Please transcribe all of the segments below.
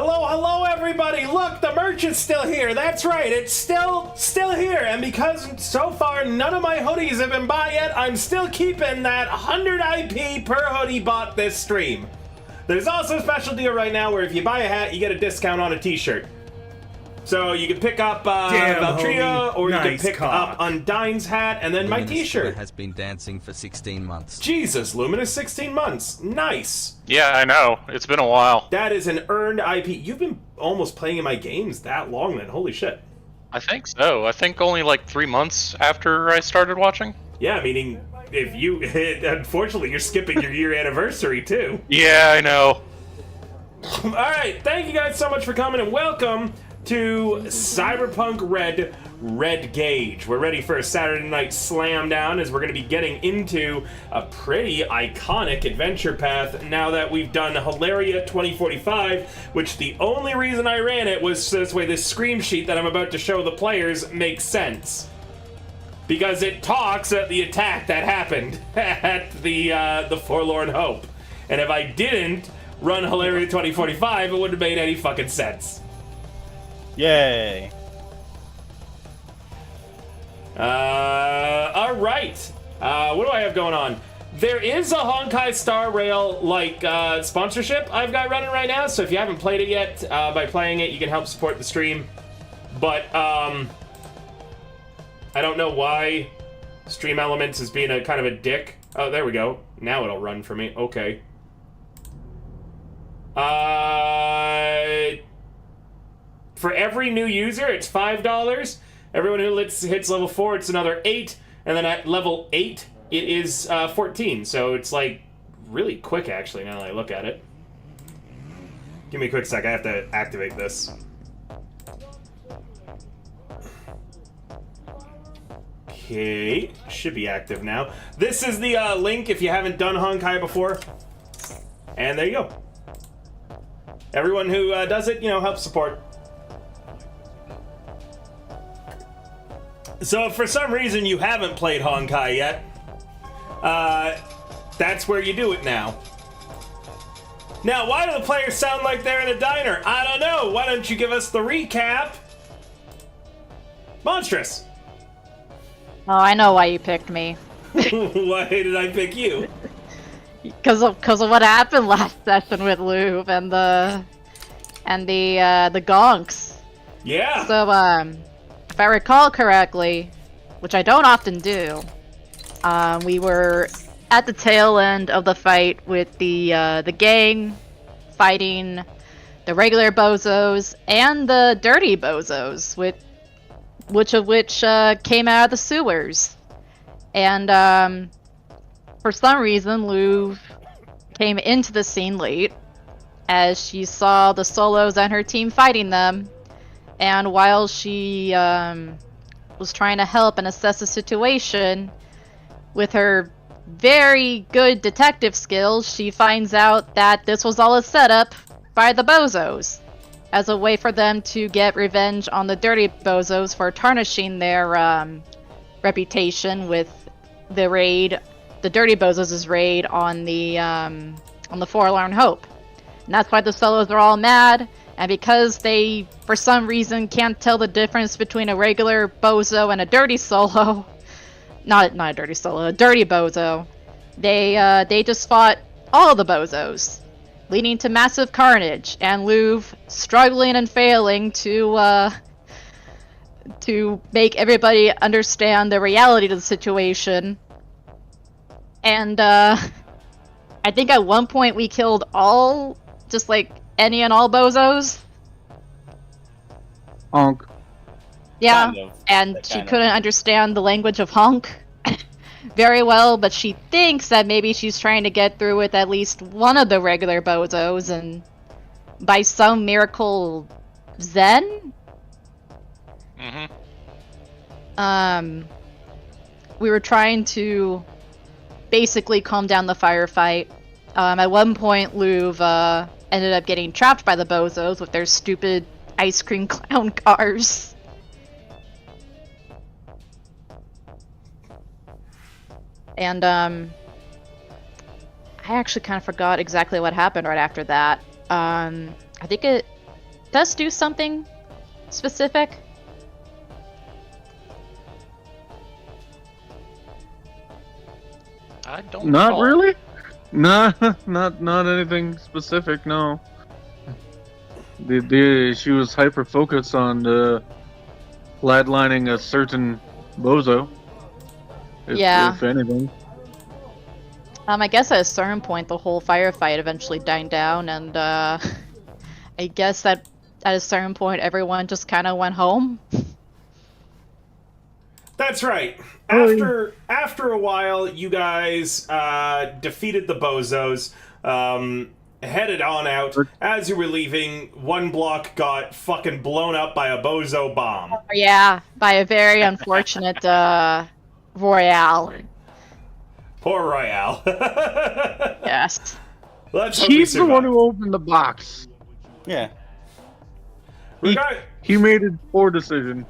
Hello, everybody! Look, the merch is still here. That's right, it's still here. And because so far none of my hoodies have been bought yet, I'm still keeping that 100 IP per hoodie bought this stream. There's also a special deal right now where if you buy a hat, you get a discount on a t-shirt. So you can pick up Valtria, or you can pick up Undyne's hat, and then my t-shirt. Has been dancing for 16 months. Jesus, Luminous, 16 months. Nice. Yeah, I know. It's been a while. That is an earned IP. You've been almost playing in my games that long then. Holy shit. I think so. I think only like 3 months after I started watching. Yeah, meaning if you... Unfortunately, you're skipping your year anniversary, too. Yeah, I know. Alright, thank you guys so much for coming, and welcome to Cyberpunk Red Gauge. We're ready for a Saturday night slam down as we're going to be getting into a pretty iconic adventure path now that we've done Hilaria 2045, which the only reason I ran it was so this way this scream sheet that I'm about to show the players makes sense. Because it talks at the attack that happened at the Forlorn Hope. And if I didn't run Hilaria 2045, it wouldn't have made any fucking sense. Yay. Alright. What do I have going on? There is a Honkai Star Rail, sponsorship I've got running right now, so if you haven't played it yet, by playing it, you can help support the stream. But, I don't know why Stream Elements is being a kind of a dick. Oh, there we go. Now it'll run for me. Okay. For every new user, it's $5. Everyone who hits level 4, it's another 8. And then at level 8, it is 14. So it's like really quick, actually, now that I look at it. Give me a quick sec. I have to activate this. Okay, should be active now. This is the link if you haven't done Honkai before. And there you go. Everyone who does it, helps support. So if for some reason you haven't played Honkai yet, that's where you do it now. Now, why do the players sound like they're in a diner? I don't know. Why don't you give us the recap? Monstrous. Oh, I know why you picked me. Why did I pick you? Because of what happened last session with Louvre and the gonks. Yeah. So if I recall correctly, which I don't often do, we were at the tail end of the fight with the gang fighting the regular bozos and the dirty bozos, which came out of the sewers. And for some reason, Louvre came into the scene late as she saw the Solos and her team fighting them. And while she was trying to help and assess the situation, with her very good detective skills, she finds out that this was all a setup by the bozos, as a way for them to get revenge on the dirty bozos for tarnishing their reputation with the dirty bozos' raid on the Forlorn Hope. And that's why the Solos are all mad. And because they, for some reason, can't tell the difference between a regular bozo and a dirty solo, not a dirty solo, a dirty bozo, they just fought all the bozos, leading to massive carnage, and Louvre struggling and failing to make everybody understand the reality of the situation. And I think at one point we killed any and all bozos. Honk. Yeah, Kind of. and she couldn't understand the language of honk very well, but she thinks that maybe she's trying to get through with at least one of the regular bozos, and by some miracle, Zen? We were trying to basically calm down the firefight. At one point, Louvre ended up getting trapped by the bozos with their stupid ice cream clown cars. And I actually kind of forgot exactly what happened right after that. I think Does do something specific? I don't Not recall. really. Nah, not anything specific. No. She was hyper focused on flatlining a certain bozo. If anything. I guess at a certain point, the whole firefight eventually died down, and I guess that at a certain point, everyone just kind of went home. That's right. After a while, you guys defeated the bozos, headed on out. As you were leaving, one block got fucking blown up by a bozo bomb. Yeah, by a very unfortunate Royale. Poor Royale. Yes. Let's hope he He's the one survived. who opened the box. Yeah. He made a poor decision.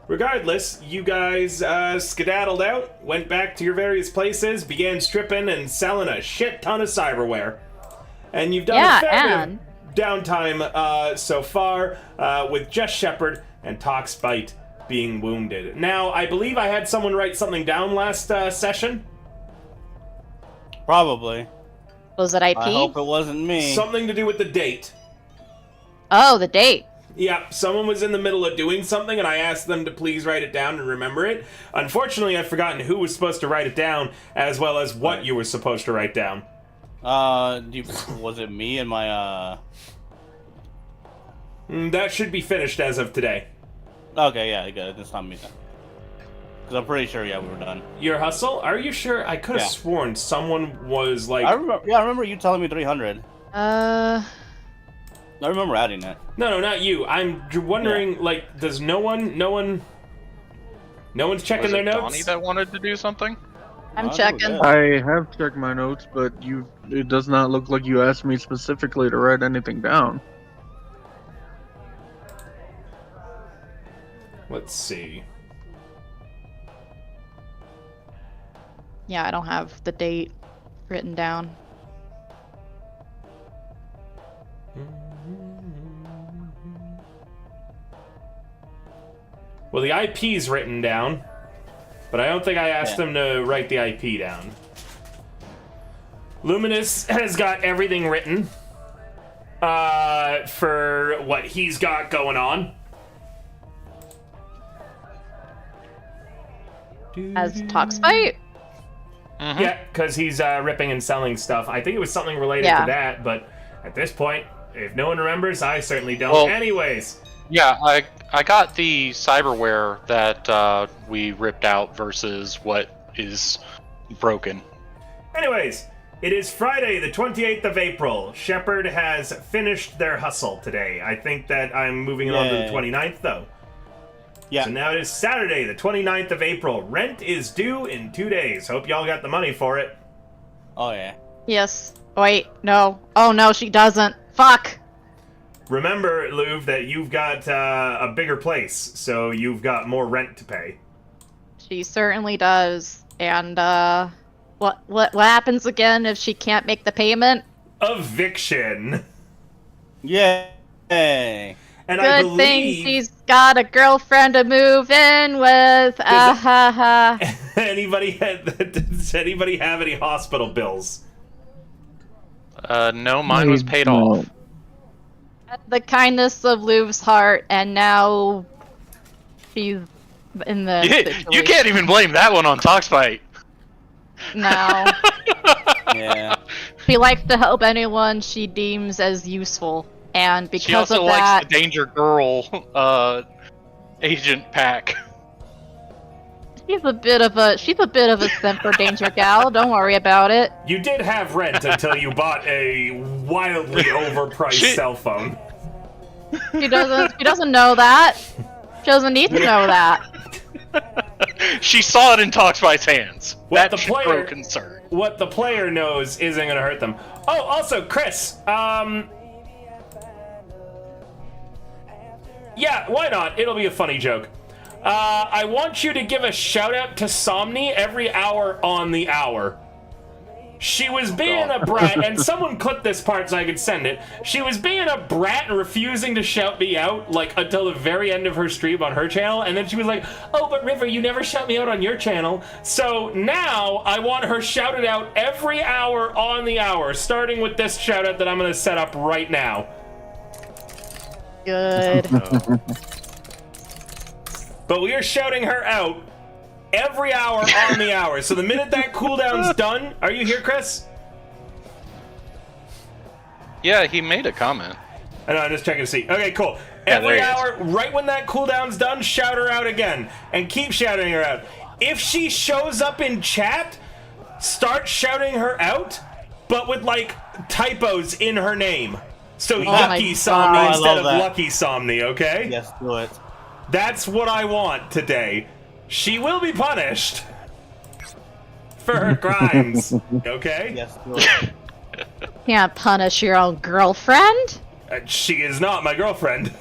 Regardless, you guys skedaddled out, went back to your various places, began stripping and selling a shit ton of cyberware. And you've done a fair bit of downtime so far, with just Shepard and Toxbite being wounded. Now, I believe I had someone write something down last session. Probably. Was it IP? I hope it wasn't me. Something to do with the date. Oh, the date. Yeah, someone was in the middle of doing something, and I asked them to please write it down and remember it. Unfortunately, I've forgotten who was supposed to write it down, as well as what you were supposed to write down. Was it me and my, That should be finished as of today. Okay, yeah, good. It's not me then. Because I'm pretty sure, yeah, we were done. Your hustle? Are you sure? I could have sworn someone was like... I remember you telling me 300. I remember adding it. No, not you. I'm wondering, like, does no one's checking Was their it notes? Donnie that wanted to do something? I'm checking. I have checked my notes, but it does not look like you asked me specifically to write anything down. Let's see. Yeah, I don't have the date written down. Well, the IP's written down, but I don't think I asked them to write the IP down. Luminous has got everything written for what he's got going on. As Toxbite? Mm-hmm. Yeah, because he's ripping and selling stuff. I think it was something related to that, but at this point, if no one remembers, I certainly don't. Well, anyways. Yeah, I got the cyberware that we ripped out versus what is broken. Anyways, it is Friday, the 28th of April. Shepard has finished their hustle today. I think that I'm moving it on to the 29th, though. Yeah. So now it is Saturday, the 29th of April. Rent is due in 2 days. Hope y'all got the money for it. Oh, yeah. Yes. Wait, no. Oh, no, she doesn't. Fuck! Remember, Louv, that you've got a bigger place, so you've got more rent to pay. She certainly does. And, what happens again if she can't make the payment? Eviction. Yay! And I Good thing believe... she's got a girlfriend to move in with. Does anybody have any hospital bills? No, mine was paid off. The kindness of Louv's heart, and now she's in the situation. You can't even blame that one on Toxbite. No. Yeah. She likes to help anyone she deems as useful, and because She also of likes that, the Danger Girl agent pack. she's a bit of a simp for Danger Gal. Don't worry about it. You did have rent until you bought a wildly overpriced cell phone. She doesn't know that. She doesn't need to know that. She saw it in Toxbite's hands. What That the should player- grow concern. What the player knows isn't going to hurt them. Oh, also, Chris, yeah, why not? It'll be a funny joke. I want you to give a shout out to Somni every hour on the hour. She was being a brat, and someone clip this part so I could send it. She was being a brat and refusing to shout me out, like, until the very end of her stream on her channel, and then she was like, oh, but River, you never shout me out on your channel. So now I want her shouted out every hour on the hour, starting with this shout out that I'm going to set up right now. Good. But we are shouting her out every hour on the hour. So the minute that cooldown's done, are you here, Chris? Yeah, he made a comment. I know, I'm just checking to see. Okay, cool. Yeah, Every there he is. hour, right when that cooldown's done, shout her out again. And keep shouting her out. If she shows up in chat, start shouting her out, but with, like, typos in her name. So Yucky Somni instead of Lucky Somni, okay? Yes, do it. That's what I want today. She will be punished for her crimes, okay? Yes, do it. Can't punish your own girlfriend? She is not my girlfriend.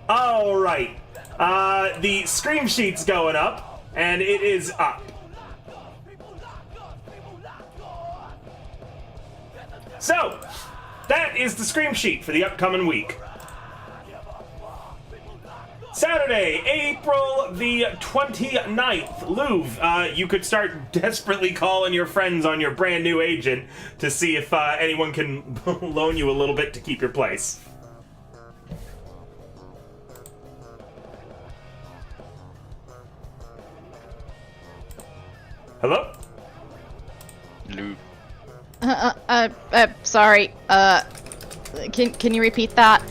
Alright. The scream sheet's going up, and it is up. So, that is the scream sheet for the upcoming week. Saturday, April the 29th. Louvre, you could start desperately calling your friends on your brand new agent to see if anyone can loan you a little bit to keep your place. Hello? Lou. Sorry. Can you repeat that?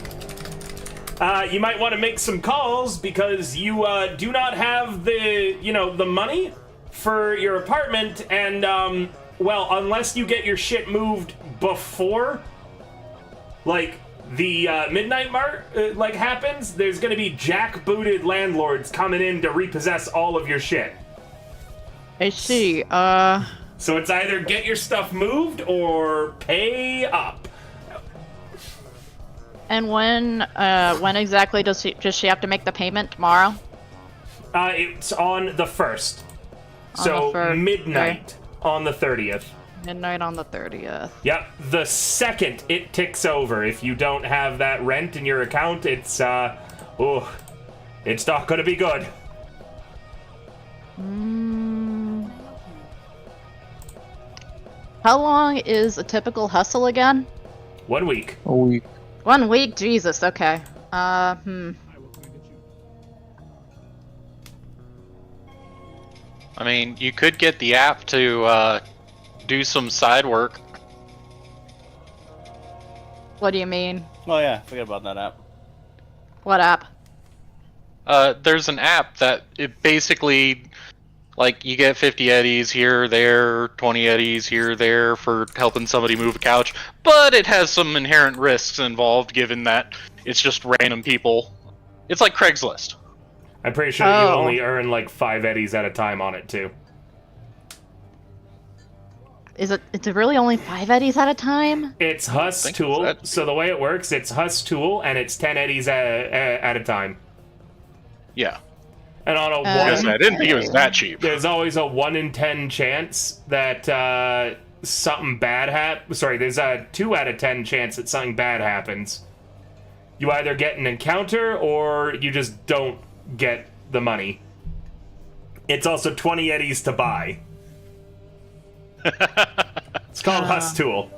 You might want to make some calls because you do not have the, the money for your apartment, and well, unless you get your shit moved before, like, the midnight mark happens, there's gonna be jackbooted landlords coming in to repossess all of your shit. I see. So it's either get your stuff moved or pay up. And when exactly does she have to make the payment? Tomorrow? It's on the 1st. On So the 1st, midnight on the 30th. Midnight on the 30th. Yep, the second it ticks over, if you don't have that rent in your account, it's it's not gonna be good. How long is a typical hustle again? 1 week. A week. 1 week? Jesus, okay. I mean, you could get the app to do some side work. What do you mean? Oh yeah, forget about that app. What app? There's an app that it basically, like, you get 50 eddies here, there, 20 eddies here, there for helping somebody move a couch, but it has some inherent risks involved given that it's just random people. It's like Craigslist. I'm pretty sure you only earn like 5 eddies at a time on it too. It's really only 5 eddies at a time? It's Hus Tool, so the way it works, it's Hus Tool, and it's 10 eddies at a time. Yeah. And on a I didn't think it was that cheap. There's always a 1 in 10 chance that something bad happens. Sorry, there's a 2 out of 10 chance that something bad happens. You either get an encounter or you just don't get the money. It's also 20 eddies to buy. It's called Hus Tool.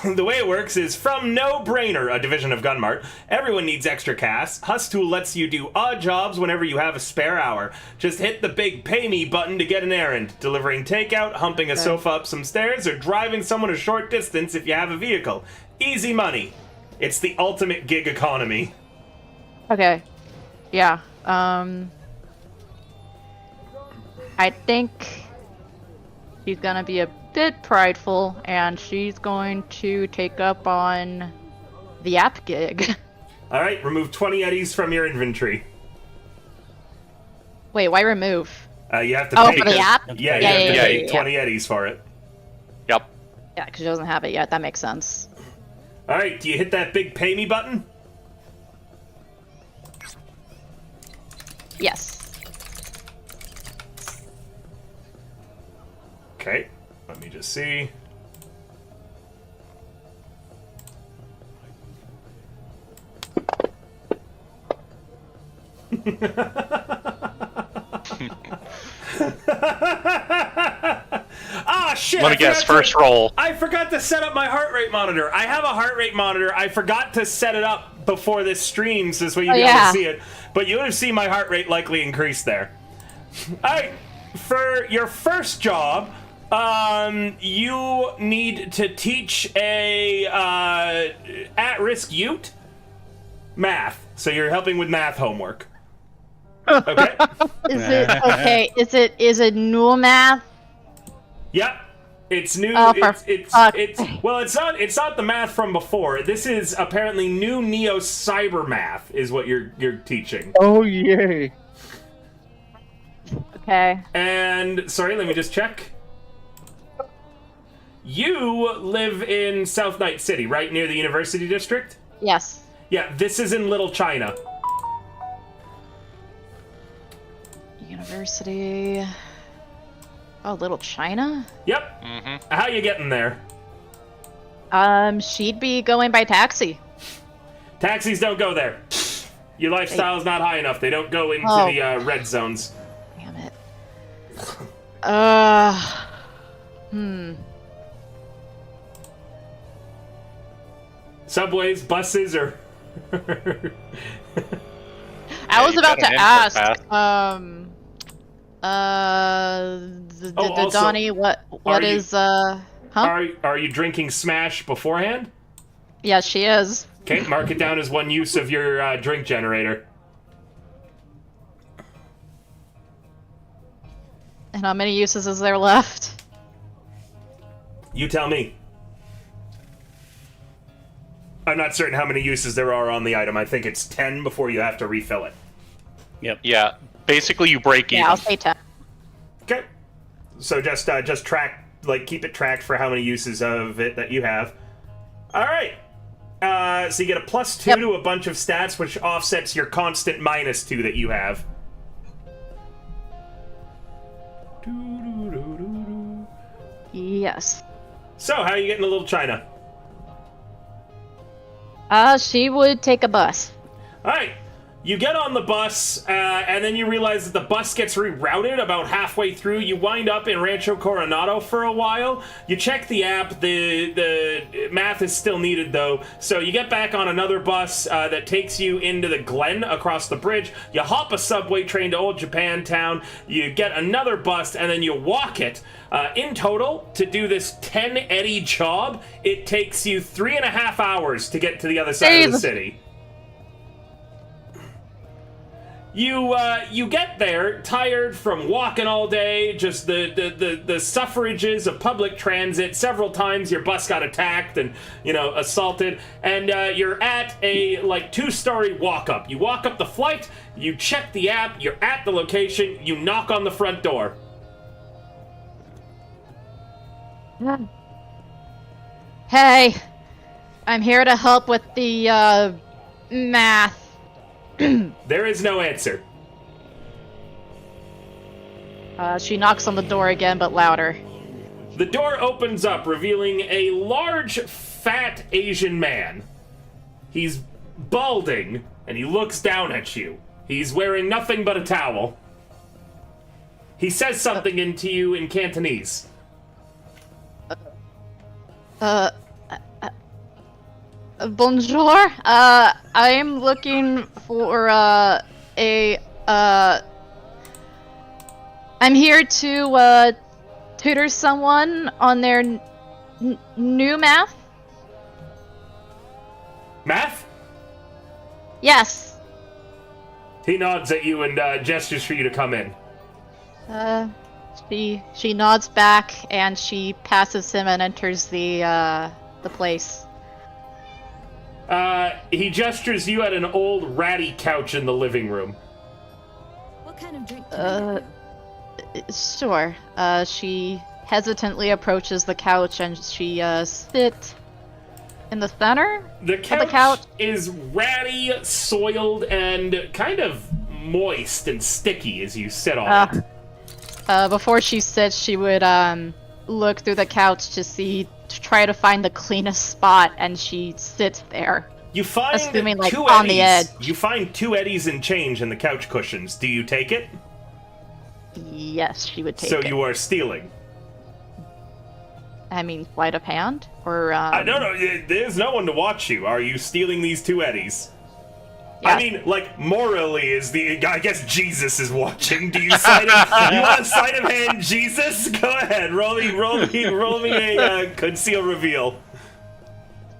The way it works is from No Brainer, a division of Gunmart. Everyone needs extra cash. Hus Tool lets you do odd jobs whenever you have a spare hour. Just hit the big pay me button to get an errand. Delivering takeout, humping a sofa up some stairs, or driving someone a short distance if you have a vehicle. Easy money. It's the ultimate gig economy. Okay. Yeah. I think she's gonna be a bit prideful, and she's going to take up on the app gig. Alright, remove 20 eddies from your inventory. Wait, why remove? You have to pay. For the app? Yeah, you have to pay 20 eddies for it. Yep. Yeah, because she doesn't have it yet. That makes sense. Alright, do you hit that big pay me button? Yes. Okay, let me just see. Ah, shit! Let me guess, first roll. I forgot to set up my heart rate monitor. I have a heart rate monitor. I forgot to set it up before this stream, so this way you'd be able to see it. But you would have seen my heart rate likely increase there. Alright, for your first job, you need to teach a at-risk Ute math. So you're helping with math homework. Okay? Is it new math? Yep. It's new. Oh, It's not the math from before. This is apparently new Neo Cyber math is what you're teaching. Oh yay! Okay. And sorry, let me just check. You live in South Night City, right near the University District? Yes. Yeah, this is in Little China. University. Oh, Little China? Yep. How you getting there? She'd be going by taxi. Taxis don't go there. Your lifestyle's not high enough. They don't go into the red zones. Damn it. Subways, buses, or... I was about to ask, also, Donnie, what is, huh? Are you drinking Smash beforehand? Yes, she is. Okay, mark it down as one use of your drink generator. And how many uses is there left? You tell me. I'm not certain how many uses there are on the item. I think it's 10 before you have to refill it. Yep. Yeah, basically you break even. Yeah, I'll say 10. Okay. So just track, keep it tracked for how many uses of it that you have. All right. So you get a +2 to a bunch of stats, which offsets your constant -2 that you have. Yes. So, how are you getting to Little China? She would take a bus. All right. You get on the bus, and then you realize that the bus gets rerouted about halfway through. You wind up in Rancho Coronado for a while. You check the app. The math is still needed, though. So you get back on another bus that takes you into the Glen across the bridge. You hop a subway train to Old Japantown. You get another bus, and then you walk it. In total, to do this 10 eddy job, it takes you 3.5 hours to get to the other side of the city. You get there tired from walking all day, just the suffrages of public transit. Several times your bus got attacked and, assaulted, and you're at a 2-story walk up. You walk up the flight, you check the app, you're at the location, you knock on the front door. Hey, I'm here to help with the math. There is no answer. She knocks on the door again, but louder. The door opens up, revealing a large, fat Asian man. He's balding, and he looks down at you. He's wearing nothing but a towel. He says something into you in Cantonese. Bonjour. I'm looking for I'm here to tutor someone on their new math. Math? Yes. He nods at you and gestures for you to come in. She nods back and she passes him and enters the place. He gestures you at an old ratty couch in the living room. What kind of drink can Sure. She hesitantly approaches the couch and she sits in the center The of the couch. is ratty, soiled, and kind of moist and sticky as you sit on it. Before she sits, she would look through the couch to try to find the cleanest spot, and she sits there. You find Assuming, like, two on eddies. the edge. You find 2 eddies in change in the couch cushions. Do you take it? Yes, she would take So it. you are stealing. I mean, sleight of hand? Or, No, there's no one to watch you. Are you stealing these 2 eddies? Yeah. I mean, like, morally I guess Jesus is watching. Do you sleight of, you want sleight of hand Jesus? Go ahead, roll me a conceal reveal.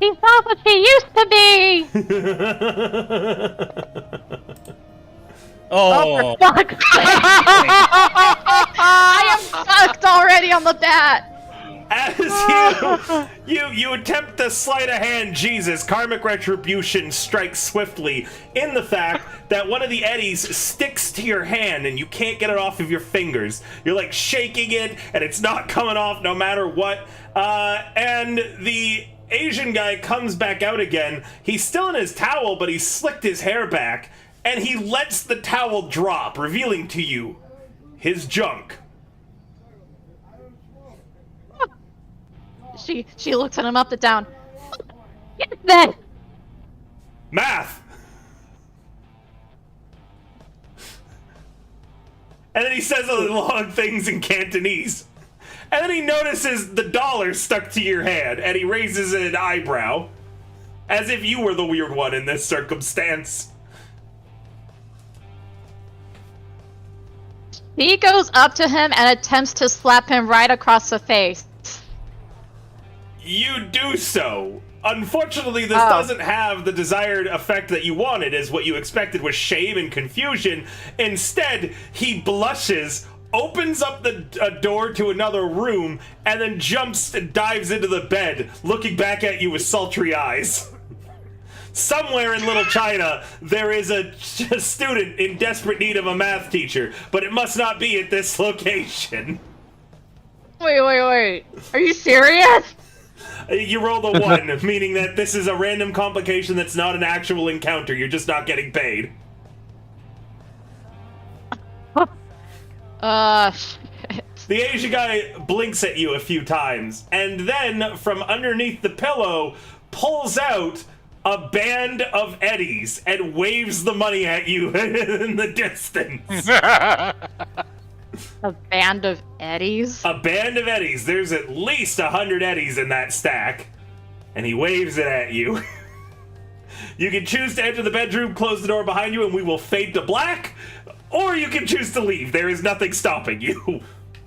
She's not what she used to be! Oh, For fuck's sake! I am fucked already on the bat! As you attempt to sleight of hand Jesus, karmic retribution strikes swiftly in the fact that one of the eddies sticks to your hand and you can't get it off of your fingers. You're like shaking it and it's not coming off no matter what. And the Asian guy comes back out again. He's still in his towel, but he's slicked his hair back and he lets the towel drop, revealing to you his junk. She looks at him up and down. Get that! Math! And then he says long things in Cantonese. And then he notices the dollar stuck to your hand, and he raises an eyebrow, as if you were the weird one in this circumstance. He goes up to him and attempts to slap him right across the face. You do so. Unfortunately, this doesn't have the desired effect that you wanted, as what you expected was shame and confusion. Instead, he blushes, opens up a door to another room, and then jumps and dives into the bed, looking back at you with sultry eyes. Somewhere in Little China, there is a student in desperate need of a math teacher, but it must not be at this location. Wait. Are you serious? You rolled a 1, meaning that this is a random complication that's not an actual encounter. You're just not getting paid. Shit. The Asian guy blinks at you a few times, and then from underneath the pillow pulls out a band of eddies and waves the money at you in the distance. A band of eddies? A band of eddies. There's at least 100 eddies in that stack. And he waves it at you. You can choose to enter the bedroom, close the door behind you, and we will fade to black. Or you can choose to leave. There is nothing stopping you.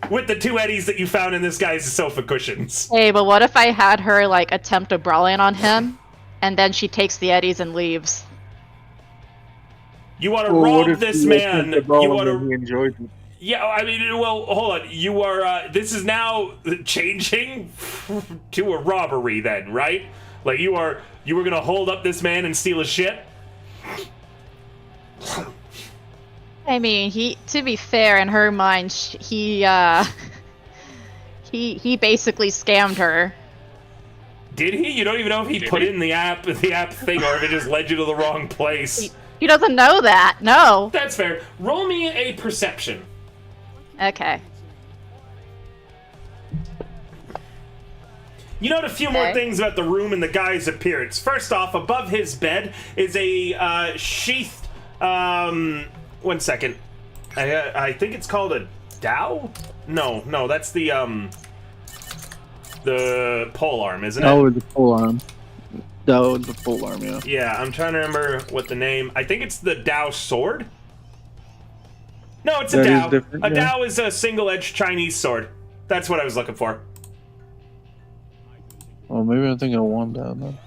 With the 2 eddies that you found in this guy's sofa cushions. Hey, but what if I had her, like, attempt a brawl in on him, and then she takes the eddies and leaves? You want to rob this man. You want to... He enjoys it. Yeah, I mean, well, hold on. You are, this is now changing to a robbery then, right? Like, you were gonna hold up this man and steal his shit? I mean, to be fair, in her mind, he basically scammed her. Did he? You don't even know if he put in the app thing or if it just led you to the wrong place. He doesn't know that, no. That's fair. Roll me a perception. Okay. You note a few more things about the room and the guy's appearance. First off, above his bed is a sheathed, 1 second. I think it's called a dowel? No, that's the pole arm, isn't it? Oh, the pole arm. That was the pole arm, yeah. Yeah, I'm trying to remember what the name... I think it's the Dao sword? No, it's a That is Dao. different, A yeah. Dao is a single-edged Chinese sword. That's what I was looking for. Oh, maybe I'm thinking of one down then.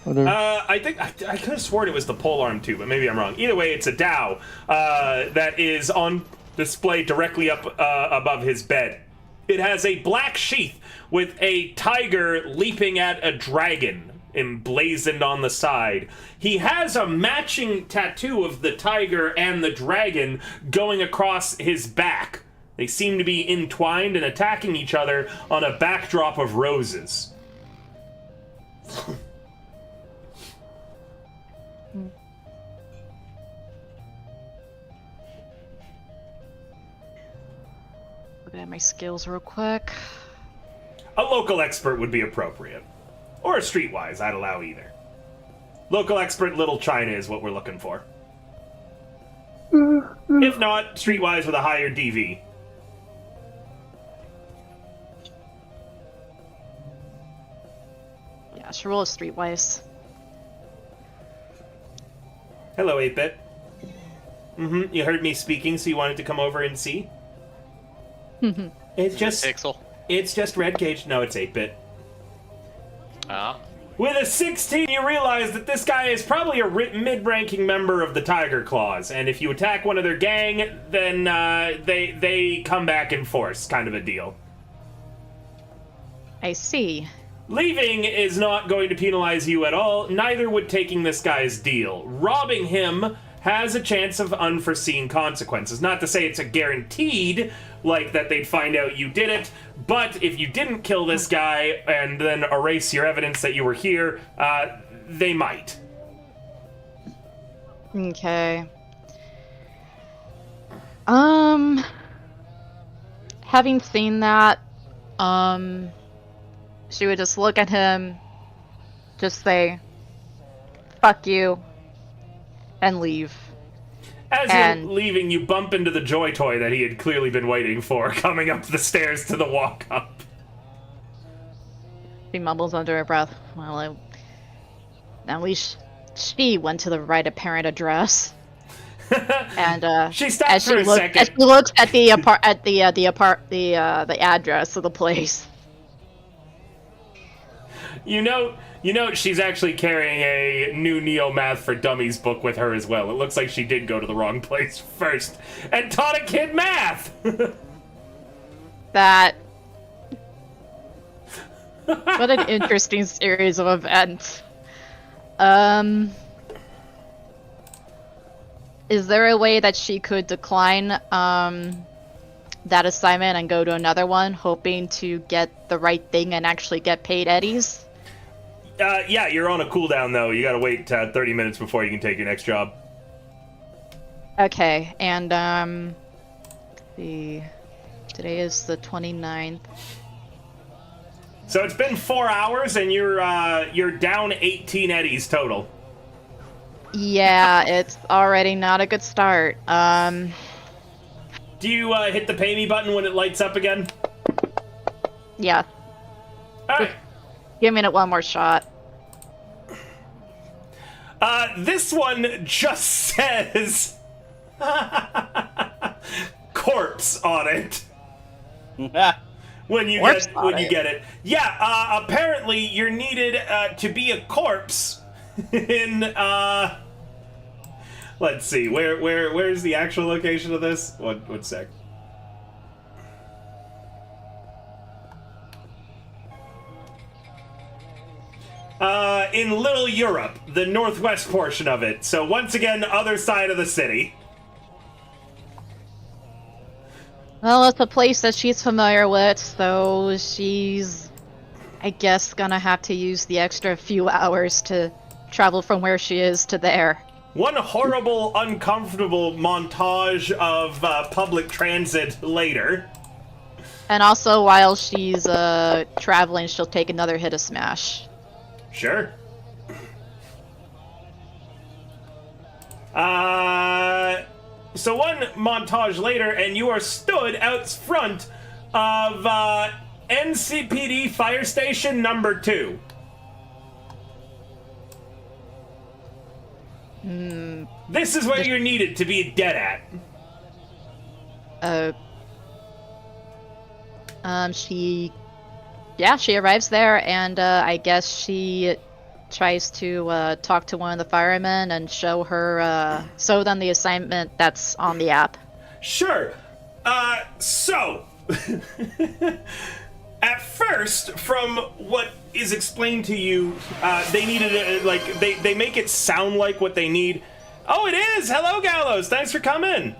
Whatever. I think I could have sworn it was the pole arm too, but maybe I'm wrong. Either way, it's a Dao that is on display directly up above his bed. It has a black sheath with a tiger leaping at a dragon emblazoned on the side. He has a matching tattoo of the tiger and the dragon going across his back. They seem to be entwined and attacking each other on a backdrop of roses. Look at my skills real quick. A local expert would be appropriate. Or a streetwise, I'd allow either. Local expert Little China is what we're looking for. If not, streetwise with a higher DV. Yeah, she rolls streetwise. Hello, 8-Bit. You heard me speaking, so you wanted to come over and see? It's just... Pixel. It's just Red Cage. No, it's 8-Bit. Ah. With a 16, you realize that this guy is probably a mid-ranking member of the Tiger Claws, and if you attack one of their gang, then they come back in force, kind of a deal. I see. Leaving is not going to penalize you at all, neither would taking this guy's deal. Robbing him has a chance of unforeseen consequences. Not to say it's a guaranteed, like that they'd find out you did it, but if you didn't kill this guy and then erase your evidence that you were here, they might. Okay. Having seen that, she would just look at him, just say, "Fuck you," and leave. As And- you're leaving, you bump into the Joy Toy that he had clearly been waiting for, coming up the stairs to the walk-up. She mumbles under her breath. Well, at least she went to the right apparent address. And She stops for a second. As she looks at the address of the place. You know, she's actually carrying a new Neo Math for Dummies book with her as well. It looks like she did go to the wrong place first and taught a kid math! That. What an interesting series of events. Is there a way that she could decline that assignment and go to another one, hoping to get the right thing and actually get paid eddies? Yeah, you're on a cooldown though. You gotta wait 30 minutes before you can take your next job. Okay, and today is the 29th. So it's been 4 hours and you're down 18 eddies total. Yeah, it's already not a good start. Do you hit the pay me button when it lights up again? Yeah, Alright. give me one more shot. This one just says corpse on it. When you get it. Yeah, apparently you're needed to be a corpse in let's see, where's the actual location of this? One sec. In Little Europe, the northwest portion of it. So once again, other side of the city. Well, it's a place that she's familiar with, so she's, I guess, gonna have to use the extra few hours to travel from where she is to there. One horrible, uncomfortable montage of public transit later. And also, while she's traveling, she'll take another hit of Smash. Sure. So one montage later, and you are stood out front of NCPD Fire Station number 2. This is where you're needed to be dead at. She arrives there, and I guess she tries to talk to one of the firemen and show them the assignment that's on the app. Sure. So, at first, from what is explained to you, they needed they make it sound like what they need. Oh, it is. Hello, Gallows. Thanks for coming.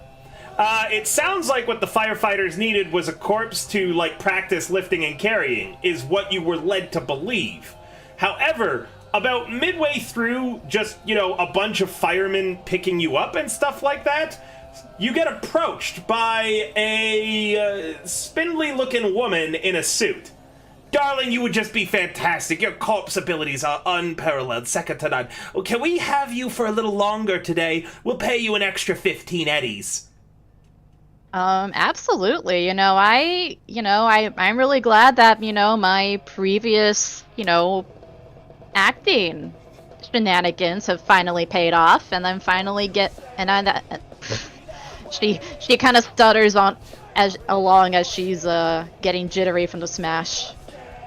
It sounds like what the firefighters needed was a corpse to, practice lifting and carrying, is what you were led to believe. However, about midway through, just, a bunch of firemen picking you up and stuff like that, you get approached by a spindly-looking woman in a suit. Darling, you would just be fantastic. Your corpse abilities are unparalleled, second to none. Well, can we have you for a little longer today? We'll pay you an extra 15 eddies. Absolutely. I'm really glad that, my previous, acting shenanigans have finally paid off, and then finally she kind of stutters along as she's getting jittery from the smash.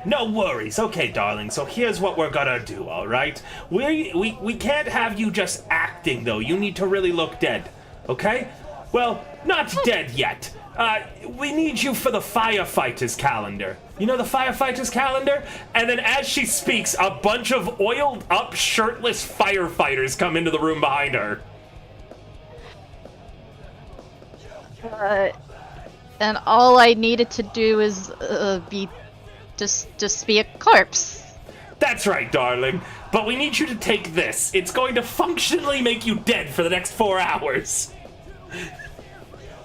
No worries. Okay, darling, so here's what we're gonna do, alright? We can't have you just acting, though. You need to really look dead, okay? Well, not dead yet. We need you for the firefighters calendar. You know the firefighters calendar? And then as she speaks, a bunch of oiled up, shirtless firefighters come into the room behind her. And all I needed to do is be a corpse. That's right, darling. But we need you to take this. It's going to functionally make you dead for the next 4 hours.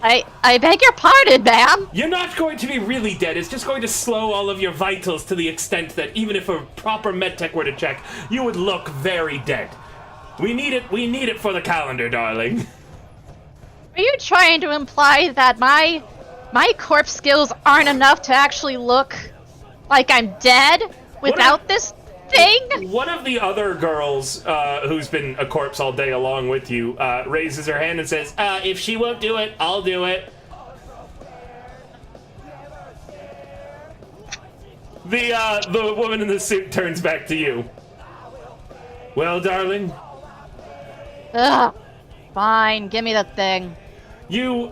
I beg your pardon, ma'am. You're not going to be really dead. It's just going to slow all of your vitals to the extent that even if a proper medtech were to check, you would look very dead. We need it. We need it for the calendar, darling. Are you trying to imply that my corpse skills aren't enough to actually look like I'm dead without this thing? One of the other girls who's been a corpse all day along with you raises her hand and says, if she won't do it, I'll do it. The woman in the suit turns back to you. Well, darling? Ugh. Fine, give me the thing. You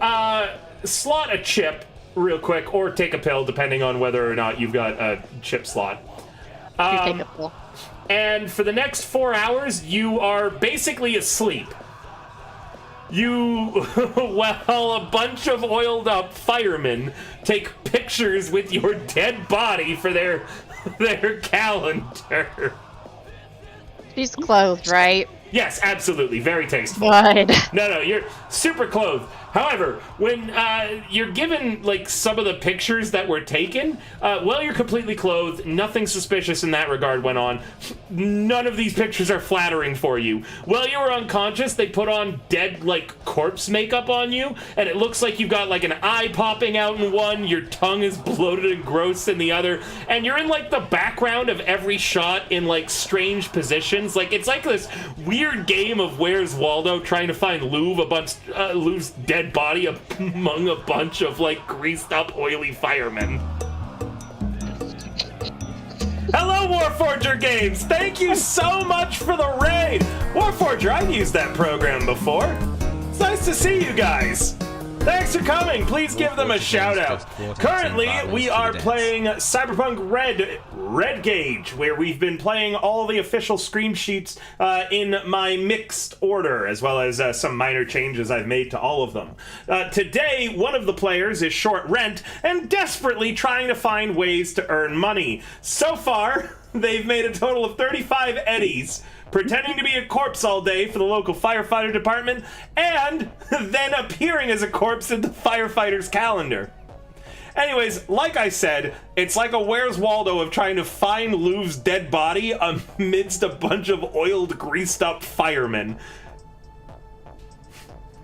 slot a chip real quick, or take a pill, depending on whether or not you've got a chip slot. You take a pill. And for the next 4 hours, you are basically asleep. While a bunch of oiled up firemen take pictures with your dead body for their calendar. She's clothed, right? Yes, absolutely. Very tasteful. Good. No, you're super clothed. However, when you're given, like, some of the pictures that were taken, well, you're completely clothed. Nothing suspicious in that regard went on. None of these pictures are flattering for you. While you were unconscious, they put on dead, like, corpse makeup on you, and it looks like you've got, like, an eye popping out in one, your tongue is bloated and gross in the other, and you're in, like, the background of every shot in, like, strange positions. Like, it's like this weird game of Where's Waldo trying to find Lou's dead body among a bunch of, like, greased up oily firemen. Hello, Warforger Games! Thank you so much for the raid! Warforger, I've used that program before. It's nice to see you guys. Thanks for coming. Please give them a shout out. Currently, we are playing Cyberpunk Red Gauge, where we've been playing all the official screen sheets in my mixed order, as well as some minor changes I've made to all of them. Today, one of the players is short rent and desperately trying to find ways to earn money. So far, they've made a total of 35 eddies, pretending to be a corpse all day for the local firefighter department, and then appearing as a corpse in the firefighter's calendar. Anyways, like I said, it's like a Where's Waldo of trying to find Lou's dead body amidst a bunch of oiled, greased up firemen.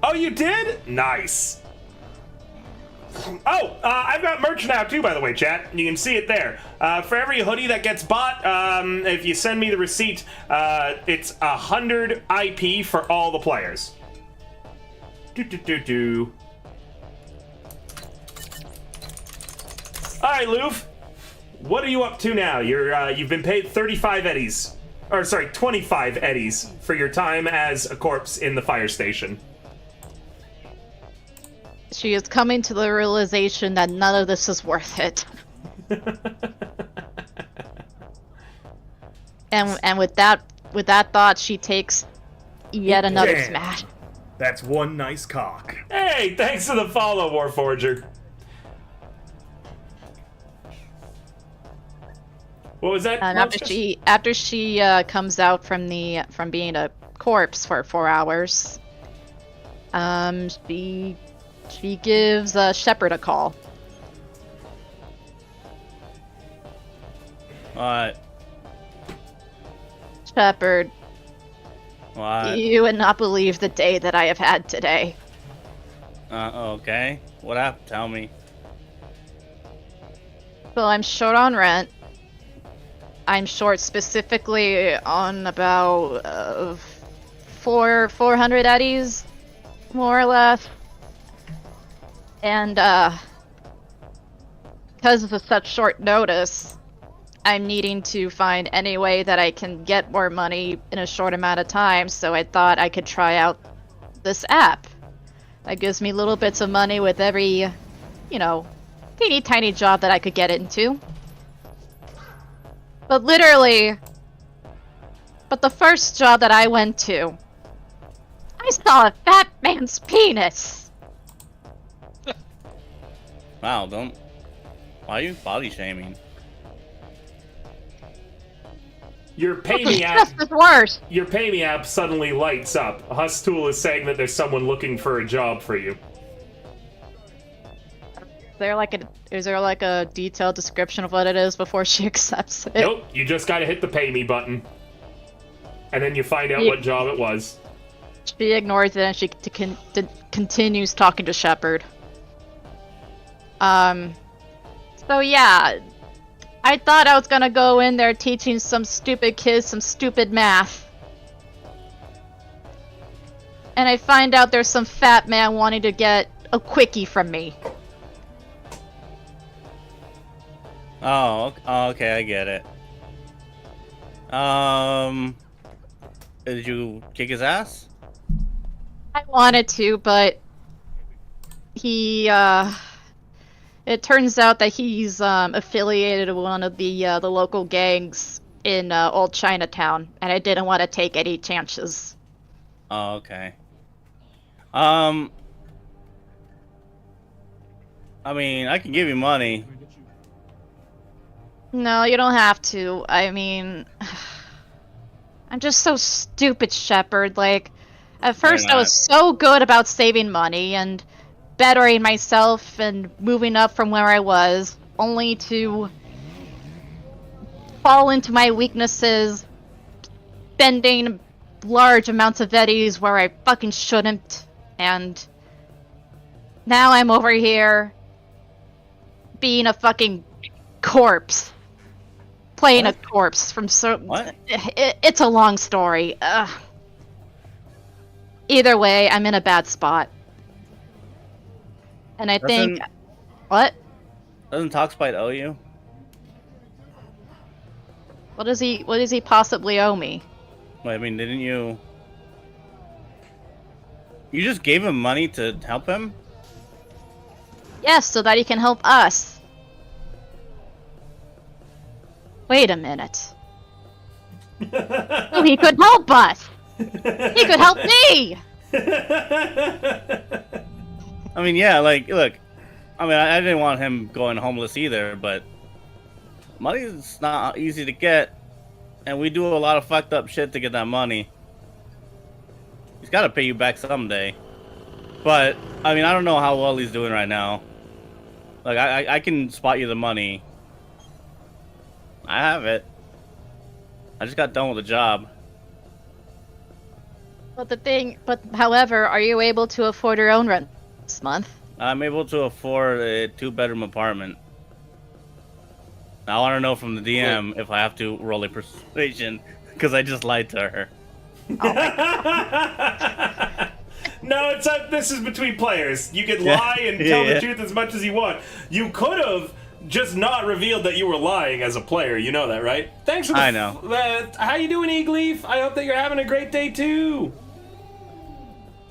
Oh, you did? Nice. Oh, I've got merch now too, by the way, chat. You can see it there. For every hoodie that gets bought, if you send me the receipt, it's 100 IP for all the players. All right, Louv. What are you up to now? You've been paid 35 eddies. Or, sorry, 25 eddies for your time as a corpse in the fire station. She is coming to the realization that none of this is worth it. and with that thought, she takes yet another Damn. smash. That's one nice cock. Hey, thanks for the follow, Warforger. What was that? And after she comes out from being a corpse for 4 hours, she gives Shepard a call. What? Shepard, What? you would not believe the day that I have had today. Okay. What happened? Tell me. So I'm short on rent. I'm short specifically on about 400 eddies, more or less. And because of such short notice, I'm needing to find any way that I can get more money in a short amount of time, so I thought I could try out this app. That gives me little bits of money with every, you know, teeny tiny job that I could get into. But literally, the first job that I went to, I saw a fat man's penis. Wow, don't. Why are you body shaming? Your pay This is me app. just as worse. Your pay me app suddenly lights up. Hustool is saying that there's someone looking for a job for you. Is there like a detailed description of what it is before she accepts it? Nope, you just gotta hit the pay me button. And then you find out what job it was. She ignores it and she continues talking to Shepard. So yeah, I thought I was gonna go in there teaching some stupid kids some stupid math. And I find out there's some fat man wanting to get a quickie from me. Oh, okay, I get it. Did you kick his ass? I wanted to, but he, it turns out that he's, affiliated with one of the local gangs in, Old Chinatown, and I didn't want to take any chances. Oh, okay. I mean, I can give you money. No, you don't have to. I mean, I'm just so stupid, Shepard. Like, at first I was so good about saving money and bettering myself and moving up from where I was, only to fall into my weaknesses, spending large amounts of eddies where I fucking shouldn't, and now I'm over here being a fucking corpse. Playing a corpse from What? It's a long story. Either way, I'm in a bad spot. And I think... What? Doesn't Talkspite owe you? What does he possibly owe me? Wait, I mean, didn't you... You just gave him money to help him? Yes, so that he can help us. Wait a minute. Oh, he could help us! He could help me! I mean, yeah, like, look. I mean, I didn't want him going homeless either, but... money is not easy to get. And we do a lot of fucked up shit to get that money. He's gotta pay you back someday. But, I mean, I don't know how well he's doing right now. Like, I can spot you the money. I have it. I just got done with the job. But however, are you able to afford your own rent this month? I'm able to afford a 2-bedroom apartment. Now, I want to know from the DM if I have to roll a persuasion, because I just lied to her. No, this is between players. You can lie and tell the truth as much as you want. You could have just not revealed that you were lying as a player. You know that, right? Thanks for the... I know. How you doing, Eagleaf? I hope that you're having a great day, too.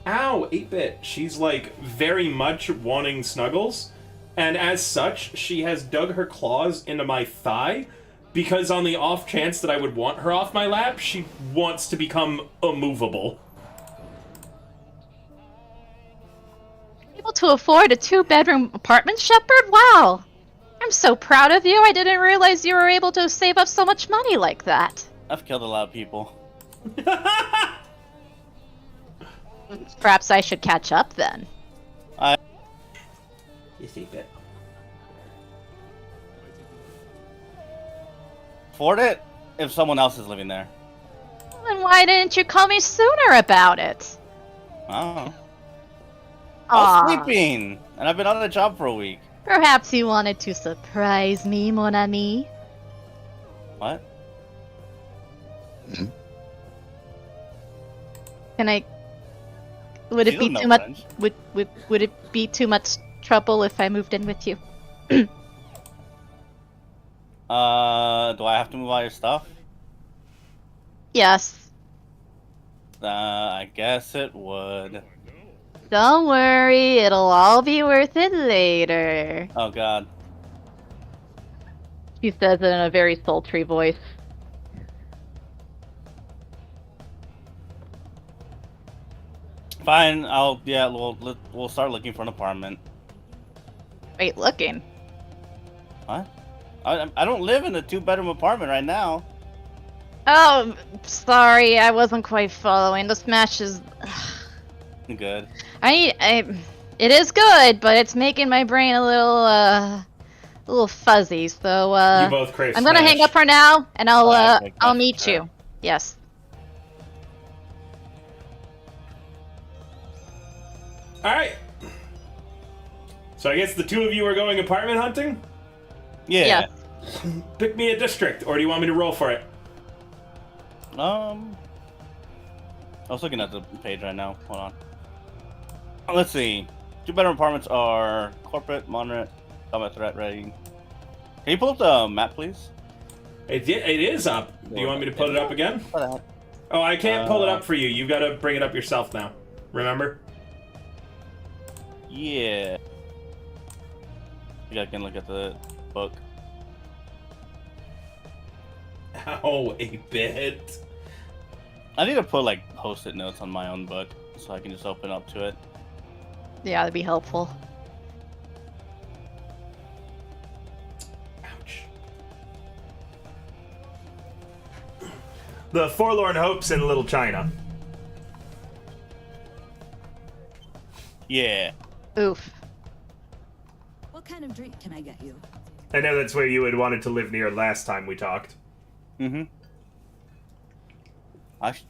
Ow, 8-bit. She's, like, very much wanting snuggles. And as such, she has dug her claws into my thigh, because on the off chance that I would want her off my lap, she wants to become immovable. Able to afford a 2-bedroom apartment, Shepard? Wow! I'm so proud of you. I didn't realize you were able to save up so much money like that. I've killed a lot of people. Perhaps I should catch up then. You see, bit. afford it if someone else is living there. Then why didn't you call me sooner about it? Oh. I Aw, was sleeping, and I've been on the job for a week. perhaps you wanted to surprise me, mon ami. What? Can I? Would it She be doesn't know too much? French. Would it be too much trouble if I moved in with you? Do I have to move all your stuff? Yes. I guess it would. Don't worry, it'll all be worth it later. Oh god. She says it in a very sultry voice. Fine, we'll start looking for an apartment. Wait, looking. What? I don't live in a 2-bedroom apartment right now. Oh, sorry, I wasn't quite following. The smash is. Good. It is good, but it's making my brain a little fuzzy. So You both crave I'm gonna Smash. hang up for now, and I'll Okay, I'll gotcha. meet you. Yes. Alright. So I guess the two of you are going apartment hunting? Yeah. Yes. Pick me a district, or do you want me to roll for it? I was looking at the page right now. Hold on. Let's see. 2-bedroom apartments are corporate, moderate, combat threat rating. Can you pull up the map, please? It is up. Do you want me to put it up again? For that. Oh, I can't pull it up for you. You've got to bring it up yourself now. Remember? Yeah. You guys can look at the book. Oh, a bit. I need to put like post-it notes on my own book so I can just open up to it. Yeah, that'd be helpful. Ouch. The Forlorn Hopes in Little China. Yeah. Oof. What kind of drink can I get you? I know that's where you had wanted to live near last time we talked. Mm-hmm.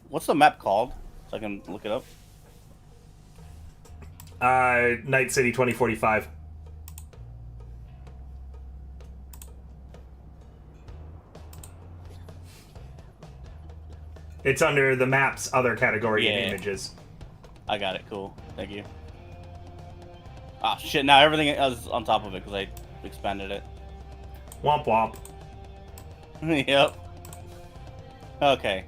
What's the map called? So I can look it up. Night City 2045. It's under the map's other category Yeah. in images. I got it. Cool. Thank you. Ah, shit. Now everything is on top of it because I expanded it. Womp womp. Yep. Okay.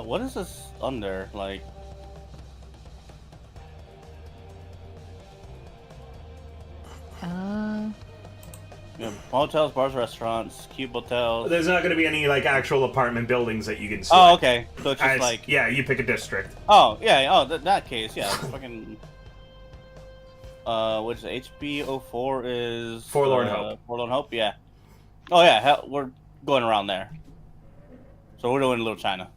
What is this under? Like, you know, hotels, bars, restaurants, cube hotels. There's not going to be any like actual apartment buildings that you can select. Oh, okay. So it's just As- like, yeah, you pick a district. oh yeah, oh that case, yeah. Fucking. Which HB04 is Forlorn Hope. Forlorn Hope, yeah. Oh yeah, hell, we're going around there. So we're doing Little China.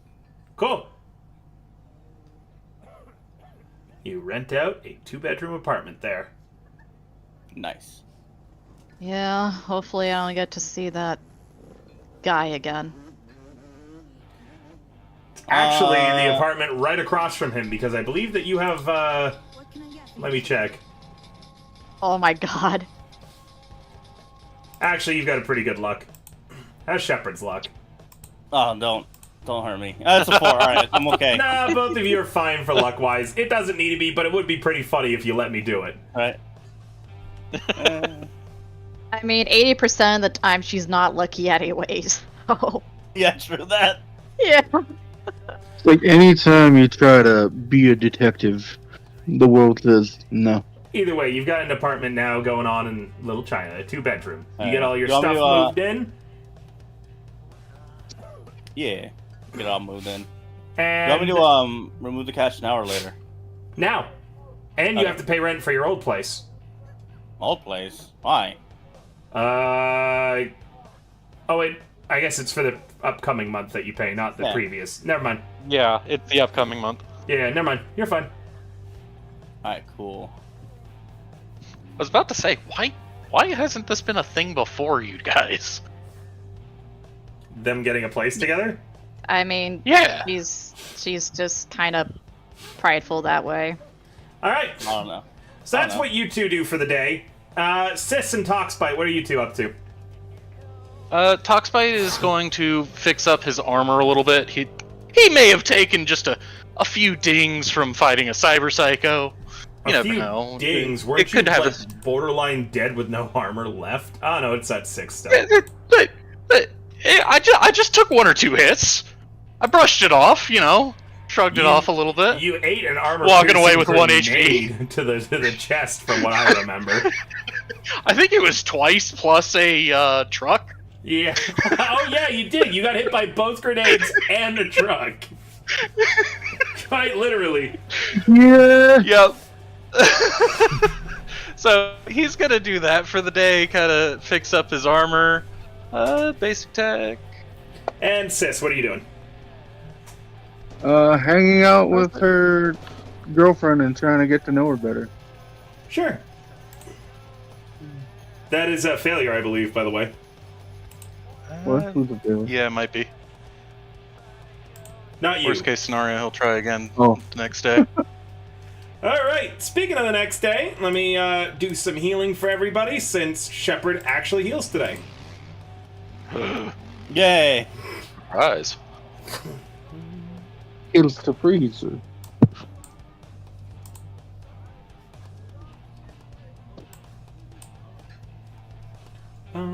Cool. You rent out a 2-bedroom apartment there. Nice. Yeah, hopefully I don't get to see that guy again. Actually, the apartment right across from him, because I believe that you have, What can I get you? let me check. Oh my god. Actually, you've got a pretty good luck. How's Shepherd's luck? Oh, don't hurt me. That's a 4. All right, I'm okay. Nah, both of you are fine for luck-wise. It doesn't need to be, but it would be pretty funny if you let me do it. All right. I mean, 80% of the time she's not lucky anyways. So, Yeah, true that. yeah. It's like anytime you try to be a detective, the world says no. Either way, you've got an apartment now going on in Little China, a 2-bedroom. You get all your You want me stuff to, moved in, Yeah. Get it all moved in. You and want me to remove the cash now or later? now. And you Okay. have to pay rent for your old place. Old place. Why? Oh wait, I guess it's for the upcoming month that you pay, not the previous. Never mind. Yeah, it's the upcoming month. Yeah, never mind. You're fine. Alright, cool. I was about to say, why hasn't this been a thing before, you guys? Them getting a place together? I mean, Yeah. she's just kind of prideful that way. All right. I don't know. So that's what you two do for the day. Sis and Toxbite, what are you two up to? Toxbite is going to fix up his armor a little bit. He may have taken just a few dings from fighting a cyber psycho. You never know. Dings. It Weren't you could have like, borderline dead with no armor left? Oh no, it's at 6 still. I just took 1 or 2 hits. I brushed it off, shrugged it off a little bit. You ate an armor Walking away with 1 HP to the chest, from what I remember. I think it was twice plus a truck. Yeah. Oh yeah, you did. You got hit by both grenades and a truck. Quite literally. Yeah. Yep. So he's gonna do that for the day, kind of fix up his armor. Basic tech. And Sis, what are you doing? Hanging out with her girlfriend and trying to get to know her better. Sure. That is a failure, I believe, by the way. What? Who's a failure? Yeah, it might be. Not you. Worst case scenario, he'll try again Oh. the next day. Alright, speaking of the next day, let me do some healing for everybody, since Shepard actually heals today. Yay! Surprise. It's the freezer. Let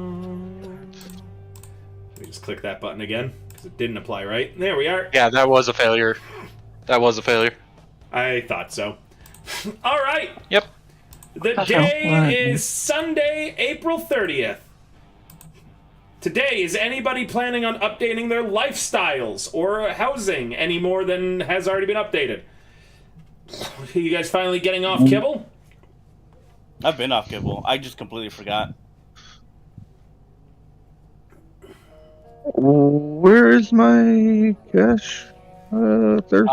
me just click that button again, because it didn't apply right. There we are. Yeah, that was a failure. That was a failure. I thought so. Alright. Yep. The day is Sunday, April 30th. Today, is anybody planning on updating their lifestyles or housing any more than has already been updated? You guys finally getting off kibble? I've been off kibble. I just completely forgot. Where is my cash? Third.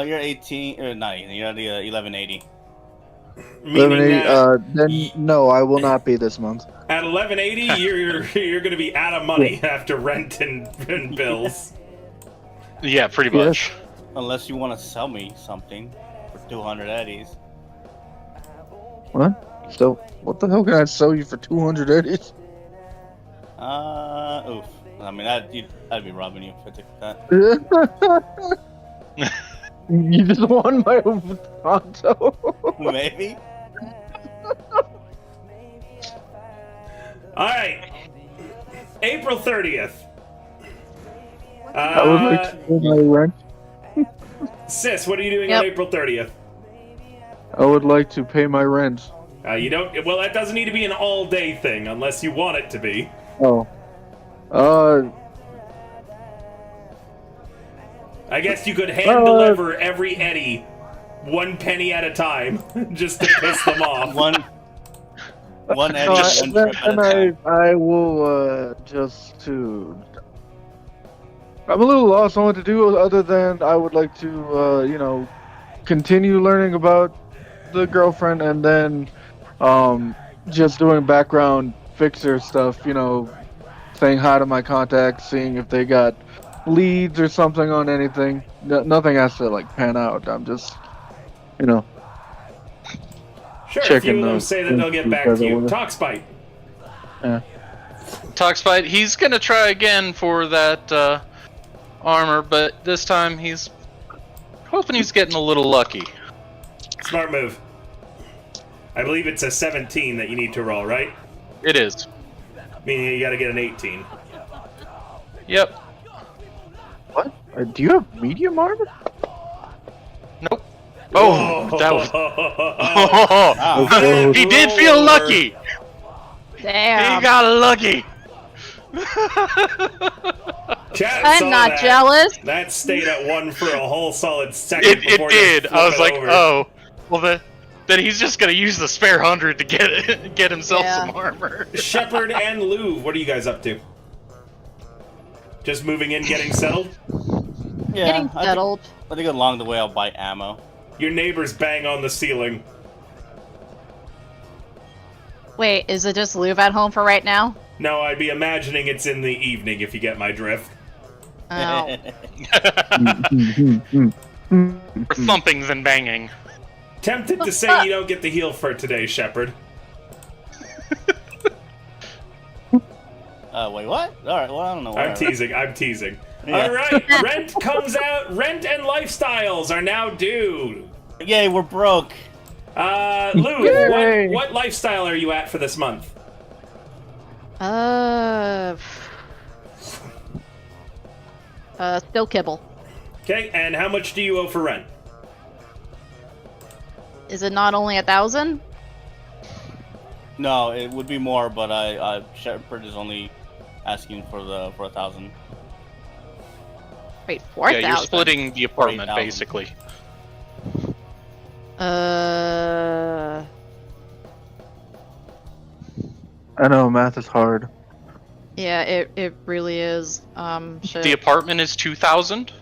You're 18, or not 18, you're at the 1180. Meaning that Then no, I will not be this month. at 1180, you're going to be out of money after rent and bills. Yeah, pretty Yes. much. Unless you want to sell me something for 200 eddies. What? So, what the hell can I sell you for 200 eddies? Oof. I mean, I'd be robbing you if I took that. You just won my pronto. Maybe. Alright. April 30th. I would like to pay my rent. Sis, what are you doing Yep. on April 30th? I would like to pay my rent. You don't. Well, that doesn't need to be an all-day thing unless you want it to be. Oh. I guess you could hand deliver every Eddie 1 penny at a time, just to piss them off. One eddy, one trip at a time. I will, just to... I'm a little lost on what to do other than I would like to, continue learning about the girlfriend and then, just doing background fixer stuff, saying hi to my contacts, seeing if they got leads or something on anything. Nothing has to, pan out. I'm just, Sure, a checking few of them those say that they'll get back to you. Toxbite. Yeah. Toxbite, he's gonna try again for that armor, but this time he's hoping he's getting a little lucky. Smart move. I believe it's a 17 that you need to roll, right? It is. Meaning you gotta get an 18. Yep. What? Do you have medium armor? Nope. Oh, that was. Wow. He did feel lucky. Damn. He got lucky. Chat I'm saw not that. jealous. That stayed at 1 for a whole solid second It before you did. I was flip like, it over. oh, well then he's just gonna use the spare 100 to get himself Yeah. some armor. Shepard and Louv, what are you guys up to? Just moving in, getting settled? Yeah, Getting settled. I think along the way I'll buy ammo. Your neighbors bang on the ceiling. Wait, is it just Luve at home for right now? No, I'd be imagining it's in the evening if you get my drift. Oh. More thumping than banging. Tempted to say you don't get the heal for today, Shepard. Wait, what? Alright, well, I don't know. I'm teasing. Yeah. Alright, rent comes out. Rent and lifestyles are now due. Yay, we're broke. Lou, Yay. what lifestyle are you at for this month? Still kibble. Okay, and how much do you owe for rent? Is it not only 1,000? No, it would be more, but Shepard is only asking for 1,000. Wait, 4,000? Yeah, you're splitting the apartment, 8,000. basically. I know, math is hard. Yeah, it really is. Shit. The apartment is 2,000.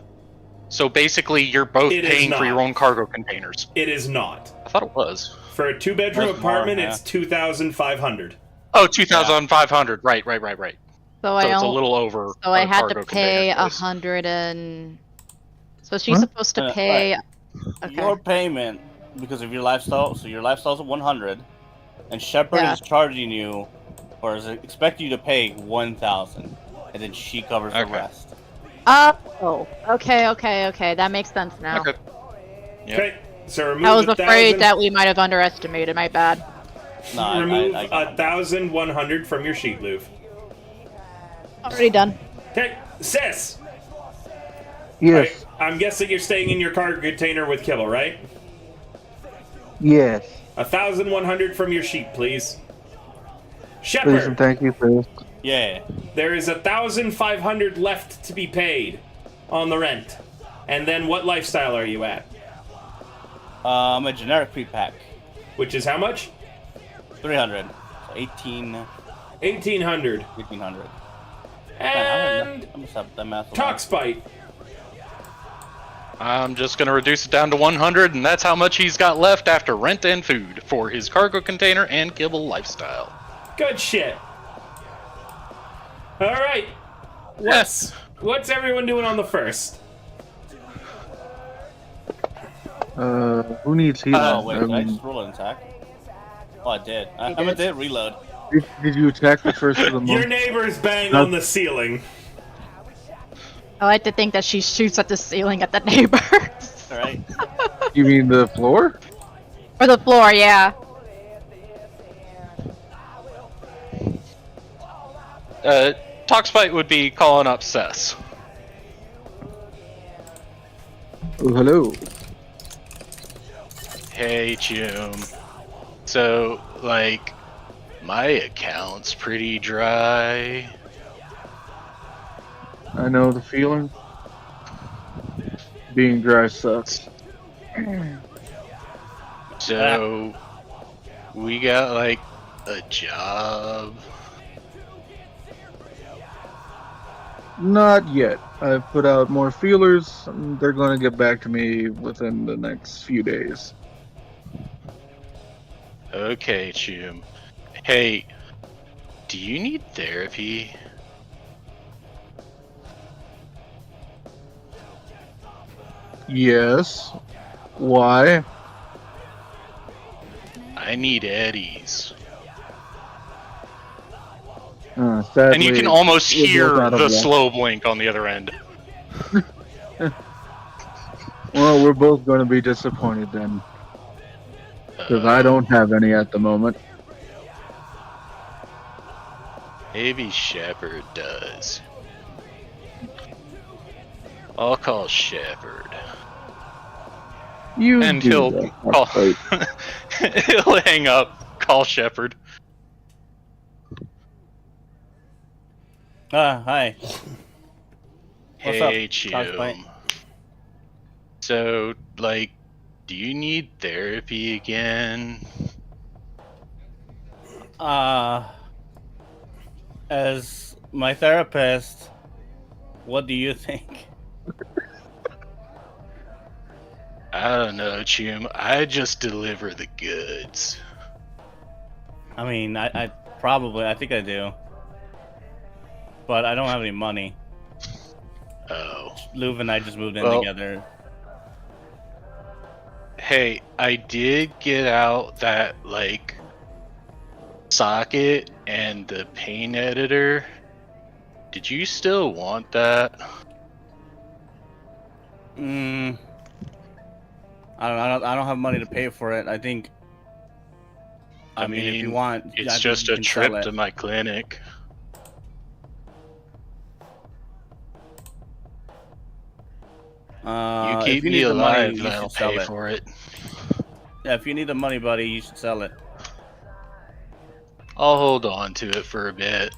So basically, you're both It is paying for not. your own cargo containers. It is not. I thought it was. For a 2-bedroom That's more, apartment, yeah. it's 2,500. Oh, 2,500. Right. So So I it's a don't- little over. So I a had to cargo pay container price. 100 and. So she's Huh? supposed to pay. Okay. Your payment, because of your lifestyle, so your lifestyle's at 100, and Shepard Yeah. is charging you, or is expecting you to pay 1,000, and then she covers the Okay. rest. Oh, okay. That makes sense now. Okay. Yeah. Okay, so remove I was 1,000. afraid that we might have underestimated. My bad. No, Remove I got it. 1,100 from your sheet, Luv. Already done. Okay, Sis. Yes. I'm guessing you're staying in your cargo container with Kibble, right? Yes. 1,100 from your sheet, please. Please and Shepard, thank you for this. Yeah. there is 1,500 left to be paid on the rent. And then what lifestyle are you at? I'm a generic pre-pack. Which is how much? 300. So 18, 1,800. 1,500. And I must have that math. Talkspite. I'm just gonna reduce it down to 100, and that's how much he's got left after rent and food for his cargo container and kibble lifestyle. Good shit. All right. What's everyone doing on the first? Who needs healing? Oh, wait, did I just roll an attack? Oh, I did. I meant to hit reload. Did you attack the first of the Your month? neighbors bang on the ceiling. I like to think that she shoots at the ceiling at the neighbors. Alright. You mean the floor? Or the floor, yeah. Talkspite would be calling up Cess. Oh, hello. Hey, Jim. So, like, my account's pretty dry. I know the feeling. Being dry sucks. So, we got, like, a job. Not yet. I've put out more feelers. And they're going to get back to me within the next few days. Okay, Jim. Hey, do you need therapy? Yes. Why? I need Eddie's. Sadly, And you can almost we're both hear out of the luck. slow blink on the other end. Well, we're both going to be disappointed then. Because I don't have any at the moment. Maybe Shepard does. I'll call Shepard. You And do he'll that. call. Right. He'll hang up, call Shepard. Hi. What's up, Hey, Talkspite? Jim. So, like, do you need therapy again? As my therapist, What do you think? I don't know, Chum. I just deliver the goods. I mean, I think I do. But I don't have any money. Oh. Luv and I just moved in Well- together. Hey, I did get out that, like, socket and the paint editor. Did you still want that? I don't have money to pay for it. I think. I mean, if you want, I it's think just you a can trip sell it. to my clinic. You If keep you me need the money, alive, you and I'll should sell pay it. for it. Yeah, if you need the money, buddy, you should sell it. I'll hold on to it for a bit.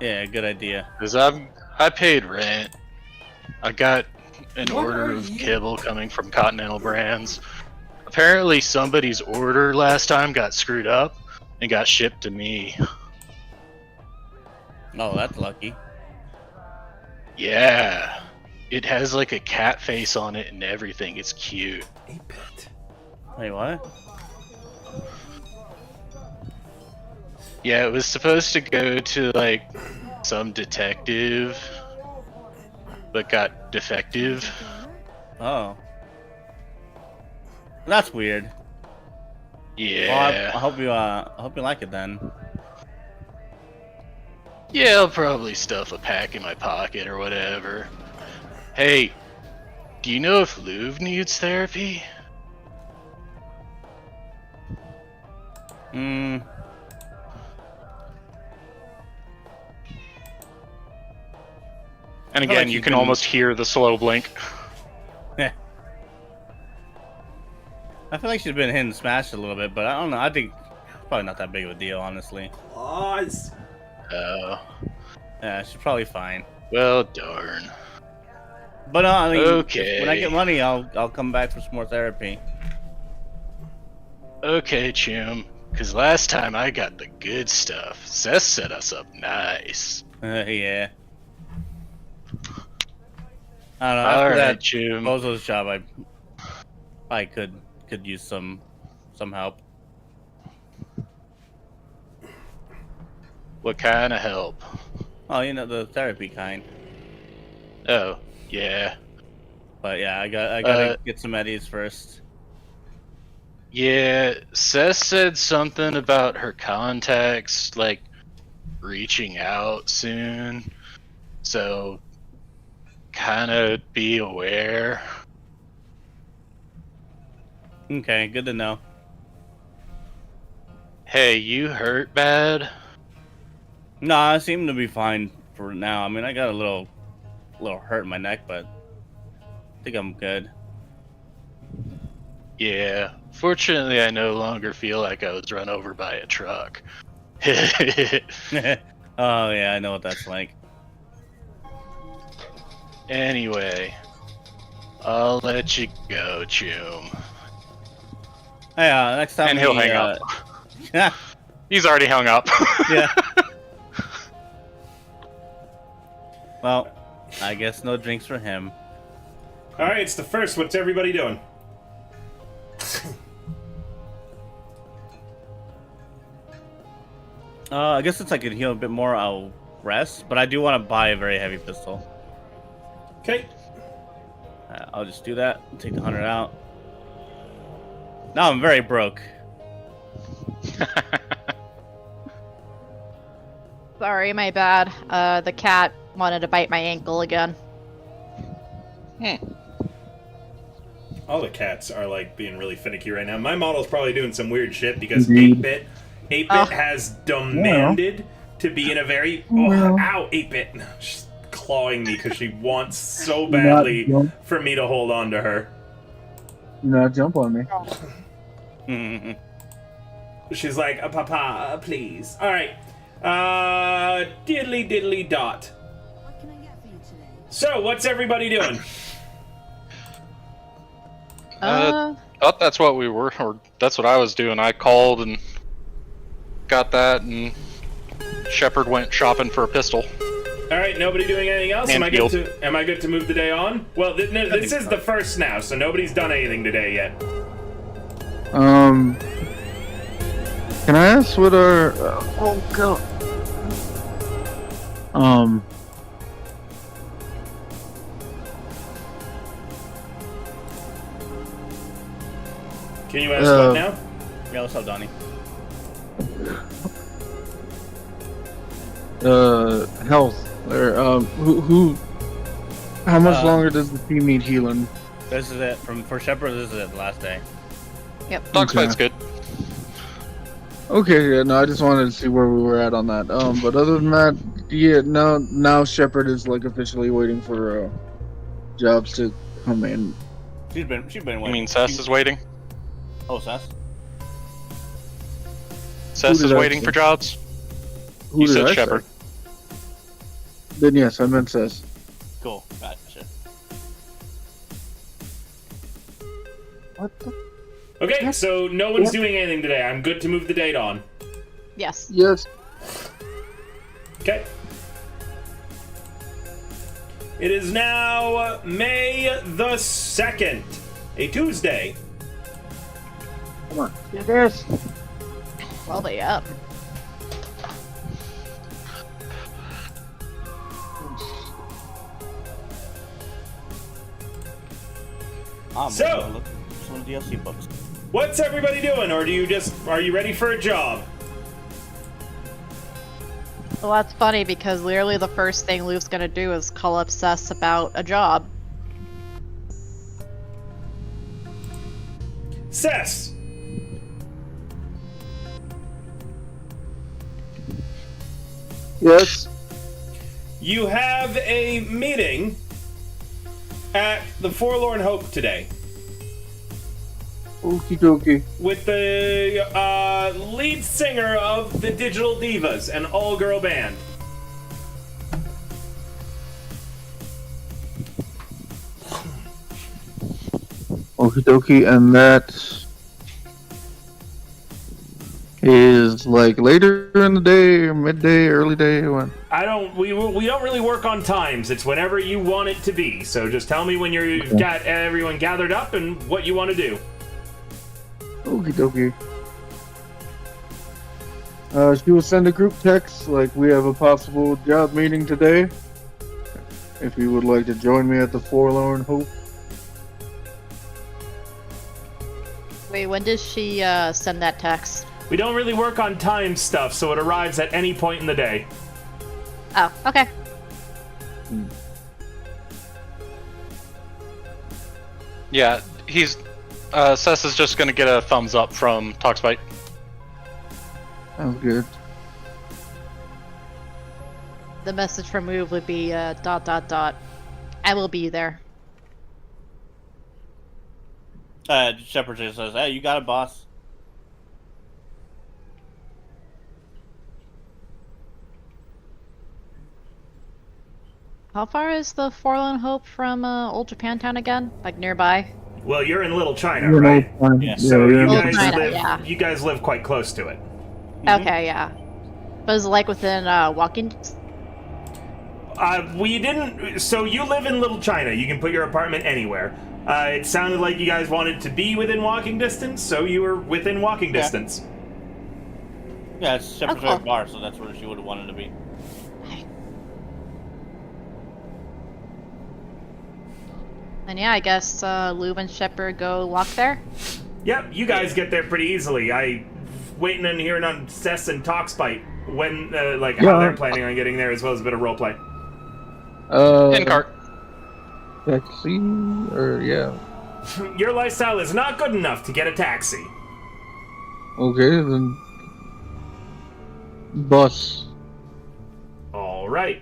Yeah, good idea. Cause I paid rent. I got an order of kibble coming from Continental Brands. Apparently somebody's order last time got screwed up and got shipped to me. Oh, that's lucky. Yeah. It has like a cat face on it and everything. It's cute. 8-bit. Wait, what? Yeah, it was supposed to go to like some detective, but got defective. Oh, that's weird. Yeah. Well, I hope you like it then. Yeah, I'll probably stuff a pack in my pocket or whatever. Hey, do you know if Luv needs therapy? Hmm. And feel again, like you she's can been- almost hear the slow blink. Yeah. I feel like she's been hitting smash a little bit, but I don't know. I think it's probably not that big of a deal, honestly. Claws. Oh, Yeah, she's probably fine. well, darn. But I mean, Okay. when I get money, I'll come back for some more therapy. Okay, Chum. Because last time I got the good stuff. Seth set us up nice. Yeah. I don't know. After Alright, that Chum. Bozo's job, I could use some help. What kind of help? Oh, you know, the therapy kind. Oh, yeah. But yeah, I gotta get some eddies first. Yeah, Seth said something about her contacts, like, reaching out soon. So, kind of be aware. Okay, good to know. Hey, you hurt bad? Nah, I seem to be fine for now. I mean, I got a little hurt in my neck, but I think I'm good. Yeah. Fortunately, I no longer feel like I was run over by a truck. Oh yeah, I know what that's like. Anyway, I'll let you go, Chum. Hey, next time And he'll we, hang up. Yeah, He's already hung up. yeah. Well, I guess no drinks for him. All right, it's the first. What's everybody doing? I guess since I can heal a bit more, I'll rest. But I do want to buy a very heavy pistol. Okay. I'll just do that. Take the 100 out. Now I'm very broke. Sorry, my bad. The cat wanted to bite my ankle again. All the cats are like being really finicky right now. My model's probably doing some weird shit because Indeed. 8-bit Oh. has demanded to be in a very ow 8-bit. She's clawing me because she wants so badly for me to hold on to her. Do not jump on me. She's like, Papa, please. All right. Diddly diddly dot. What can I get for you today? So, what's everybody doing? Thought that's what we were, or that's what I was doing. I called and got that, and Shepard went shopping for a pistol. All right, nobody doing anything else? Am I Manfield. good to move the day on? Well, no, this is the first now, so nobody's done anything today yet. Can I ask what our? Oh god. Can you ask what now? Yeah, what's up, Donnie? Health. Or how much longer does the team need healing? This is it. For Shepard, this is it, the last day. Dog's Okay. Fight's good. Okay, yeah, no, I just wanted to see where we were at on that. But other than that, yeah, now Shepard is like officially waiting for jobs to come in. She's been waiting. You mean Sess is waiting? Oh, Sess? Sess did is I waiting say? for jobs? Who You did said I say? Shepard. Then yes, I meant says. Cool. Gotcha. What the? Okay, so no one's doing anything today. I'm good to move the date on. Yes. Yes. Okay. It is now May the 2nd, a Tuesday. Come on. Yes. Well, they up. So- gonna look at some DLC books. What's everybody doing, or are you ready for a job? Well, that's funny because literally the first thing Luke's gonna do is call up Sess about a job. Sess! Yes. You have a meeting at the Forlorn Hope today Okie dokie. with the lead singer of the Digital Divas, an all-girl band. Okie dokie, and that is like later in the day, or midday, early day, when? We don't really work on times. It's whenever you want it to be. So just tell me when you've got everyone gathered up and what you want to do. Okie dokie. She will send a group text like we have a possible job meeting today. If you would like to join me at the Forlorn Hope. Wait, when does she send that text? We don't really work on time stuff, so it arrives at any point in the day. Oh, okay. Yeah, Sess is just gonna get a thumbs up from Toxbite. Sounds good. The message from Move would be ... I will be there. Shepard just says, "Hey, you got it, boss." How far is the Forlorn Hope from Old Japantown again? Like nearby? Well, you're in Little China, You're right? fine. Yeah. So you're you in- Little guys China, live. yeah. You guys live quite close to it. Okay, yeah. But is it like within walking? We didn't. So you live in Little China. You can put your apartment anywhere. It sounded like you guys wanted to be within walking distance, so you were within walking Yeah. distance. Yeah, it's Shepard's cool. favorite bar, so that's where she would have wanted to be. And yeah, I guess Lube and Shepard go walk there. Yep, you guys get there pretty easily. I waiting and hearing on Cess and Talkspite when how Yeah. they're planning on getting there, as well as a bit of roleplay. In cart. Taxi, or yeah. Your lifestyle is not good enough to get a taxi. Okay, then. Bus. All right.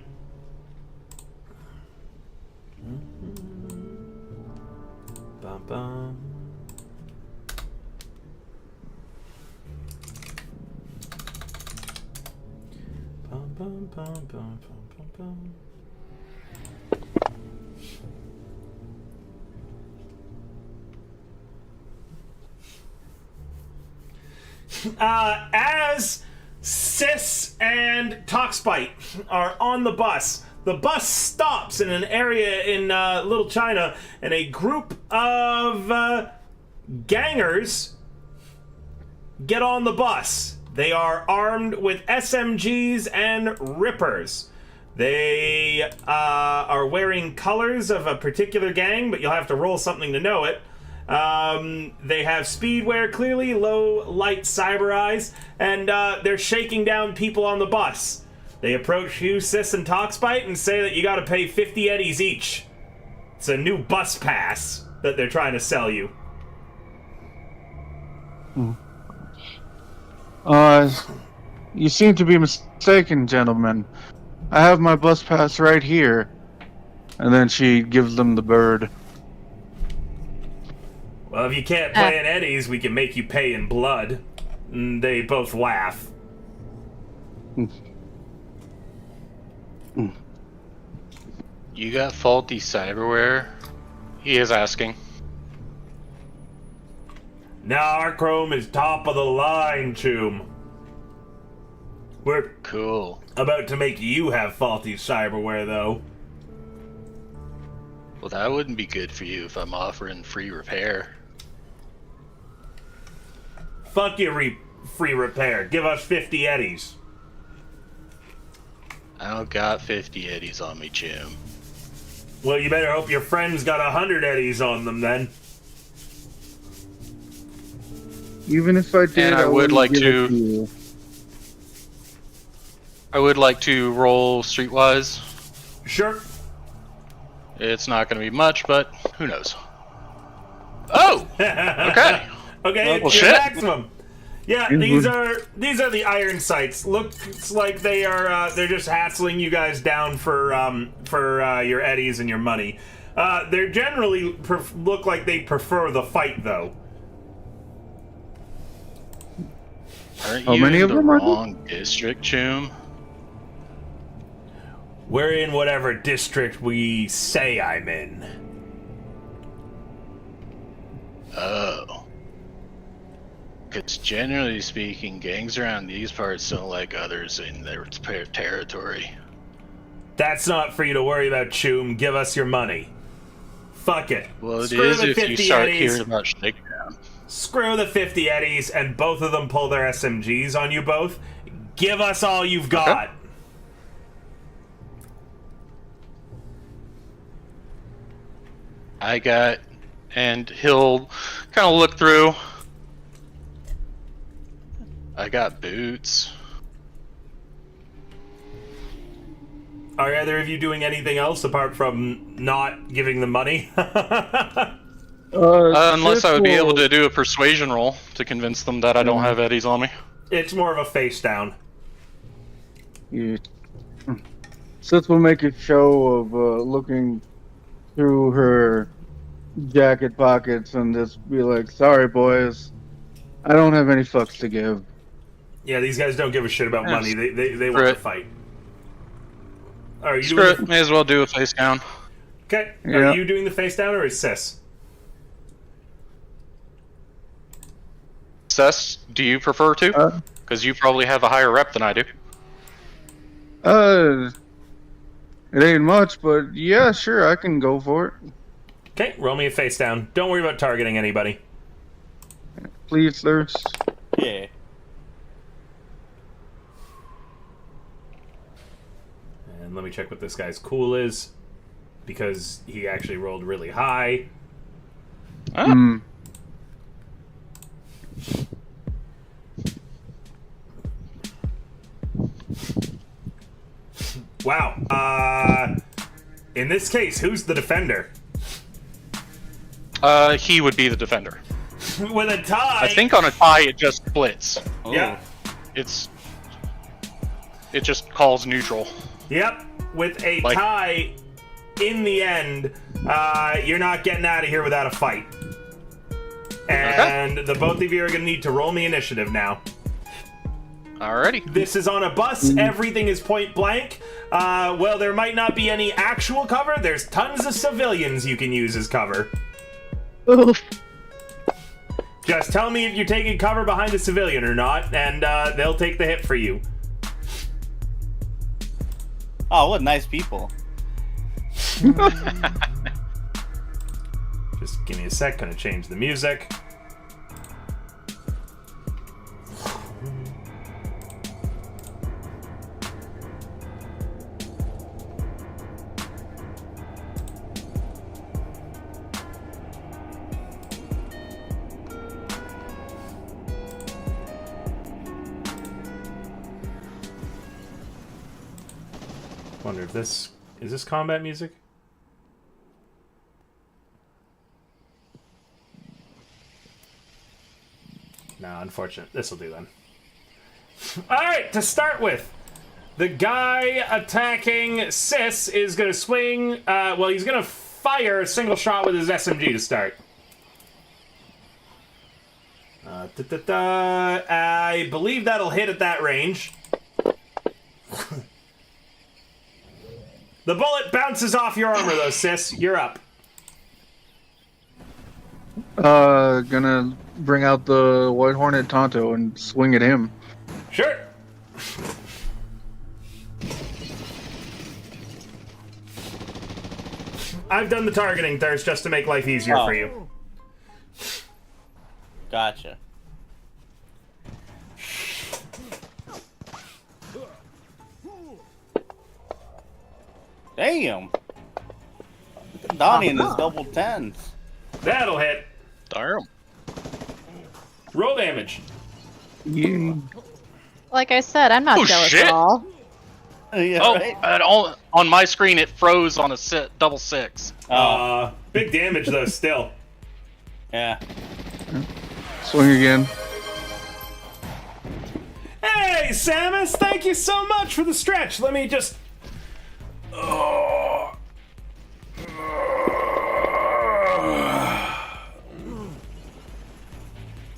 Bum, bum. Bum, bum, bum, bum, bum, bum, bum. As Sis and Toxbite are on the bus, the bus stops in an area in Little China, and a group of gangers get on the bus. They are armed with SMGs and rippers. They are wearing colors of a particular gang, but you'll have to roll something to know it. They have speedwear, clearly low light cyber eyes, and they're shaking down people on the bus. They approach you, Sis and Toxbite, and say that you gotta pay 50 eddies each. It's a new bus pass that they're trying to sell you. You seem to be mistaken, gentlemen. I have my bus pass right here. And then she gives them the bird. Well, if you can't pay in eddies, we can make you pay in blood. And they both laugh. You got faulty cyberware? He is asking. Now our chrome is top of the line, Choom. We're Cool. about to make you have faulty cyberware, though. Well, that wouldn't be good for you if I'm offering free repair. Fuck your free repair. Give us 50 eddies. I don't got 50 eddies on me, Jim. Well, you better hope your friend's got 100 eddies on them, then. Even if I did, And I would wouldn't like give it to- you. I would like to roll streetwise. Sure. It's not going to be much, but who knows? Oh! Okay. Okay, Well, it's your shit. maximum. Yeah, these are the iron sights. Looks like they're just hassling you guys down for your eddies and your money. They generally look like they prefer the fight, though. Aren't How you many in of the them are there? wrong district, Choom? We're in whatever district we say I'm in. Oh. Because generally speaking, gangs around these parts don't like others in their territory. That's not for you to worry about, Choom. Give us your money. Fuck it. Well, it Screw is the if you 50 start eddies. hearing about shakedown. Screw the 50 eddies, and both of them pull their SMGs on you both. Give us all you've got. I got, and he'll kind of look through. I got boots. Are either of you doing anything else apart from not giving them money? Unless Sis I would be able will- to do a persuasion roll to convince them that I don't have eddies on me. It's more of a face down. Yeah. Sis will make a show of looking through her jacket pockets and just be like, "Sorry, boys, I don't have any fucks to give." Yeah, these guys don't give a shit about Yeah, money. They want screw to it. fight. Are you Screw doing it, may as well do a face down. Okay. Yeah. Are you doing the face down or is Sis? Sess, do you prefer to? Because you probably have a higher rep than I do. It ain't much, but yeah, sure, I can go for it. Okay, roll me a face down. Don't worry about targeting anybody. Please, sirs. Yeah. And let me check what this guy's cool is. Because he actually rolled really high. Ah. Hmm. Wow. In this case, who's the defender? He would be the defender. With a tie. I think on a tie it just splits. Yeah. It just calls neutral. Yep. With a Like- tie, in the end, you're not getting out of here without a fight. And the both of you are going to need to roll me initiative now. Alrighty. This is on a bus. Everything is point blank. Well, there might not be any actual cover. There's tons of civilians you can use as cover. Oof. Just tell me if you're taking cover behind a civilian or not, and they'll take the hit for you. Oh, what nice people. Just give me a sec, gonna change the music. Wonder if this is this combat music? No, unfortunate. This will do then. Alright, to start with, the guy attacking Sis is going to swing. Well, he's going to fire a single shot with his SMG to start. I believe that'll hit at that range. The bullet bounces off your armor, though, Sis. You're up. Gonna bring out the White Hornet Tonto and swing at him. Sure. I've done the targeting, Thirst, just to make life easier for you. Gotcha. Damn. Donnie and his double tens. That'll hit. Darn. Roll damage. Yeah. Like I said, I'm not Oh, jealous shit. at all. Yeah, Oh, right? on my screen it froze on a double six. Big damage, though, still. Yeah. Swing again. Hey, Samus, thank you so much for the stretch. Let me just...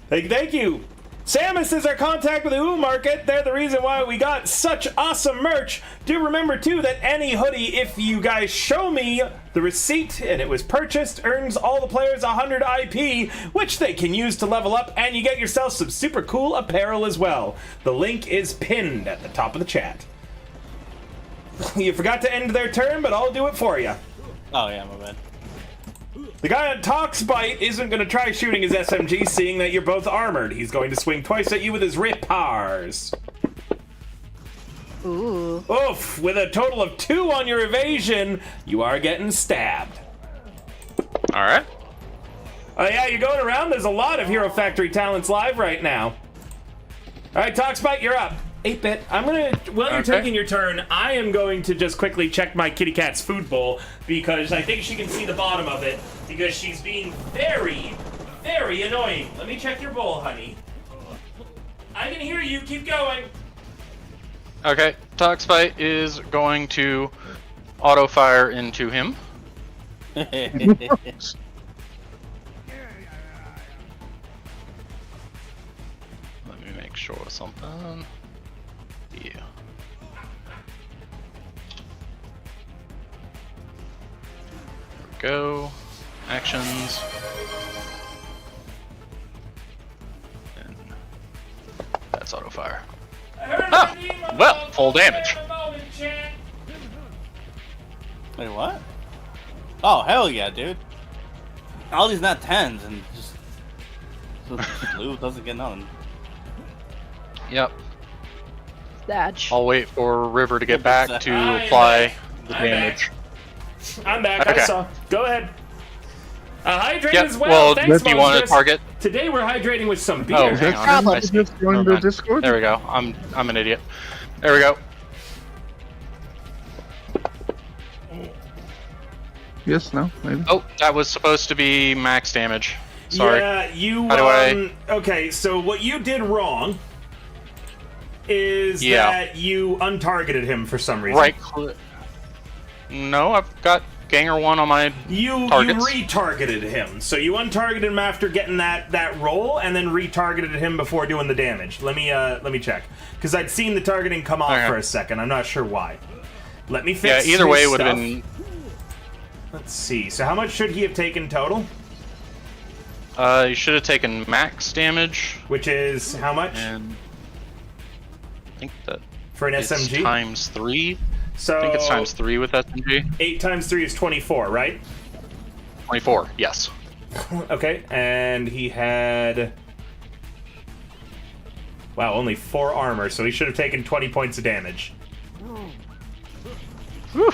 Thank you. Samus is our contact with the Ooh Market. They're the reason why we got such awesome merch. Do remember, too, that any hoodie, if you guys show me the receipt and it was purchased, earns all the players 100 IP, which they can use to level up, and you get yourself some super cool apparel as well. The link is pinned at the top of the chat. You forgot to end their turn, but I'll do it for you. Oh, yeah, my bad. The guy on Talk's Bite isn't going to try shooting his SMG, seeing that you're both armored. He's going to swing twice at you with his Ripars. Ooh. Oof, with a total of 2 on your evasion, you are getting stabbed. Alright. Oh yeah, you're going around. There's a lot of Hero Factory talents live right now. Alright, Talk's Bite, you're up. 8-bit. I'm gonna, while you're taking your turn, I am going to just quickly check my kitty cat's food bowl because I think she can see the bottom of it because she's being very, very annoying. Let me check your bowl, honey. I can hear you. Keep going. Okay, Toxbite is going to auto fire into him. Let me make sure of something. Yeah. There we go. Actions. And that's auto fire. Oh, well, full damage. Wait, what? Oh, hell yeah, dude. All these not 10s and just blue doesn't get nothing. Yep. Thatch. I'll wait for River to get back to I'm apply back. the I'm damage. I'm back. Okay. I saw. Go ahead. Hydrate Yep. as well. Well, Thanks, do you want to Monstrous. target? Today we're hydrating with some beer. Oh, hang on. Problem. I see. Just join Never the mind. Discord. There we go. I'm an idiot. There we go. Yes, no, maybe. Oh, that was supposed to be max damage. Sorry. Yeah, you. How do I- Okay, so what you did wrong is Yeah. that you untargeted him for some reason. Right click. No, I've got Ganger 1 on my You targets. retargeted him. So you untargeted him after getting that roll, and then retargeted him before doing the damage. Let me check, because I'd seen the targeting come off Okay. for a second. I'm not sure why. Let me fix. Yeah, either his way it would have stuff. been. Let's see. So how much should he have taken total? You should have taken max damage, Which is how much and I think that for an it's SMG? times 3. So I think it's times 3 with SMG. 8 times 3 is 24, right? 24, yes. Okay, and he had... Wow, only 4 armor, so he should have taken 20 points of damage. Whew.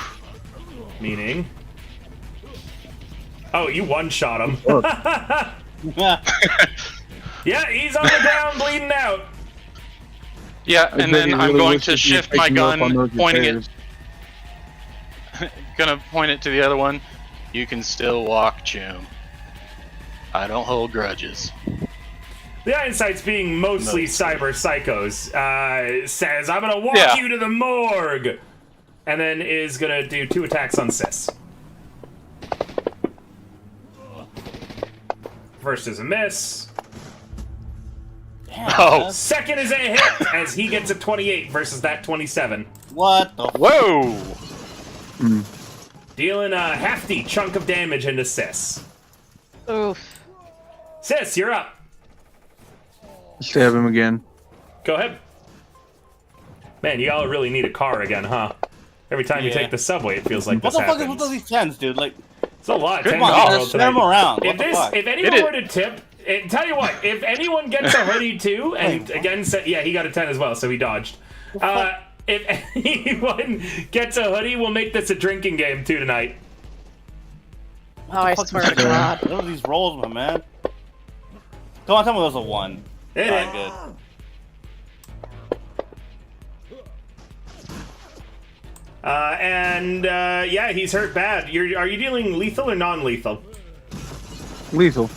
Meaning... Oh, you one-shot him. Yeah, he's on the ground bleeding out. Yeah, I and bet he then I'm really going wishes to he shift had my taken you up on gun, those pointing repairs. it. Gonna point it to the other one. You can still walk, Jim. I don't hold grudges. The Einstein's being mostly cyber psychos. Says, I'm gonna walk Yeah. you to the morgue! And then is gonna do 2 attacks on Sis. First is a miss. Oh, Second is a hit, as he gets a 28 versus that 27. What the? whoa! Dealing a hefty chunk of damage into Sis. Oof. Sis, you're up. Stab him again. Go ahead. Man, you all really need a car again, huh? Every time you Yeah. take the subway, it feels like What this the fuck is happens. with these tens, dude? Like, It's a lot. Good 10 one. in the Oh, world just spin them tonight. around. What If the this, fuck? if anyone Hit it. were to tip, tell you what, if anyone gets a hoodie too, and again, yeah, he got a 10 as well, so he dodged. If anyone gets a hoodie, we'll make this a drinking game too tonight. Oh, I Fuck swear this to shit. God. What are these rolls, my man? Come on, tell me those a 1. Hit Alright, it. good. Yeah, he's hurt bad. Are you dealing lethal or non-lethal? Lethal.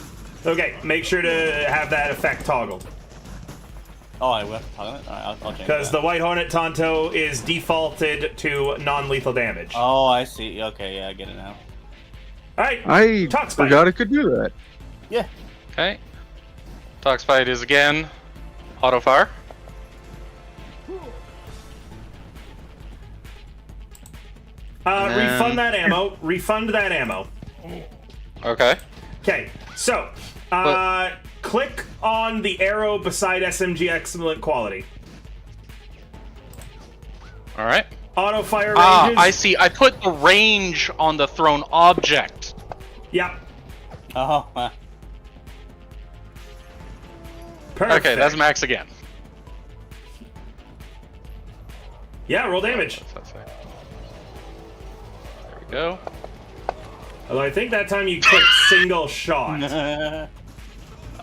Okay, make sure to have that effect toggled. Oh, I will. Alright, I'll change Because that. the White Hornet Tonto is defaulted to non-lethal damage. Oh, I see. Okay, yeah, I get it now. Alright, I Talk Spike. forgot it could do that. Yeah. Okay. Toxbite is again auto fire. then- Refund that ammo. Refund that ammo. Okay. Okay, so, click on the arrow beside SMG Excellent Quality. All right. Auto fire Ah, ranges. I see. I put the range on the thrown object. Yep. Oh, Perfect. Okay, that's max again. Yeah, roll damage. There we go. Although I think that time you clicked single shot.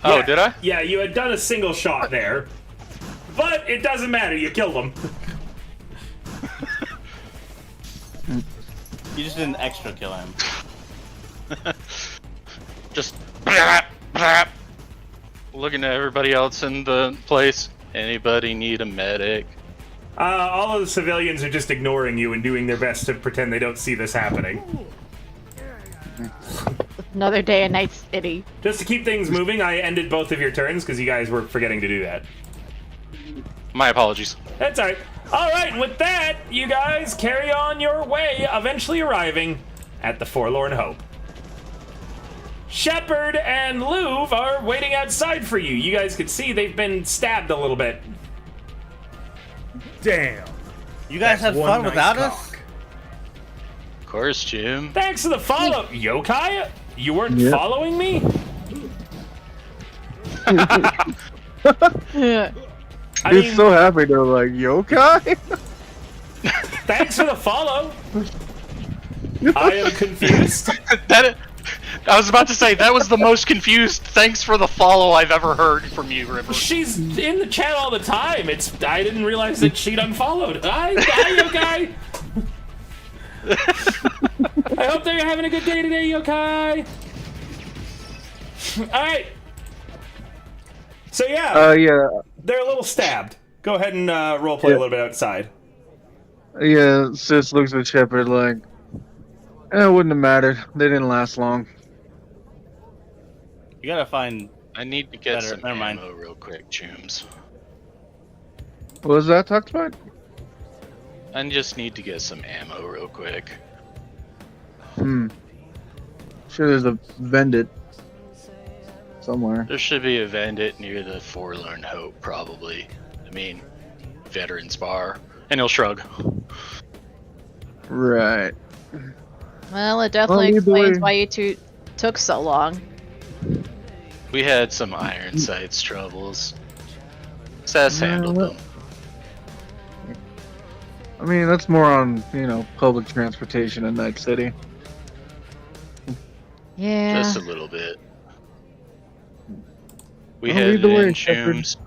Oh, Yeah. did I? Yeah, you had done a single shot there. But it doesn't matter, you killed him. you just did an extra kill him. Just looking at everybody else in the place. Anybody need a medic? All of the civilians are just ignoring you and doing their best to pretend they don't see this happening. Another day and night city. Just to keep things moving, I ended both of your turns because you guys were forgetting to do that. My apologies. That's alright. Alright, with that, you guys carry on your way, eventually arriving at the Forlorn Hope. Shepard and Louv are waiting outside for you. You guys can see they've been stabbed a little bit. Damn. You guys had One fun nice without cock. us? Of course, Jim. Thanks for the follow, Yokai. You weren't Yep. following me? I He's mean, so happy they're like, yokai? thanks for the follow. I am confused. I was about to say that was the most confused. Thanks for the follow I've ever heard from you, River. She's in the chat all the time. I didn't realize that she'd unfollowed. Hi, Yokai. I hope they're having a good day today, Yokai. All right. So yeah, Yeah. they're a little stabbed. Go ahead and roleplay a little bit outside. Yeah, Sis looks at Shepard like, it wouldn't have mattered. They didn't last long. You gotta find. I need to get Better, some never mind. ammo real quick, Jooms. What was that, Tuxbite? I just need to get some ammo real quick. Sure there's a Vendit somewhere. There should be a Vendit near the Forlorn Hope, probably. I mean, Veterans Bar. And he'll shrug. Right. Well, it definitely either explains way- why you two took so long. We had some iron sights troubles. Seth handled well- them. I mean, that's more on, public transportation in Night City. Yeah. Just a little bit. We Well, headed either way, in Shepard. Shumes.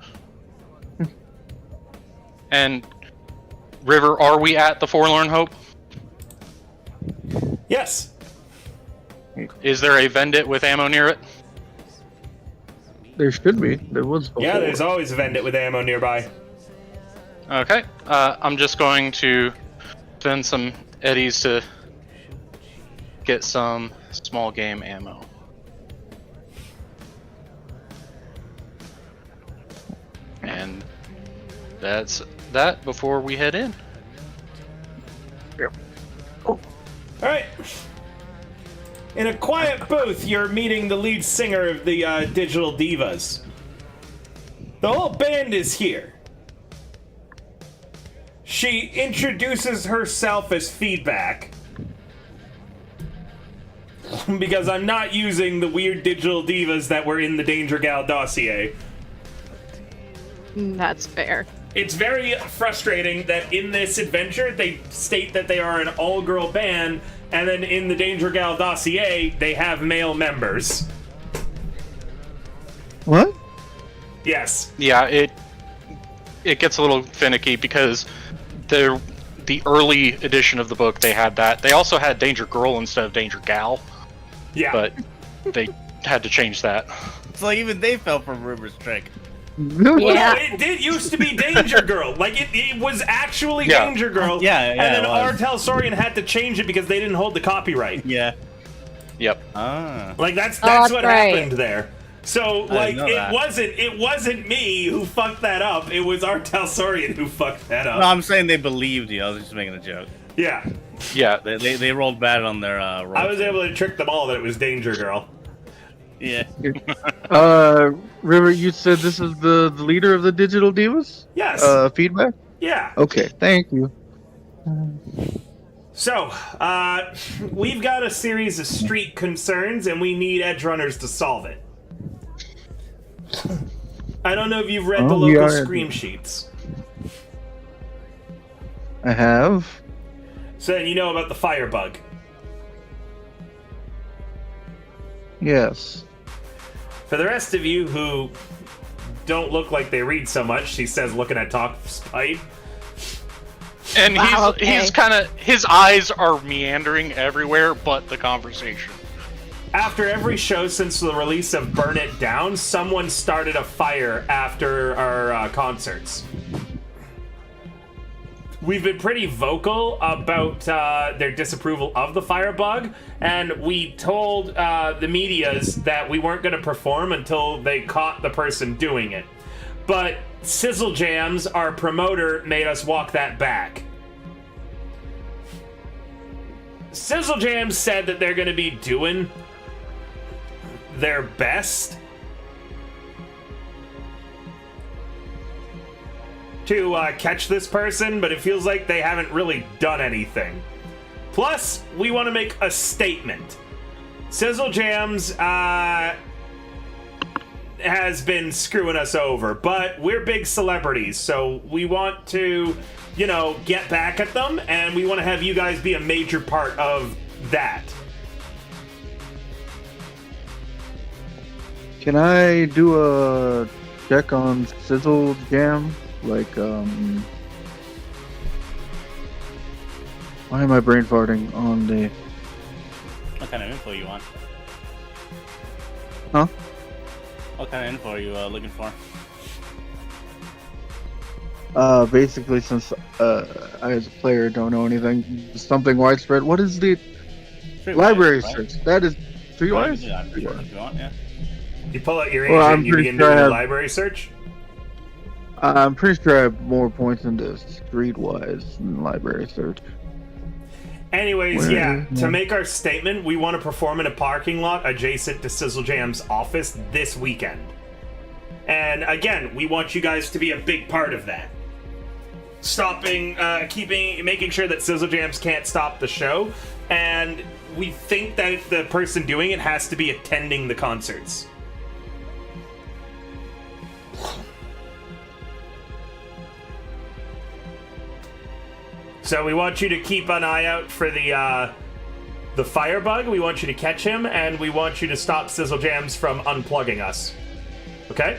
And River, are we at the Forlorn Hope? Yes. Is there a Vendit with ammo near it? There should be. There was before. Yeah, there's always a Vendit with ammo nearby. Okay. I'm just going to spend some eddies to get some small game ammo. And that's that before we head in. All right. In a quiet booth, you're meeting the lead singer of the Digital Divas. The whole band is here. She introduces herself as feedback. Because I'm not using the weird Digital Divas that were in the Danger Gal dossier. That's fair. It's very frustrating that in this adventure they state that they are an all-girl band, and then in the Danger Gal dossier they have male members. What? Yes. Yeah, it gets a little finicky because the early edition of the book they had that. They also had Danger Girl instead of Danger Gal, Yeah. but they had to change that. So even they fell for River's trick. Well, Yeah. no, it did used to be Danger Girl. Like, it was actually Yeah. Danger Girl. Yeah, And then it was. Artel Sorian had to change it because they didn't hold the copyright. Yeah. Yep. Ah. Like, that's that's what right. happened there. So, like, know it that. wasn't me who fucked that up. It was Artel Sorian who fucked that up. No, I'm saying they believed you. I was just making a joke. Yeah. Yeah. They rolled bad on their roll. I was able to trick them all that it was Danger Girl. Yeah. River, you said this is the leader of the Digital Divas? Yes. Feedback? Yeah. Okay, thank you. So, we've got a series of street concerns, and we need edge runners to solve it. I don't know if you've read the Oh, we local are- scream sheets. I have. So then you know about the firebug. Yes. For the rest of you who don't look like they read so much, she says, looking at Talk Spite. And Wow, okay. he's kind of, his eyes are meandering everywhere but the conversation. After every show since the release of Burn It Down, someone started a fire after our concerts. We've been pretty vocal about their disapproval of the firebug, and we told the medias that we weren't going to perform until they caught the person doing it. But Sizzle Jams, our promoter, made us walk that back. Sizzle Jams said that they're going to be doing their best to catch this person, but it feels like they haven't really done anything. Plus, we want to make a statement. Sizzle Jams has been screwing us over, but we're big celebrities, so we want to, get back at them, and we want to have you guys be a major part of that. Can I do a check on Sizzle Jam? Like, why am I brain farting on the... What kind of info you want? Huh? What kind of info are you looking for? Basically, since I as a player don't know anything, something widespread. What is the library search? That is Streetwise? Yeah, if you want, yeah. You pull out your Well, agent, I'm you pretty begin sure I doing a have- library search. I'm pretty sure I have more points into Streetwise than library search. Anyways, Where- yeah, to yeah. make our statement, we want to perform in a parking lot adjacent to Sizzle Jam's office this weekend. And again, we want you guys to be a big part of that. making sure that Sizzle Jams can't stop the show, and we think that the person doing it has to be attending the concerts. So we want you to keep an eye out for the firebug. We want you to catch him, and we want you to stop Sizzle Jams from unplugging us. Okay?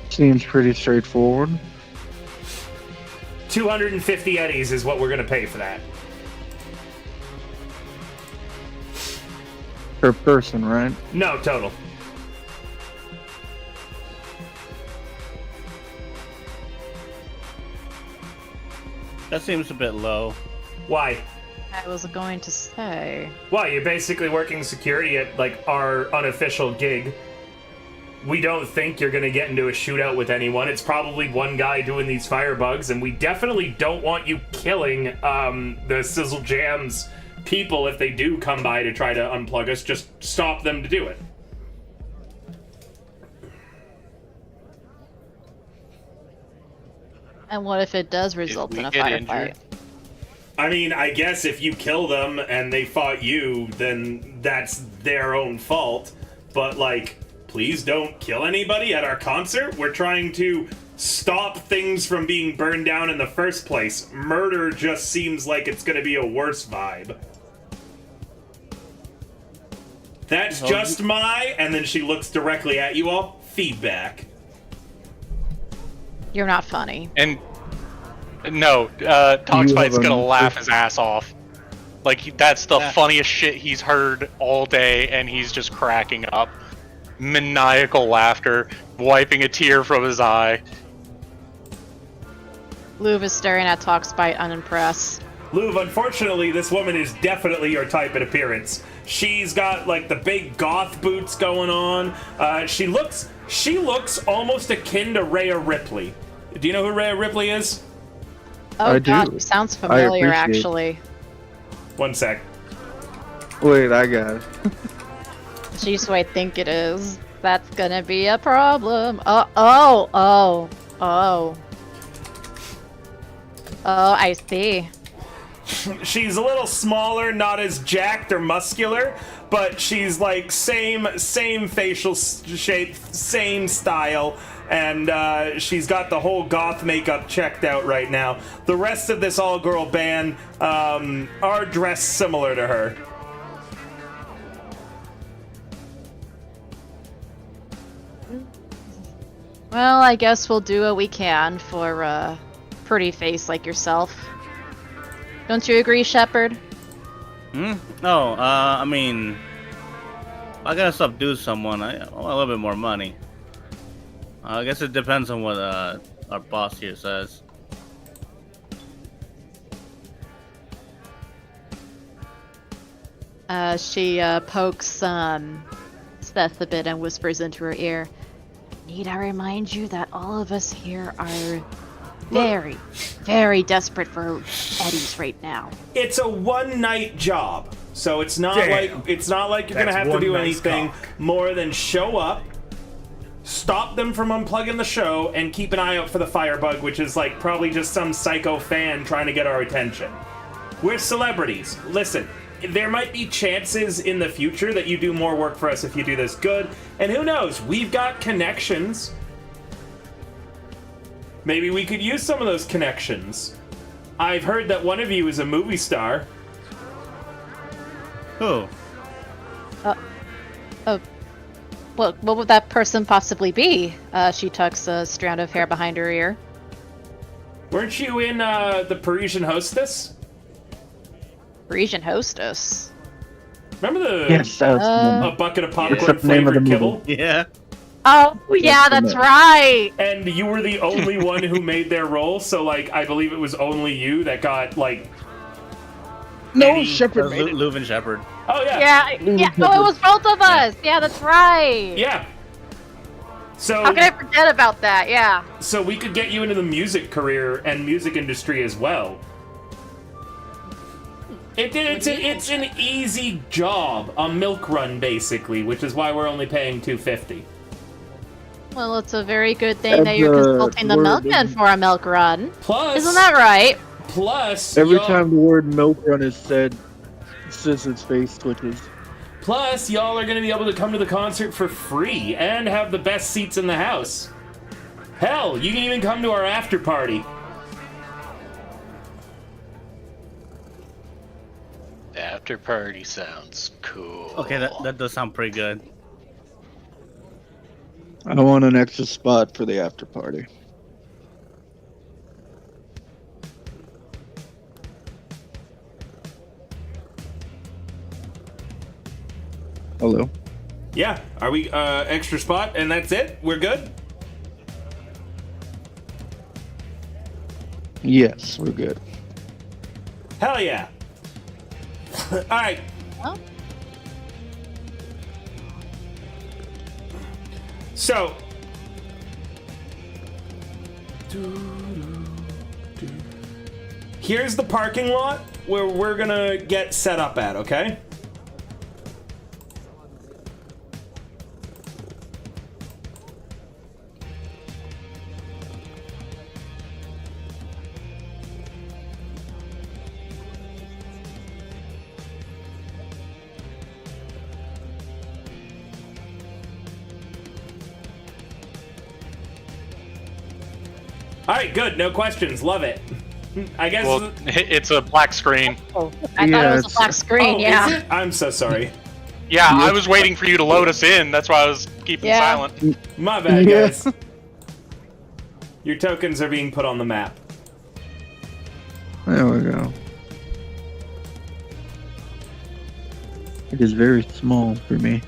Seems pretty straightforward. 250 eddies is what we're gonna pay for that. Per person, right? No, total. That seems a bit low. Why? I was going to say. Well, you're basically working security at, like, our unofficial gig. We don't think you're gonna get into a shootout with anyone. It's probably one guy doing these firebugs, and we definitely don't want you killing the Sizzle Jams people if they do come by to try to unplug us. Just stop them to do it. And what if it does result we in a get firefight? injured? I mean, I guess if you kill them and they fought you, then that's their own fault. But, like, please don't kill anybody at our concert. We're trying to stop things from being burned down in the first place. Murder just seems like it's going to be a worse vibe. That's just my, and then she looks directly at you all, feedback. You're not funny. And no, Toxbite's have gonna a- laugh his ass off. Like, that's the funniest shit he's heard all day, and he's just cracking up. Maniacal laughter, wiping a tear from his eye. Louv is staring at Toxbite unimpressed. Louv, unfortunately, this woman is definitely your type in appearance. She's got, like, the big goth boots going on. She looks almost akin to Rhea Ripley. Do you know who Rhea Ripley is? Oh I god, do. sounds familiar appreciate it. actually. One sec. Wait, I got it. Jeez, who I think it is. That's gonna be a problem. Oh, I see. She's a little smaller, not as jacked or muscular, but she's like same facial shape, same style, and she's got the whole goth makeup checked out right now. The rest of this all-girl band are dressed similar to her. Well, I guess we'll do what we can for a pretty face like yourself. Don't you agree, Shepard? No, I mean, I gotta subdue someone. I want a little bit more money. I guess it depends on what our boss here says. She pokes Seth a bit and whispers into her ear. Need I remind you that all of us here are very, very desperate for eddies right now. It's a one-night job, so it's not Damn. like you're gonna That's have to one do nice anything cock. more than show up, stop them from unplugging the show, and keep an eye out for the firebug, which is like probably just some psycho fan trying to get our attention. We're celebrities. Listen, there might be chances in the future that you do more work for us if you do this good, and who knows? We've got connections. Maybe we could use some of those connections. I've heard that one of you is a movie star. Who? What would that person possibly be? She tucks a strand of hair behind her ear. Weren't you in the Parisian Hostess? Parisian hostess. Remember the Yes, that's a bucket of It's popcorn the name of the flavored movie. kibble? Yeah. Oh, yeah, that's right! And you were the only one who made their role, so like I believe it was only you that got like. No, any- Shepard made it. Luv and Shepard. Oh yeah. Yeah, oh, it was both of us! Yeah, that's right! Yeah. So How can I forget about that? Yeah. so we could get you into the music career and music industry as well. It's an easy job, a milk run basically, which is why we're only paying $250. Well, it's a very good thing that And you're the consulting the word milkman is- for a milk run. Plus, Isn't that right? plus, Every y'all- time the word milk run is said, Scissor's face twitches. Plus, y'all are going to be able to come to the concert for free and have the best seats in the house. Hell, you can even come to our after party. The after party sounds cool. Okay, that does sound pretty good. I want an extra spot for the after party. Hello? Yeah, are we extra spot and that's it? We're good? Yes, we're good. Hell yeah. All right. Oh. So, here's the parking lot where we're gonna get set up at, okay? All right, good. No questions. Love it. I guess. Well, it's a black screen. I thought it Yeah, was a black screen, Oh, yeah. is it? I'm so sorry. Yeah, I was waiting for you to load us in. That's why I was keeping Yeah. silent. My bad, Yeah. guys. Your tokens are being put on the map. There we go. It is very small for me.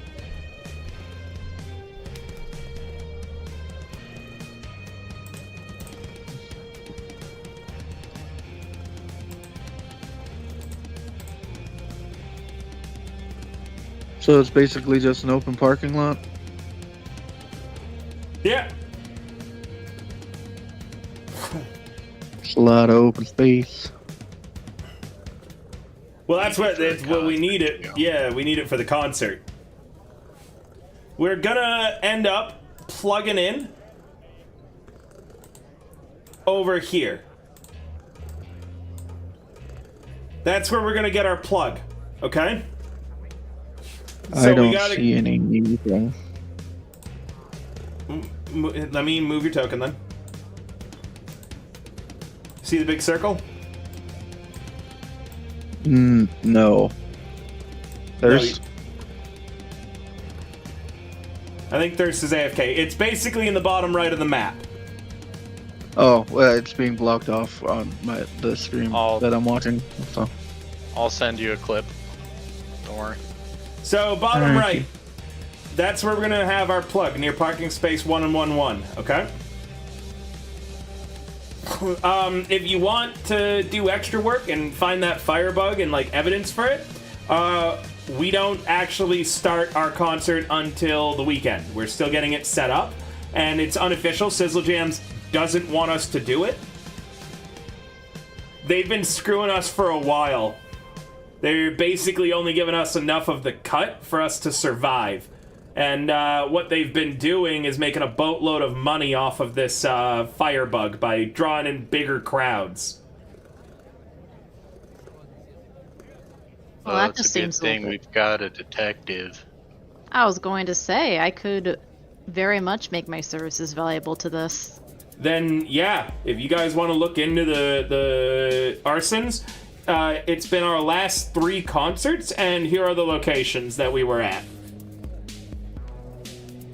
So it's basically just an open parking lot? Yeah. It's a lot of open space. Well, that's what we need it. Yeah, we need it for the concert. We're gonna end up plugging in over here. That's where we're gonna get our plug. Okay. I don't see any need though. Let me move your token then. See the big circle? No. There's. I think Thirst is AFK. It's basically in the bottom right of the map. Oh, well, it's being blocked off on the stream that I'm watching. So. I'll send you a clip. Don't worry. So bottom Alright. right, that's where we're gonna have our plug near parking space 1 and 1-1. Okay. If you want to do extra work and find that firebug and like evidence for it, we don't actually start our concert until the weekend. We're still getting it set up, and it's unofficial. Sizzle Jams doesn't want us to do it. They've been screwing us for a while. They're basically only giving us enough of the cut for us to survive. And what they've been doing is making a boatload of money off of this firebug by drawing in bigger crowds. Well, that it's just a good seems thing over. we've got a detective. I was going to say, I could very much make my services valuable to this. Then, yeah, if you guys want to look into the arsons, it's been our last 3 concerts, and here are the locations that we were at.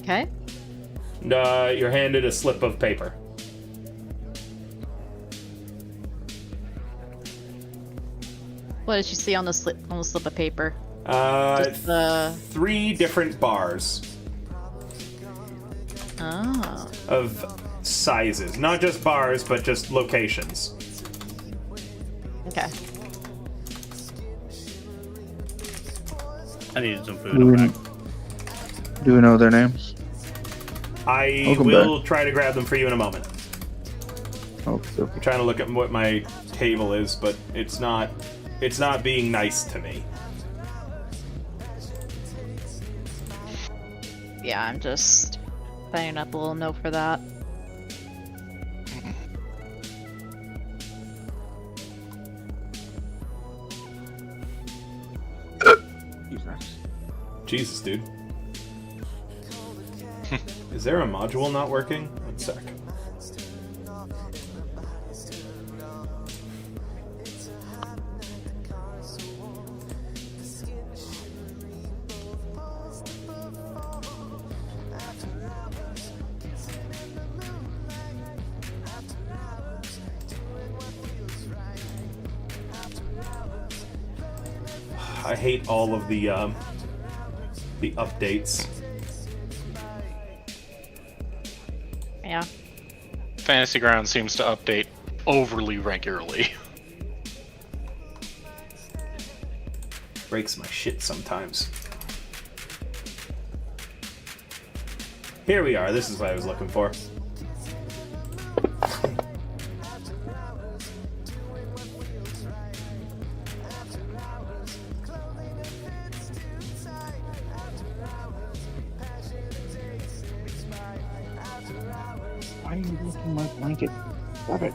Okay? And, you're handed a slip of paper. What did you see on the slip of paper? Just, The 3 different bars oh, of sizes. Not just bars, but just locations. okay. I needed some food. Do we, I'm back. do we know their names? I Welcome will try to grab them for you in a moment. Oh, okay. I'm trying to look at what my table is, but it's not being nice to me. Yeah, I'm just Signing up a little note for that. Jesus, dude. Is there a module not working? One sec. I hate all of the updates. Yeah. Fantasy Ground seems to update overly regularly. Breaks my shit sometimes. Here we are. This is what I was looking for. Why are you looking my blanket? Stop it.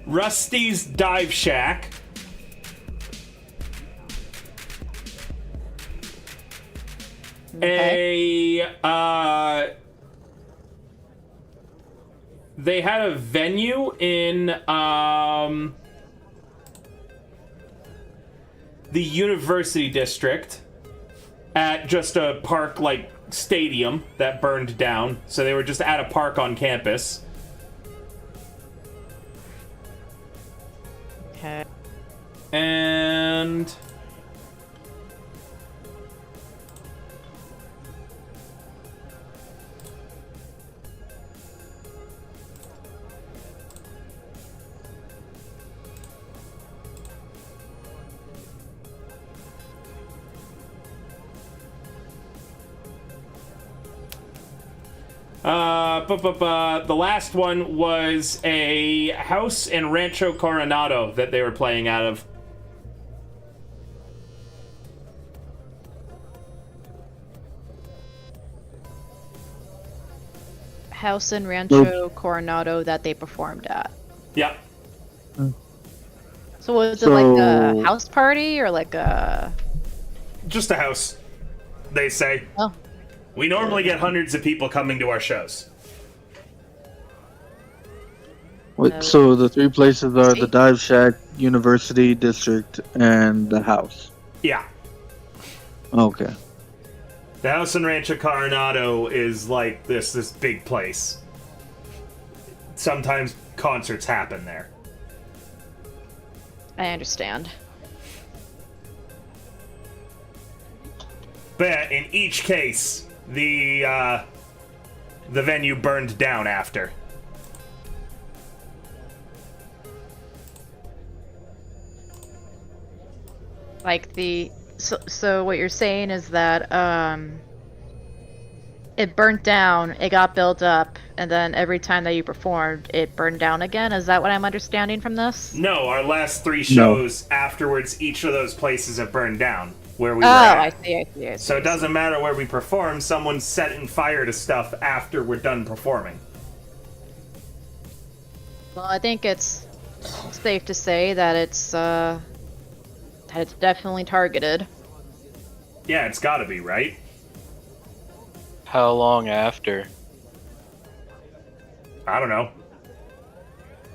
Rusty's Dive Shack. They had a venue in the University District at just a park like stadium that burned down. So they were just at a park on campus. Okay. And the last one was a house in Rancho Coronado that they were playing out of. House in Rancho Coronado that they performed at. Yep. So was it like a house party or like a... Just a house, they say. Oh. We normally get hundreds of people coming to our shows. Wait, so the three places are the Dive Shack, University District, and the house. Yeah. Okay. The house in Rancho Coronado is like this big place. Sometimes concerts happen there. I understand. But in each case, the venue burned down after. Like so what you're saying is that it burnt down, it got built up, and then every time that you performed, it burned down again? Is that what I'm understanding from this? No, our last three shows afterwards, each of those places have burned down where we were Oh, at. I see. So it doesn't matter where we perform, someone's setting fire to stuff after we're done performing. Well, I think it's safe to say that it's definitely targeted. Yeah, it's gotta be, right? How long after? I don't know.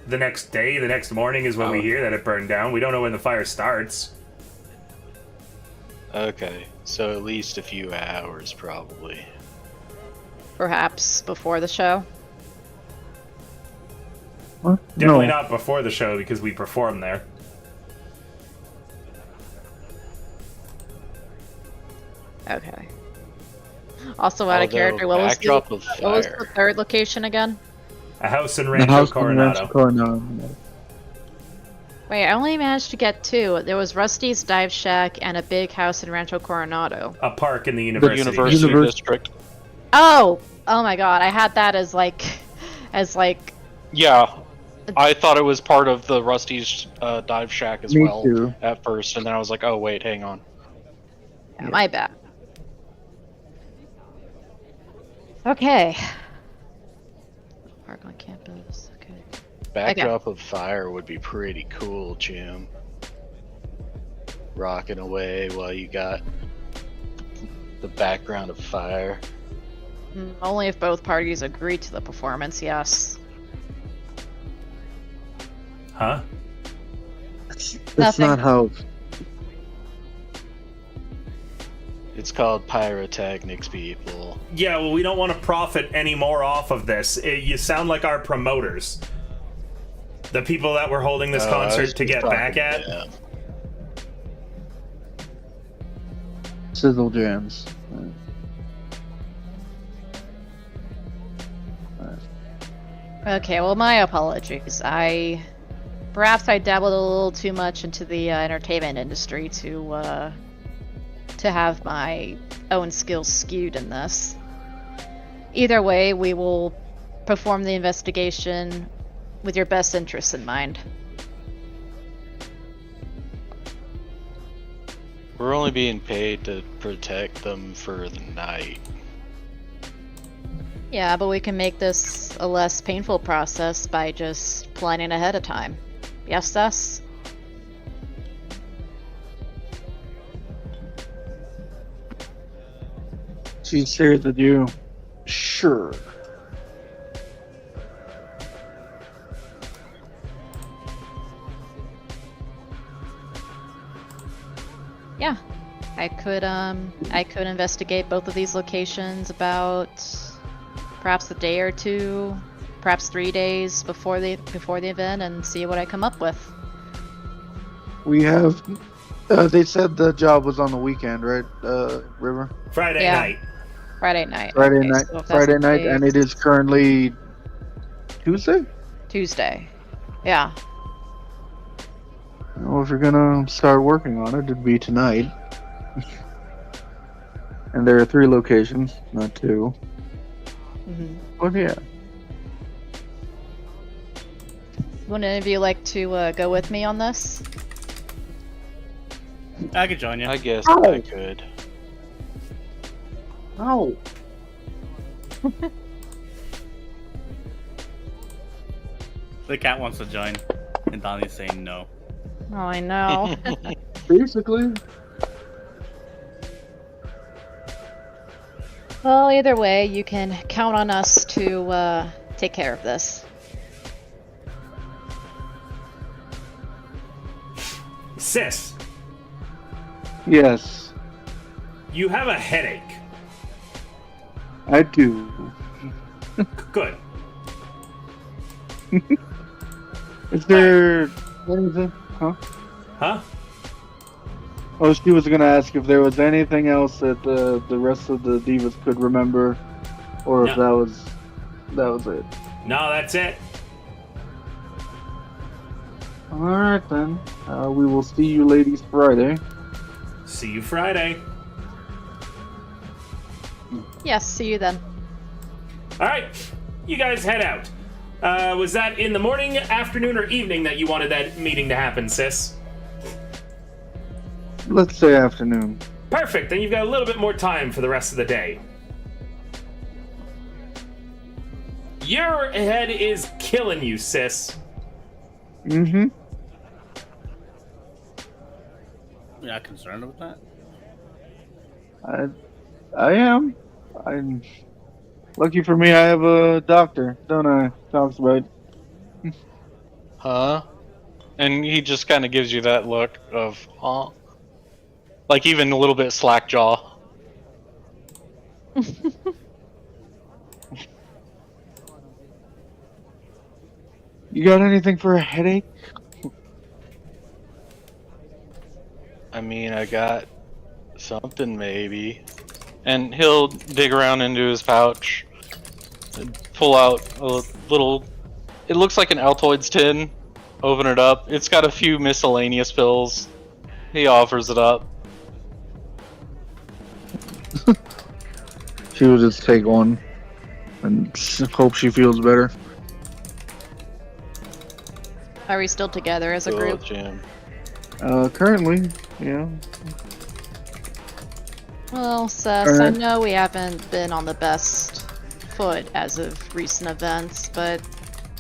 The next day, the next morning is when we hear that it burned down. We don't know when the fire starts. Okay, so at least a few hours, probably. Perhaps before the show. What? Definitely No. not before the show because we performed there. Okay. Also, out of Although, character, what was backdrop of the fire. third location again? A house in The Rancho house in Coronado. Rancho Coronado. Wait, I only managed to get 2. There was Rusty's Dive Shack and a big house in Rancho Coronado. A park in the The university. University District. Oh! Oh my god, I had that as like... Yeah. I thought it was part of the Rusty's Dive Shack as Me well too. at first, and then I was like, oh wait, hang on. Yeah, my bad. Okay. Park on campus, okay. Backdrop of fire would be pretty cool, Jim. Rocking away while you got the background of fire. Only if both parties agree to the performance, yes. Huh? That's Nothing. not how. It's called pyrotechnics, people. Yeah, well, we don't want to profit any more off of this. You sound like our promoters. The people that we're holding this I was concert to just get back talking at. to them. Sizzle jams. Okay, well, my apologies. Perhaps I dabbled a little too much into the entertainment industry to have my own skills skewed in this. Either way, we will perform the investigation with your best interests in mind. We're only being paid to protect them for the night. Yeah, but we can make this a less painful process by just planning ahead of time. Yes, Sus? She stares at you. Sure. Yeah. I could investigate both of these locations about perhaps a day or two, perhaps 3 days before the event, and see what I come up with. We have. They said the job was on the weekend, right, River? Friday Yeah. night. Friday night. Friday Okay, night. so if that's Friday the night, and case- it is currently Tuesday. Tuesday. Yeah. Well, if you're gonna start working on it, it'd be tonight. And there are 3 locations, not 2. Mm-hmm. But yeah. Would any of you like to go with me on this? I could join you. I guess Oh. I could. No. The cat wants to join, and Donnie's saying no. Oh, I know. Basically. Well, either way, you can count on us to take care of this. Sis, Yes, you have a headache. I do. Good. Is there anything? Huh? Huh? Oh, she was gonna ask if there was anything else that the rest of the divas could remember, or if No. that was it. No, that's it. All right then. We will see you ladies Friday. See you Friday. Yes, see you then. All right, you guys head out. Was that in the morning, afternoon, or evening that you wanted that meeting to happen, sis? Let's say afternoon. Perfect, then you've got a little bit more time for the rest of the day. Your head is killing you, sis. Mm-hmm. You're not concerned with that? I am. I'm lucky for me. I have a doctor, don't I? Talks about. Huh? And he just kind of gives you that look of, huh? Like even a little bit slack jaw. You got anything for a headache? I mean, I got something maybe. And he'll dig around into his pouch and pull out a little. It looks like an Altoids tin, Open it up. It's got a few miscellaneous pills. He offers it up. She will just take one and hope she feels better. Are we still together as a Cool, group? Jim. Currently, yeah. Well, Seth, I Alright. know we haven't been on the best foot as of recent events, but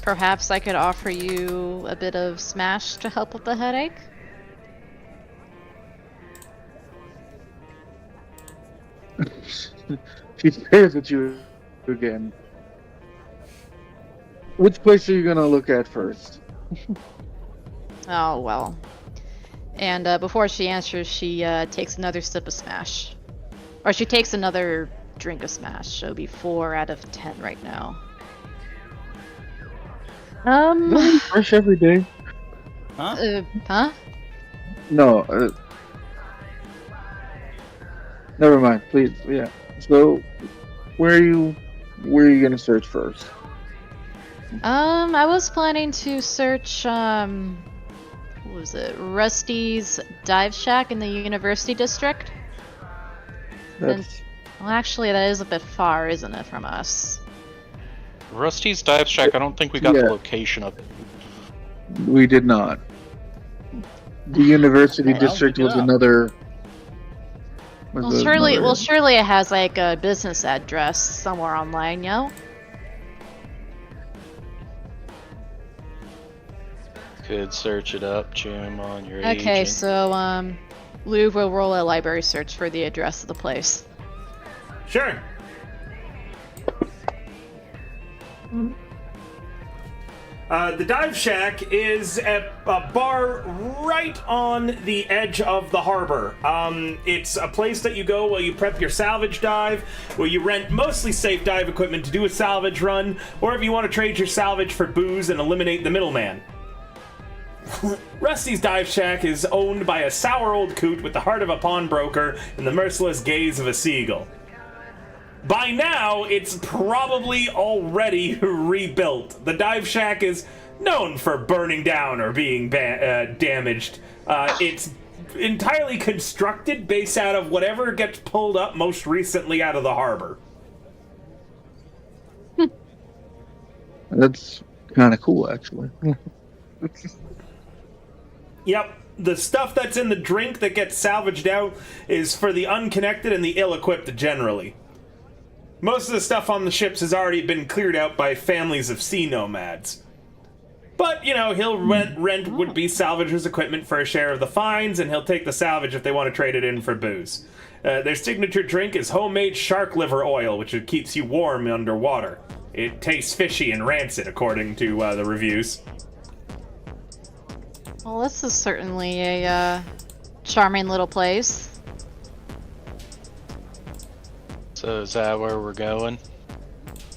perhaps I could offer you a bit of smash to help with the headache? She stares at you again. Which place are you gonna look at first? Oh, well. And before she answers, she takes another sip of smash. Or she takes another drink of smash. So it'll be 4 out of 10 right now. Fresh every day. Huh? Huh? No. Never mind. Please. Yeah. So, where are you gonna search first? I was planning to search, what was it? Rusty's Dive Shack in the University District? That's Well, actually, that is a bit far, isn't it, from us? Rusty's Dive Shack, I don't think we got Yeah. the location of it. we did not. The University Well, District good was job. another. was Well, surely, another- surely it has like a business address somewhere online, yo. Could search it up, Jim, on your Okay, agent. so Lou will roll a library search for the address of the place. Sure. The Dive Shack is a bar right on the edge of the harbor. It's a place that you go while you prep your salvage dive, where you rent mostly safe dive equipment to do a salvage run, or if you want to trade your salvage for booze and eliminate the middleman. Rusty's Dive Shack is owned by a sour old coot with the heart of a pawnbroker and the merciless gaze of a seagull. By now, it's probably already rebuilt. The Dive Shack is known for burning down or being damaged. It's entirely constructed based out of whatever gets pulled up most recently out of the harbor. That's kind of cool, actually. Yep, the stuff that's in the drink that gets salvaged out is for the unconnected and the ill-equipped generally. Most of the stuff on the ships has already been cleared out by families of sea nomads. But, you know, he'll rent would-be salvagers' equipment for a share of the fines, and he'll take the salvage if they want to trade it in for booze. Their signature drink is homemade shark liver oil, which keeps you warm underwater. It tastes fishy and rancid, according to the reviews. Well, this is certainly a charming little place. So is that where we're going?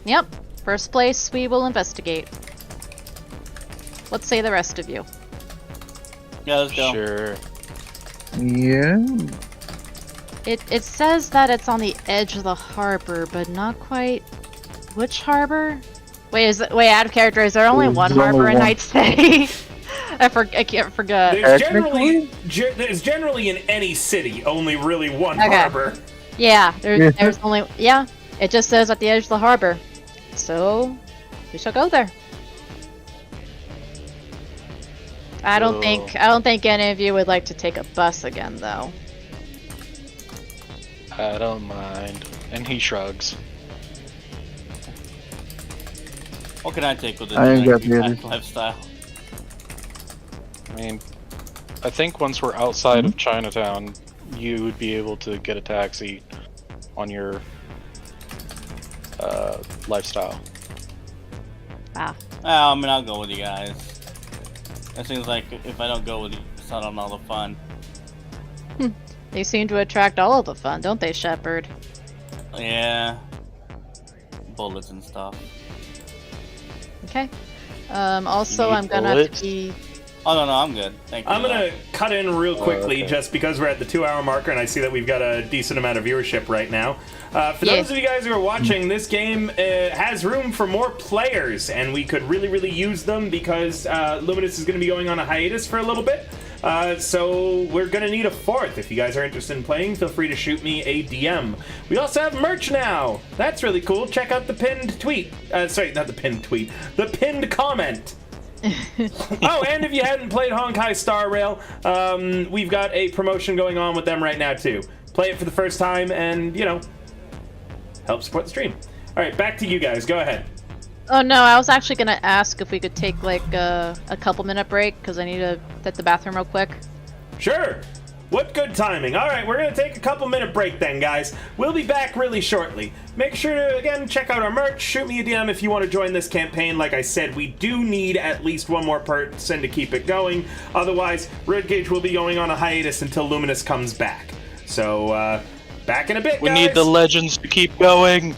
Yep, first place we will investigate. Let's say the rest of you. Yeah, let's go. Sure. Yeah. It says that it's on the edge of the harbor, but not quite. Which harbor? Wait, out of character? Is there only There's one only harbor in one. Night City? I can't forget. There's generally in any city only really one Okay. harbor. Yeah, Yeah. there's only It just says at the edge of the harbor, so we shall go there. I don't think any of you would like to take a bus again, though. I don't mind. And he shrugs. What can I take with this I ain't got janky the pack energy. lifestyle? I mean, I think once we're outside of Chinatown, you would be able to get a taxi on your lifestyle. Wow. Oh, I mean, I'll go with you guys. It seems like if I don't go with you, it's not on all the fun. They seem to attract all of the fun, don't they, Shepard? Yeah. Bullets and stuff. Okay. Also, Need I'm gonna have bullets? to be Oh no, I'm good. Thank you. I'm gonna cut in real quickly okay. just because we're at the 2-hour marker and I see that we've got a decent amount of viewership right now. For Yeah. those of you guys who are watching, this game has room for more players, and we could really use them because Luminous is going to be going on a hiatus for a little bit. So we're going to need a fourth. If you guys are interested in playing, feel free to shoot me a DM. We also have merch now. That's really cool. Check out the pinned tweet. Sorry, not the pinned tweet. The pinned comment. Oh, and if you hadn't played Honkai Star Rail, we've got a promotion going on with them right now too. Play it for the first time and, you know, help support the stream. All right, back to you guys. Go ahead. Oh no, I was actually gonna ask if we could take like a couple-minute break because I need to hit the bathroom real quick. Sure. What good timing. All right, we're going to take a couple-minute break then, guys. We'll be back really shortly. Make sure to, again, check out our merch. Shoot me a DM if you want to join this campaign. Like I said, we do need at least one more person to keep it going. Otherwise, Red Gauge will be going on a hiatus until Luminous comes back. So, back in a bit, We guys. need the legends to keep going.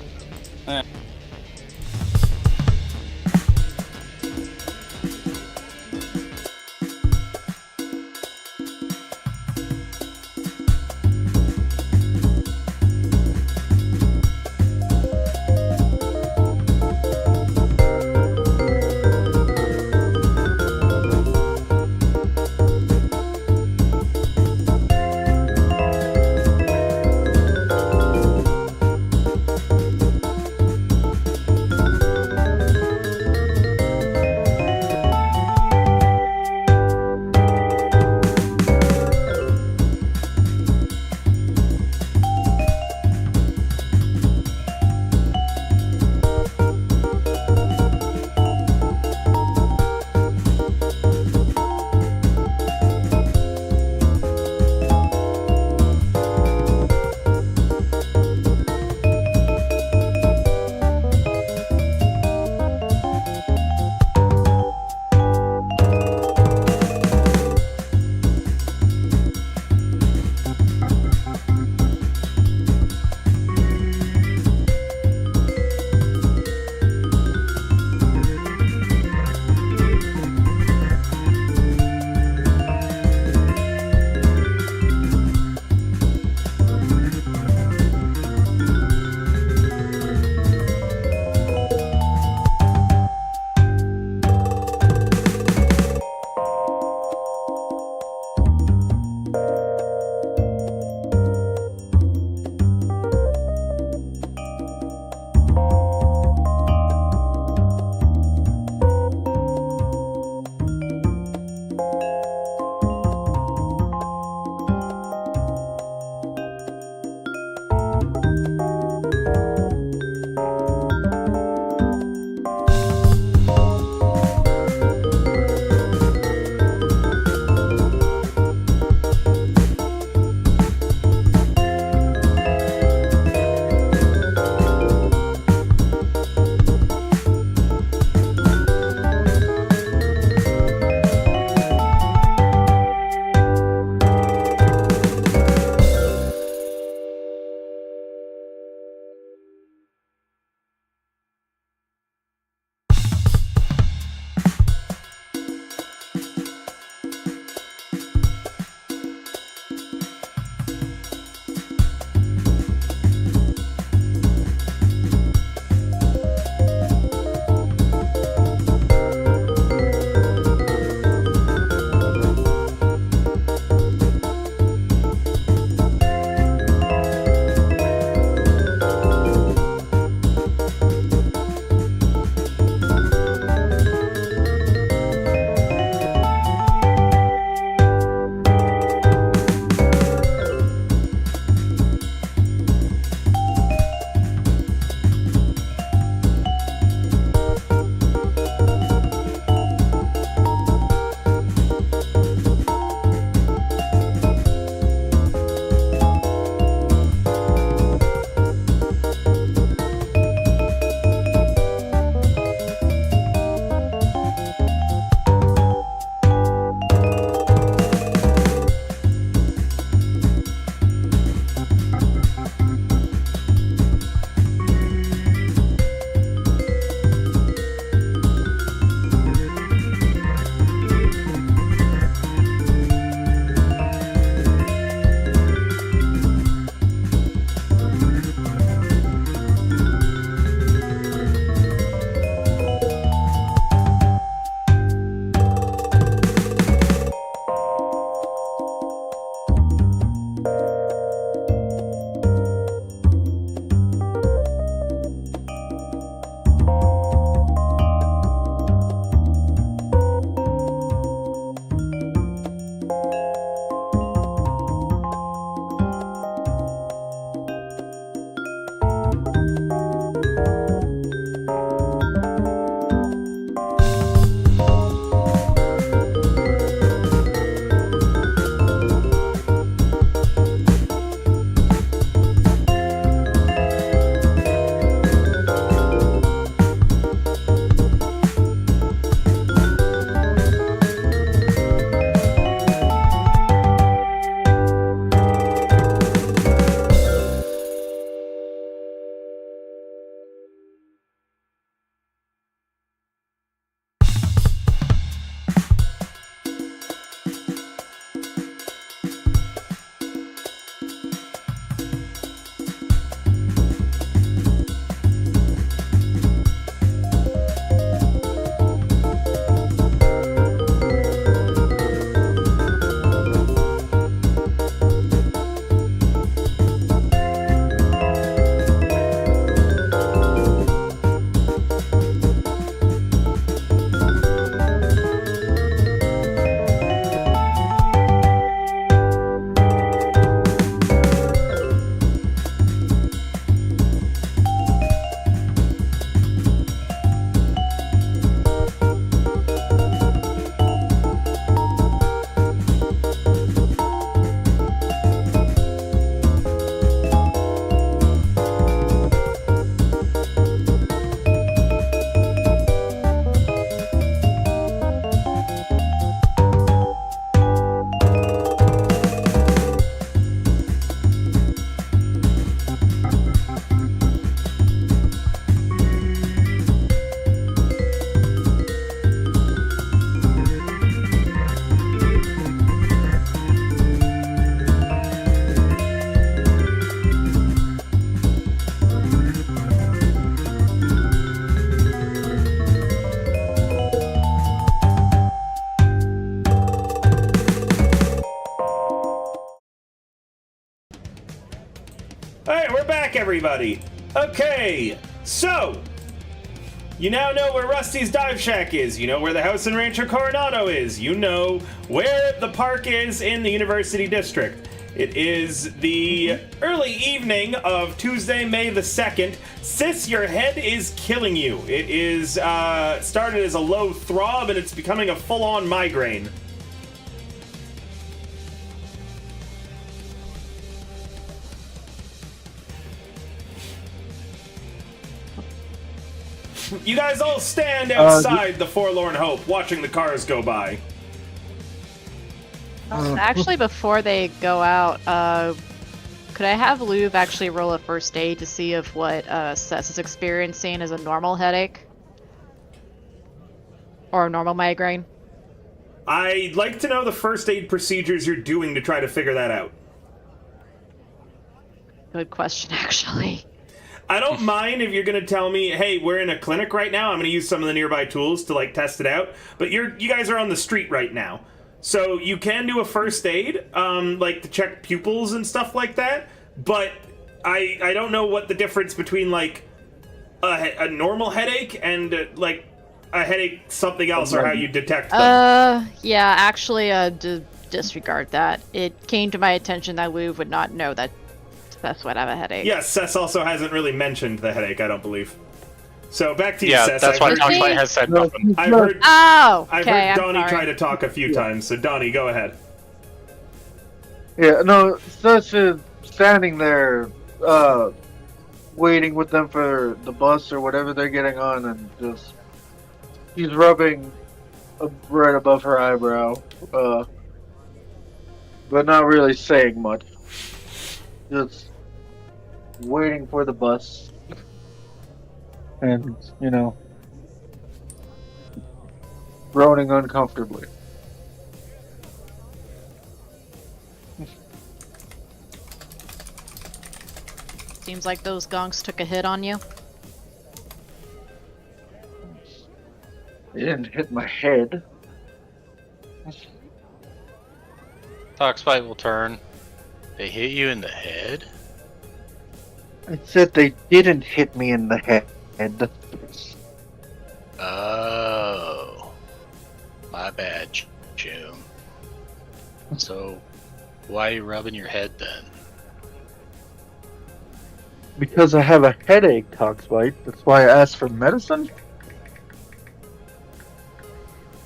Alright, we're back, everybody. Okay, so you now know where Rusty's Dive Shack is. You know where the house in Rancho Coronado is. You know where the park is in the University District. It is the early evening of Tuesday, May the 2nd. Sis, your head is killing you. It is started as a low throb and it's becoming a full-on migraine. You guys all stand outside the Forlorn Hope, watching the cars go by. Actually, before they go out, could I have Luv actually roll a first aid to see if what Sess is experiencing is a normal headache? Or a normal migraine? I'd like to know the first aid procedures you're doing to try to figure that out. Good question, actually. I don't mind if you're going to tell me, hey, we're in a clinic right now, I'm going to use some of the nearby tools to, like, test it out, but you guys are on the street right now. So you can do a first aid, like to check pupils and stuff like that, but I don't know what the difference between, like, a normal headache and, like, a headache something else or how you detect them. Yeah, actually, disregard that. It came to my attention that Luv would not know that Sess would have a headache. Yes, Sess also hasn't really mentioned the headache, I don't believe. So back to you, Yeah, Sess. that's why I've heard, Toxbite has said nothing. I've heard, Oh, I've okay, heard I'm Donnie sorry. try to talk a few times, so Donnie, go ahead. Yeah, no, Sess is standing there, waiting with them for the bus or whatever they're getting on, and just he's rubbing right above her eyebrow, but not really saying much. Just waiting for the bus, and groaning uncomfortably. Seems like those gonks took a hit on you. It didn't hit my head. Toxbite will turn. They hit you in the head? I said they didn't hit me in the head. Oh. My bad, Jim. So, why are you rubbing your head then? Because I have a headache, Toxbite. That's why I asked for medicine.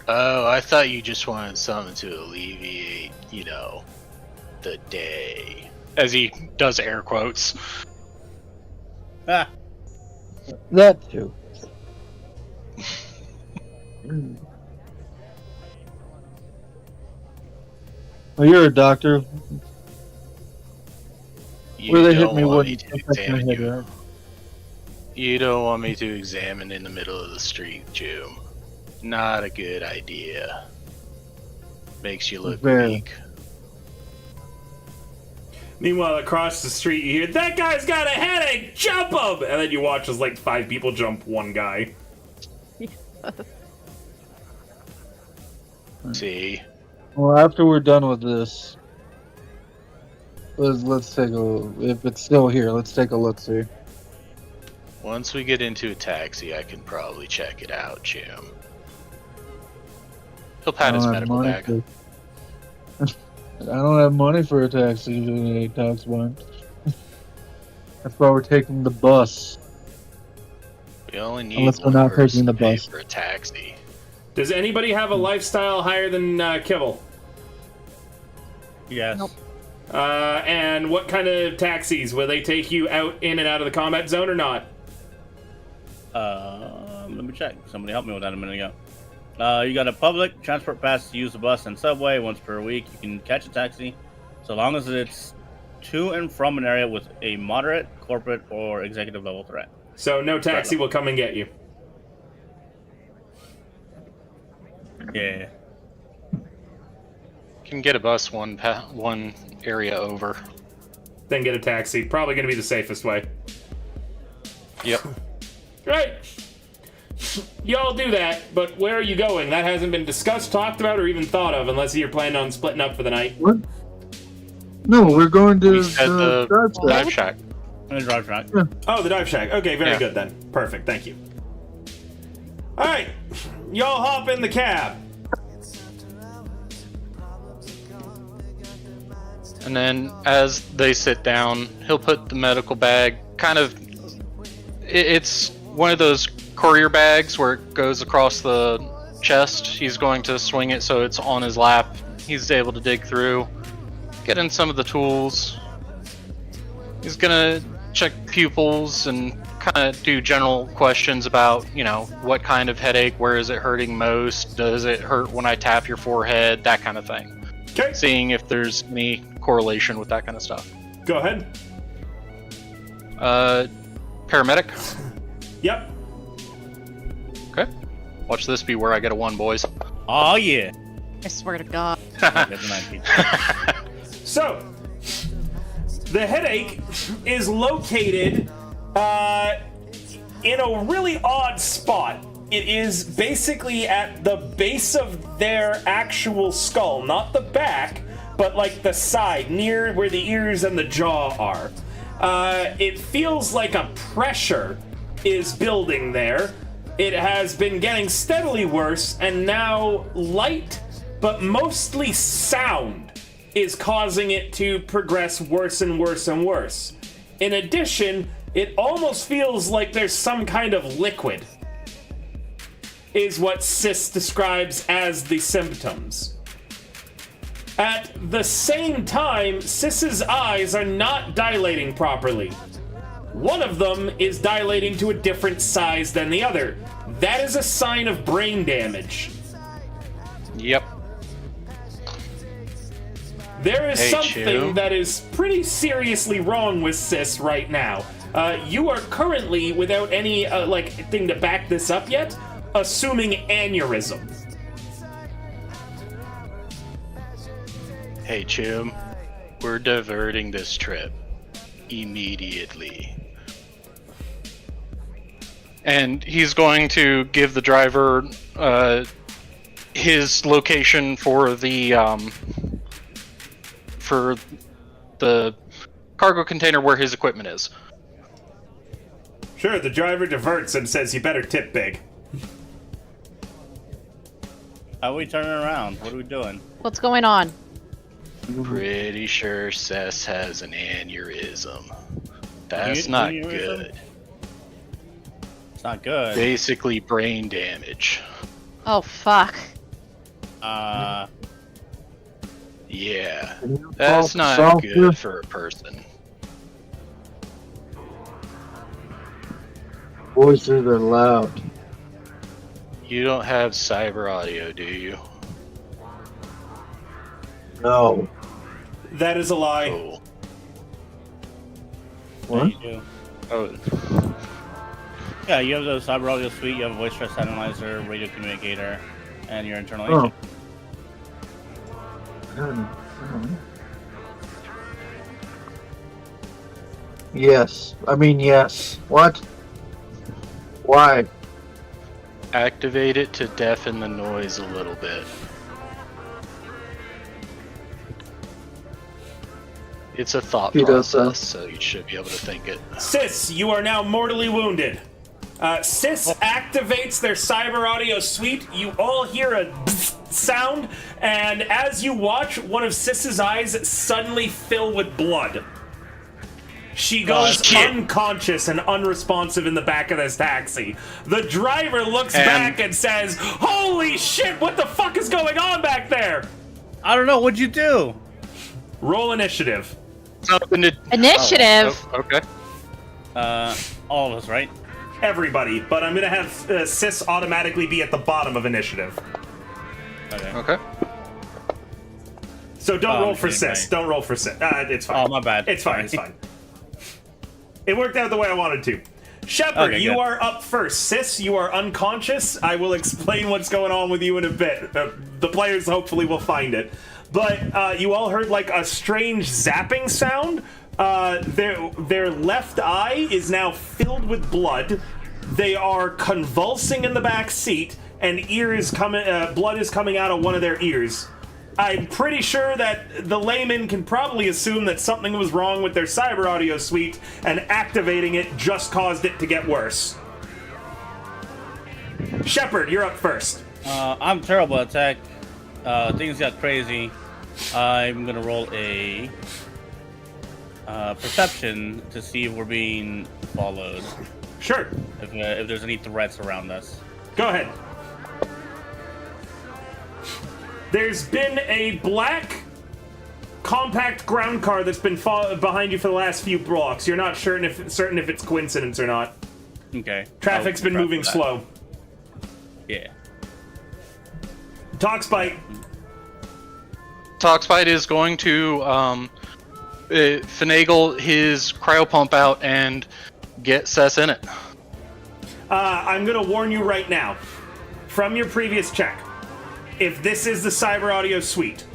Oh, I thought you just wanted something to alleviate, the day. As he does air quotes. Ah, That too. Well, you're a doctor. You Where they hit don't me want me wouldn't to affect my examine head, you. right? You don't want me to examine in the middle of the street, Jim. Not a good idea. Makes you look Fair. weak. Meanwhile, across the street, you hear, that guy's got a headache, jump him! And then you watch as, like, 5 people jump one guy. See? Well, after we're done with this, let's take a. If it's still here, let's take a look. See. Once we get into a taxi, I can probably check it out, Jim. He'll pat his medical bag. I don't have money for a taxi, Toxbite. That's why we're taking the bus. We only need Unless we're one not person taking the to pay bus. for a taxi. Does anybody have a lifestyle higher than Kibble? yes. Nope. And what kind of taxis? Will they take you out in and out of the combat zone or not? Let me check. Somebody helped me with that a minute ago. You got a public transport pass to use the bus and subway once per week. You can catch a taxi, so long as it's to and from an area with a moderate, corporate, or executive level threat. So no taxi will come and get you. Yeah. Can get a bus one area over. Then get a taxi. Probably going to be the safest way. Yep. Right. Y'all do that, but where are you going? That hasn't been discussed, talked about, or even thought of, unless you're planning on splitting up for the night. What? No, we're going to We said the Dive Shack. dive shack. In the drive track. Oh, the dive shack. Okay, very Yeah. good then. Perfect, thank you. Alright, y'all hop in the cab. And then as they sit down, he'll put the medical bag kind of. It's one of those courier bags where it goes across the chest. He's going to swing it so it's on his lap. He's able to dig through, get in some of the tools. He's gonna check pupils and kind of do general questions about, you know, what kind of headache, where is it hurting most, does it hurt when I tap your forehead, that kind of thing. Okay, Seeing if there's any correlation with that kind of stuff. go ahead. Paramedic. Yep. Okay. Watch this be where I get a 1, boys. Oh yeah. I swear to God. That's a 19. So, the headache is located in a really odd spot. It is basically at the base of their actual skull, not the back, but like the side, near where the ears and the jaw are. It feels like a pressure is building there. It has been getting steadily worse, and now light, but mostly sound, is causing it to progress worse and worse and worse. In addition, it almost feels like there's some kind of liquid, is what Sis describes as the symptoms. At the same time, Sis's eyes are not dilating properly. One of them is dilating to a different size than the other. That is a sign of brain damage. Yep. There is Hey, something Chew. that is pretty seriously wrong with Sis right now. You are currently, without any thing to back this up yet, assuming aneurysm. Hey, Chum. We're diverting this trip immediately. And he's going to give the driver his location for the cargo container where his equipment is. Sure, the driver diverts and says, "You better tip big." How are we turning around? What are we doing? What's going on? Pretty sure Sess has an aneurysm. That's You- not aneurysm? good. It's not good. Basically brain damage. Oh, fuck. Yeah. Can you That's talk not softer? good for a person. Voices are loud. You don't have cyber audio, do you? No. That is a lie. Cool. What? You do. Oh, Yeah, you have the cyber audio suite, you have a voice stress analyzer, radio communicator, and your internal Oh. agent. Yes. I mean, yes. What? Why? activate it to deafen the noise a little bit. It's a thought He does process, so you should be able to think it. Sis, you are now mortally wounded. Sis activates their cyber audio suite. You all hear a sound, and as you watch, one of Sis's eyes suddenly fill with blood. She goes shit. unconscious and unresponsive in the back of this taxi. The driver looks back and says, "Holy shit, what the fuck is going on back there?" I don't know, what'd you do? Roll initiative. Initiative? Oh, okay. All of us, right? Everybody, but I'm gonna have Sis automatically be at the bottom of initiative. Okay. Okay. So don't roll for okay, Sis. right. Don't roll for Sis. It's fine. Oh, my bad. It's fine. It's fine. It worked out the way I wanted to. Shepard, Okay, you good. are up first. Sis, you are unconscious. I will explain what's going on with you in a bit. The players hopefully will find it. But you all heard like a strange zapping sound. Their left eye is now filled with blood. They are convulsing in the back seat, and blood is coming out of one of their ears. I'm pretty sure that the layman can probably assume that something was wrong with their cyber audio suite, and activating it just caused it to get worse. Shepard, you're up first. I'm terrible at tech. Things got crazy. I'm gonna roll a perception to see if we're being followed. Sure. If there's any threats around us. Go ahead. There's been a black compact ground car that's been behind you for the last few blocks. You're not certain if it's coincidence or not. Okay. Traffic's been moving slow. Yeah. Toxbite. Toxbite is going to finagle his cryopump out and get Cess in it. I'm gonna warn you right now, from your previous check, if this is the cyber audio suite,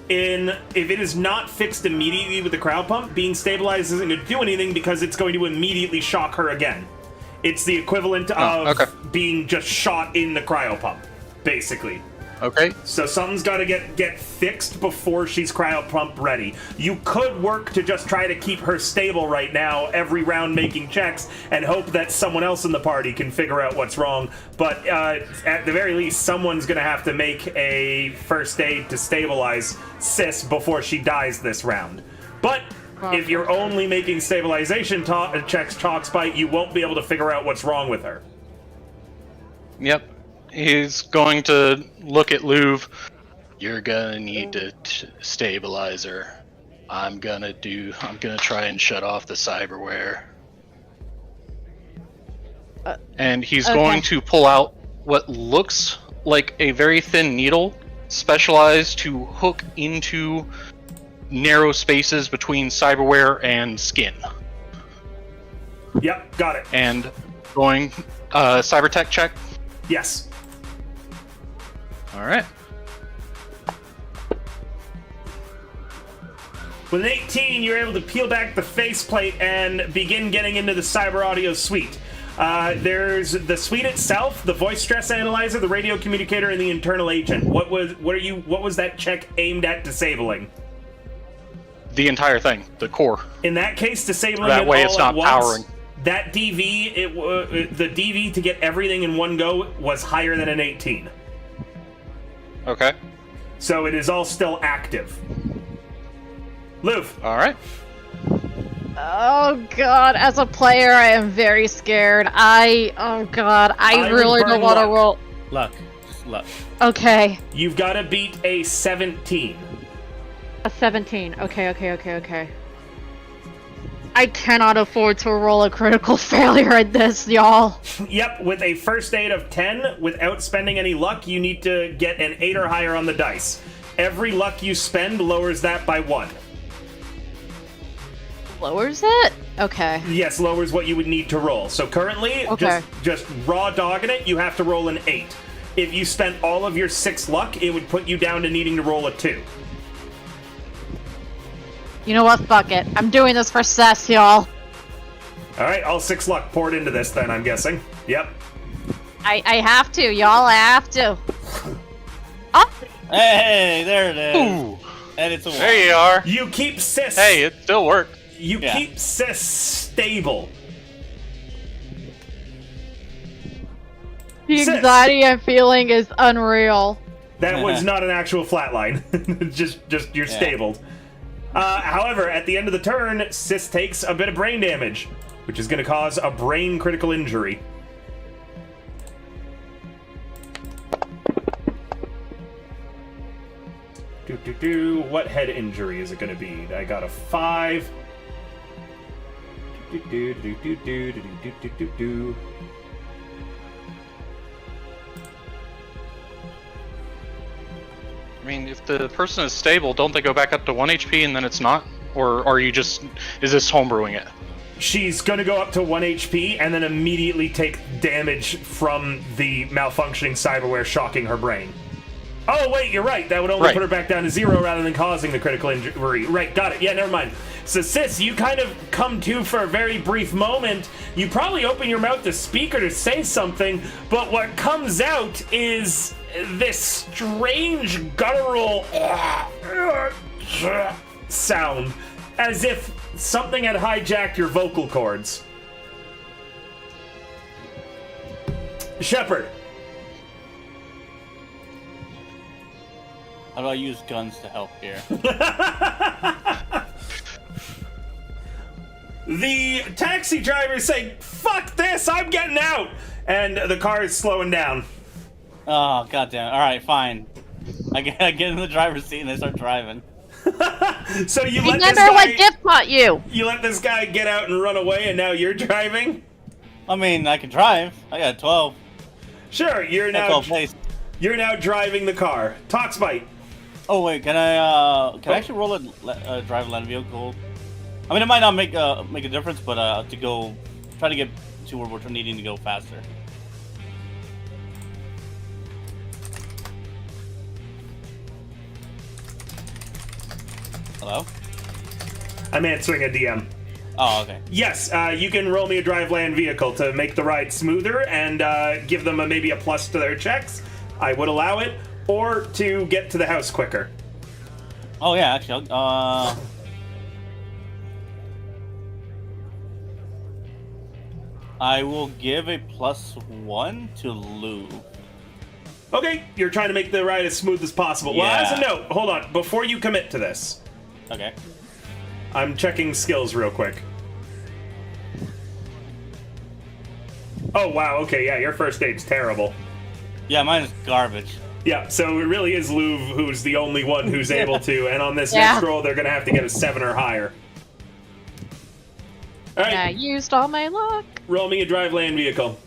if it is not fixed immediately with the cryo pump, being stabilized isn't going to do anything because it's going to immediately shock her again. It's the equivalent of being just shot in the cryo pump, basically. Okay. So something's got to get fixed before she's cryo pump ready. You could work to just try to keep her stable right now, every round making checks, and hope that someone else in the party can figure out what's wrong. But at the very least, someone's going to have to make a first aid to stabilize Sis before she dies this round. But if you're only making stabilization checks, Toxbite, you won't be able to figure out what's wrong with her. Yep. He's going to look at Louv. You're gonna need to stabilize her. I'm gonna try and shut off the cyberware. And he's going to pull out what looks like a very thin needle, specialized to hook into narrow spaces between cyberware and skin. Yep, got it. And going cyber tech check. Yes. All right. With an 18, you're able to peel back the faceplate and begin getting into the cyber audio suite. There's the suite itself, the voice stress analyzer, the radio communicator, and the internal agent. What was that check aimed at disabling? The entire thing, the core. In that case, disabling That it way all it's at not once, powering. That DV, the DV to get everything in one go was higher than an 18. Okay. So it is all still active. Louv. All right. Oh god, as a player, I am very scared. I really don't want to roll. Luck. Just luck. Okay. You've got to beat a 17. A 17. Okay. I cannot afford to roll a critical failure at this, y'all. Yep, with a first aid of 10, without spending any luck, you need to get an 8 or higher on the dice. Every luck you spend lowers that by 1. Lowers it? Okay. Yes, lowers what you would need to roll. So currently, just raw dogging it, you have to roll an 8. If you spent all of your 6 luck, it would put you down to needing to roll a 2. You know what? Fuck it. I'm doing this for Cess, y'all. Alright, all 6 luck poured into this then, I'm guessing. Yep. I have to, y'all. I have to. Oh! Hey, there it is. Ooh. And it's a one. There you are. You keep Sis... Hey, it still worked. You keep Sis stable. The anxiety I'm feeling is unreal. That was not an actual flatline. just you're stabled. However, at the end of the turn, Sis takes a bit of brain damage, which is going to cause a brain critical injury. What head injury is it going to be? I got a 5. I mean, if the person is stable, don't they go back up to 1 HP and then it's not? Or are you just... is this homebrewing it? She's gonna go up to 1 HP and then immediately take damage from the malfunctioning cyberware shocking her brain. Oh, wait, you're right. That would only put her back down to 0 rather than causing the critical injury. Right, got it. Yeah, never mind. So, Sis, you kind of come to for a very brief moment. You probably open your mouth to speak or to say something, but what comes out is this strange guttural sound, as if something had hijacked your vocal cords. Shepard. How do I use guns to help here? The taxi driver saying, "Fuck this, I'm getting out!" And the car is slowing down. Oh, goddamn. Alright, fine. I get in the driver's seat and I start driving. So you let this Remember guy, what gift bought you? you let this guy get out and run away, and now you're driving? I mean, I can drive. I got 12. Sure, you're That's now all place. driving the car. Toxbite. Oh, wait, can I actually roll a drive a land vehicle? I mean, it might not make a difference, but to go, try to get to where we're needing to go faster. Hello? I'm answering a DM. Oh, okay. Yes, you can roll me a drive land vehicle to make the ride smoother and give them maybe a plus to their checks. I would allow it, or to get to the house quicker. Oh yeah, actually, I will give a +1 to Lou. Okay, you're trying to make the ride as smooth as possible. Well, as a Yeah. note, hold on, before you commit to this, Okay. I'm checking skills real quick. Oh, wow, okay, yeah, your first aid's terrible. Yeah, mine is garbage. Yeah, so it really is Louvre who's the only one who's able to, and on this Yeah. next roll, they're gonna have to get a 7 or higher. Alright, I used all my luck. roll me a drive land vehicle.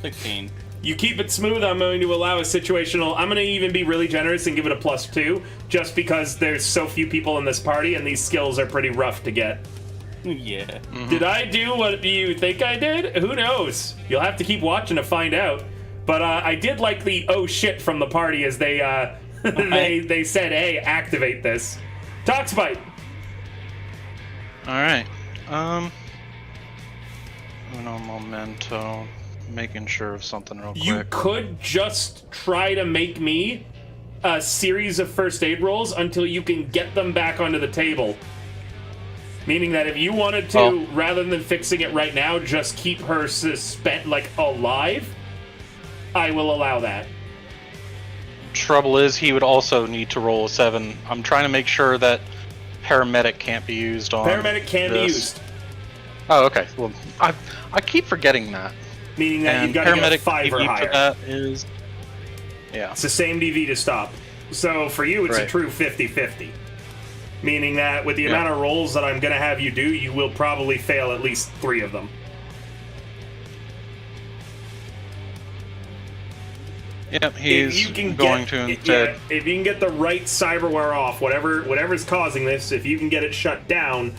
16. You keep it smooth, I'm going to allow a situational... I'm going to even be really generous and give it a +2, just because there's so few people in this party, and these skills are pretty rough to get. Yeah. Did I do what you think I did? Who knows? You'll have to keep watching to find out. But I did like the oh shit from the party as they they said, hey, activate this. Toxbite! Alright. Uno momento. Making sure of something real You quick. could just try to make me a series of first aid rolls until you can get them back onto the table. Meaning that if you wanted to, rather than fixing it right now, just keep her alive, I will allow that. Trouble is, he would also need to roll a 7. I'm trying to make sure that paramedic can't be used on Paramedic can be this. used. Oh, okay. Well, I keep forgetting that. Meaning that And you've got to get a paramedic 5 or DV higher. for that is... Yeah. It's the same DV to stop. So for you, it's a Right. true 50-50. Meaning that with the Yeah. amount of rolls that I'm going to have you do, you will probably fail at least 3 of them. Yep, he's If you can going get, to instead. yeah, if you can get the right cyberware off, whatever's causing this, if you can get it shut down,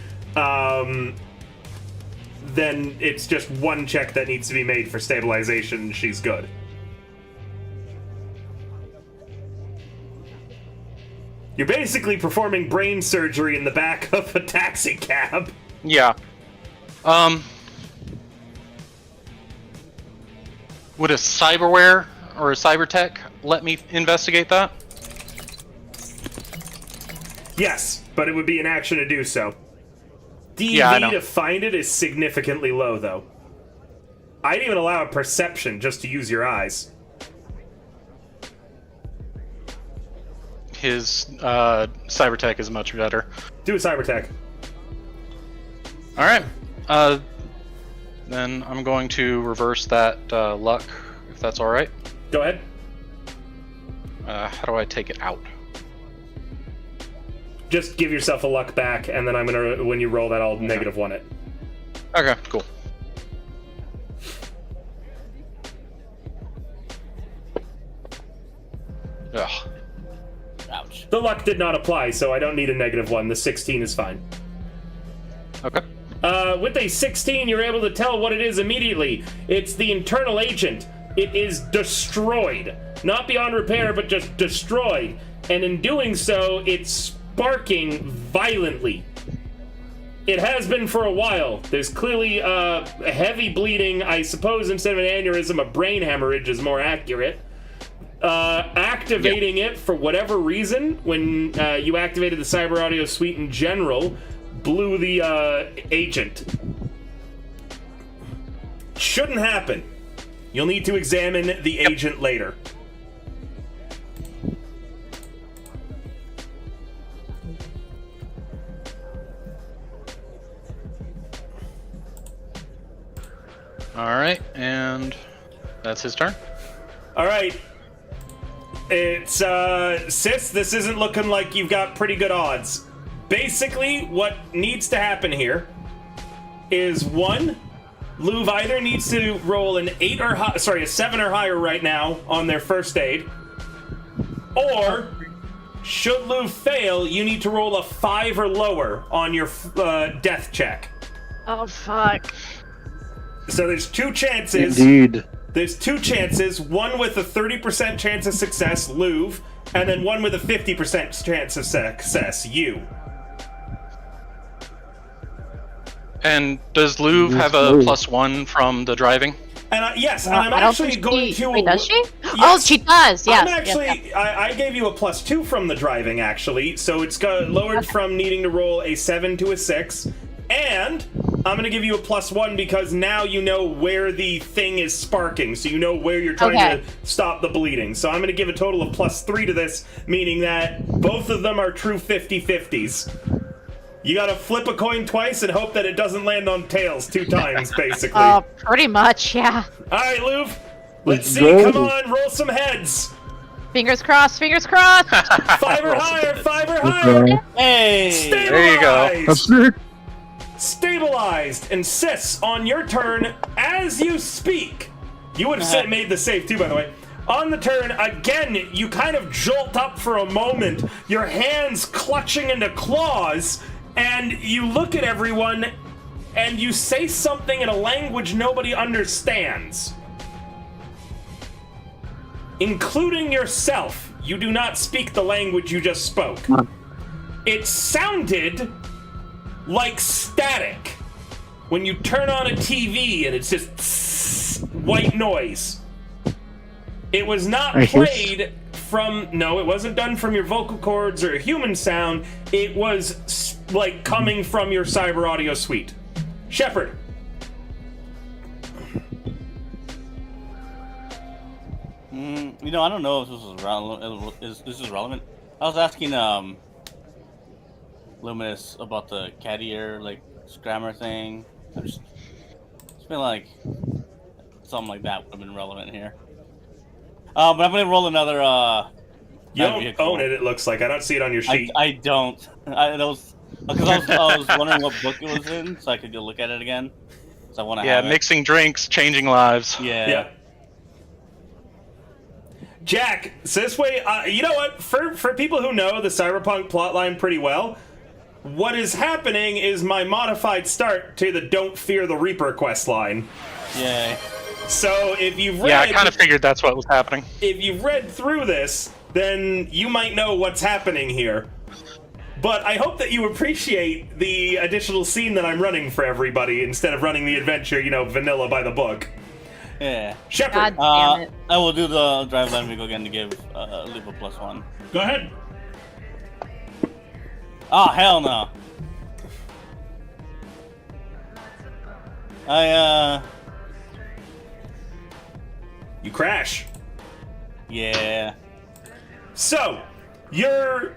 then it's just one check that needs to be made for stabilization, and she's good. You're basically performing brain surgery in the back of a taxi cab. Yeah. Would a cyberware or a cybertech let me investigate that? Yes, but it would be an action to do so. DV Yeah, I know. to find it is significantly low, though. I'd even allow a perception just to use your eyes. His cybertech is much better. Do a cyber tech. All right. Then I'm going to reverse that luck, if that's all right. Go ahead. How do I take it out? Just give yourself a luck back, and then I'm gonna, when you roll that, I'll -1 it. Okay, cool. Ugh. Ouch. The luck did not apply, so I don't need a -1. The 16 is fine. Okay. With a 16, you're able to tell what it is immediately. It's the internal agent. It is destroyed. Not beyond repair, but just destroyed. And in doing so, it's sparking violently. It has been for a while. There's clearly heavy bleeding. I suppose instead of an aneurysm, a brain hemorrhage is more accurate. Activating it for whatever reason, when you activated the cyber audio suite in general, blew the agent. Shouldn't happen. You'll need to examine the agent later. Alright, and that's his turn. Alright. It's, Sis, this isn't looking like you've got pretty good odds. Basically, what needs to happen here is, one, Louv either needs to roll an 7 or higher right now on their first aid, or, should Louv fail, you need to roll a 5 or lower on your death check. Oh, fuck. So there's two chances. Indeed. There's two chances, one with a 30% chance of success, Louv, and then one with a 50% chance of success, you. And does Louv have a +1 from the driving? And yes, and I'm I don't actually think going she... to... Wait, does she? Yes. Oh, she does, yes. I'm actually... I gave you a +2 from the driving, actually, so it's got lowered from needing to roll a 7 to a 6, and I'm going to give you a +1 because now you know where the thing is sparking, so you know where you're trying to stop the bleeding. So I'm going to give a total of +3 to this, meaning that both of them are true 50-50s. You gotta flip a coin twice and hope that it doesn't land on tails 2 times, basically. Oh, pretty much, yeah. Alright, Louv. Let's see. go. Come on, roll some heads. Fingers crossed, fingers crossed! 5 or higher, 5 or higher. Hey! Stabilized. There you go. That's sick. Stabilized. And Sis, on your turn, as you speak, you would have made the save too, by the way. On the turn, again, you kind of jolt up for a moment, your hands clutching into claws, and you look at everyone, and you say something in a language nobody understands. Including yourself. You do not speak the language you just spoke. It sounded like static. When you turn on a TV and it's just white noise. It was not played from... No, it wasn't done from your vocal cords or a human sound. It was, like, coming from your cyber audio suite. Shepard. You know, I don't know if this is relevant. This is relevant. I was asking Luminous about the cat ear, like, scrammer thing. It's been like something like that would have been relevant here. But I'm gonna roll another. You don't own it. It looks like I don't see it on your sheet. I don't. Because I was wondering what book it was in, so I could go look at it again. So I want to. Yeah, have it. mixing drinks, changing lives. Yeah. Jack, so this way, you know what? For people who know the Cyberpunk plotline pretty well, what is happening is my modified start to the Don't Fear the Reaper quest line. Yay. So if you've read... Yeah, I kind of figured that's what was happening. If you've read through this, then you might know what's happening here. But I hope that you appreciate the additional scene that I'm running for everybody instead of running the adventure, you know, vanilla by the book. Yeah. Shepard, God damn it. I will do the drive land week again to give Leap a +1. go ahead. Oh, hell no. You crash. Yeah. So, you're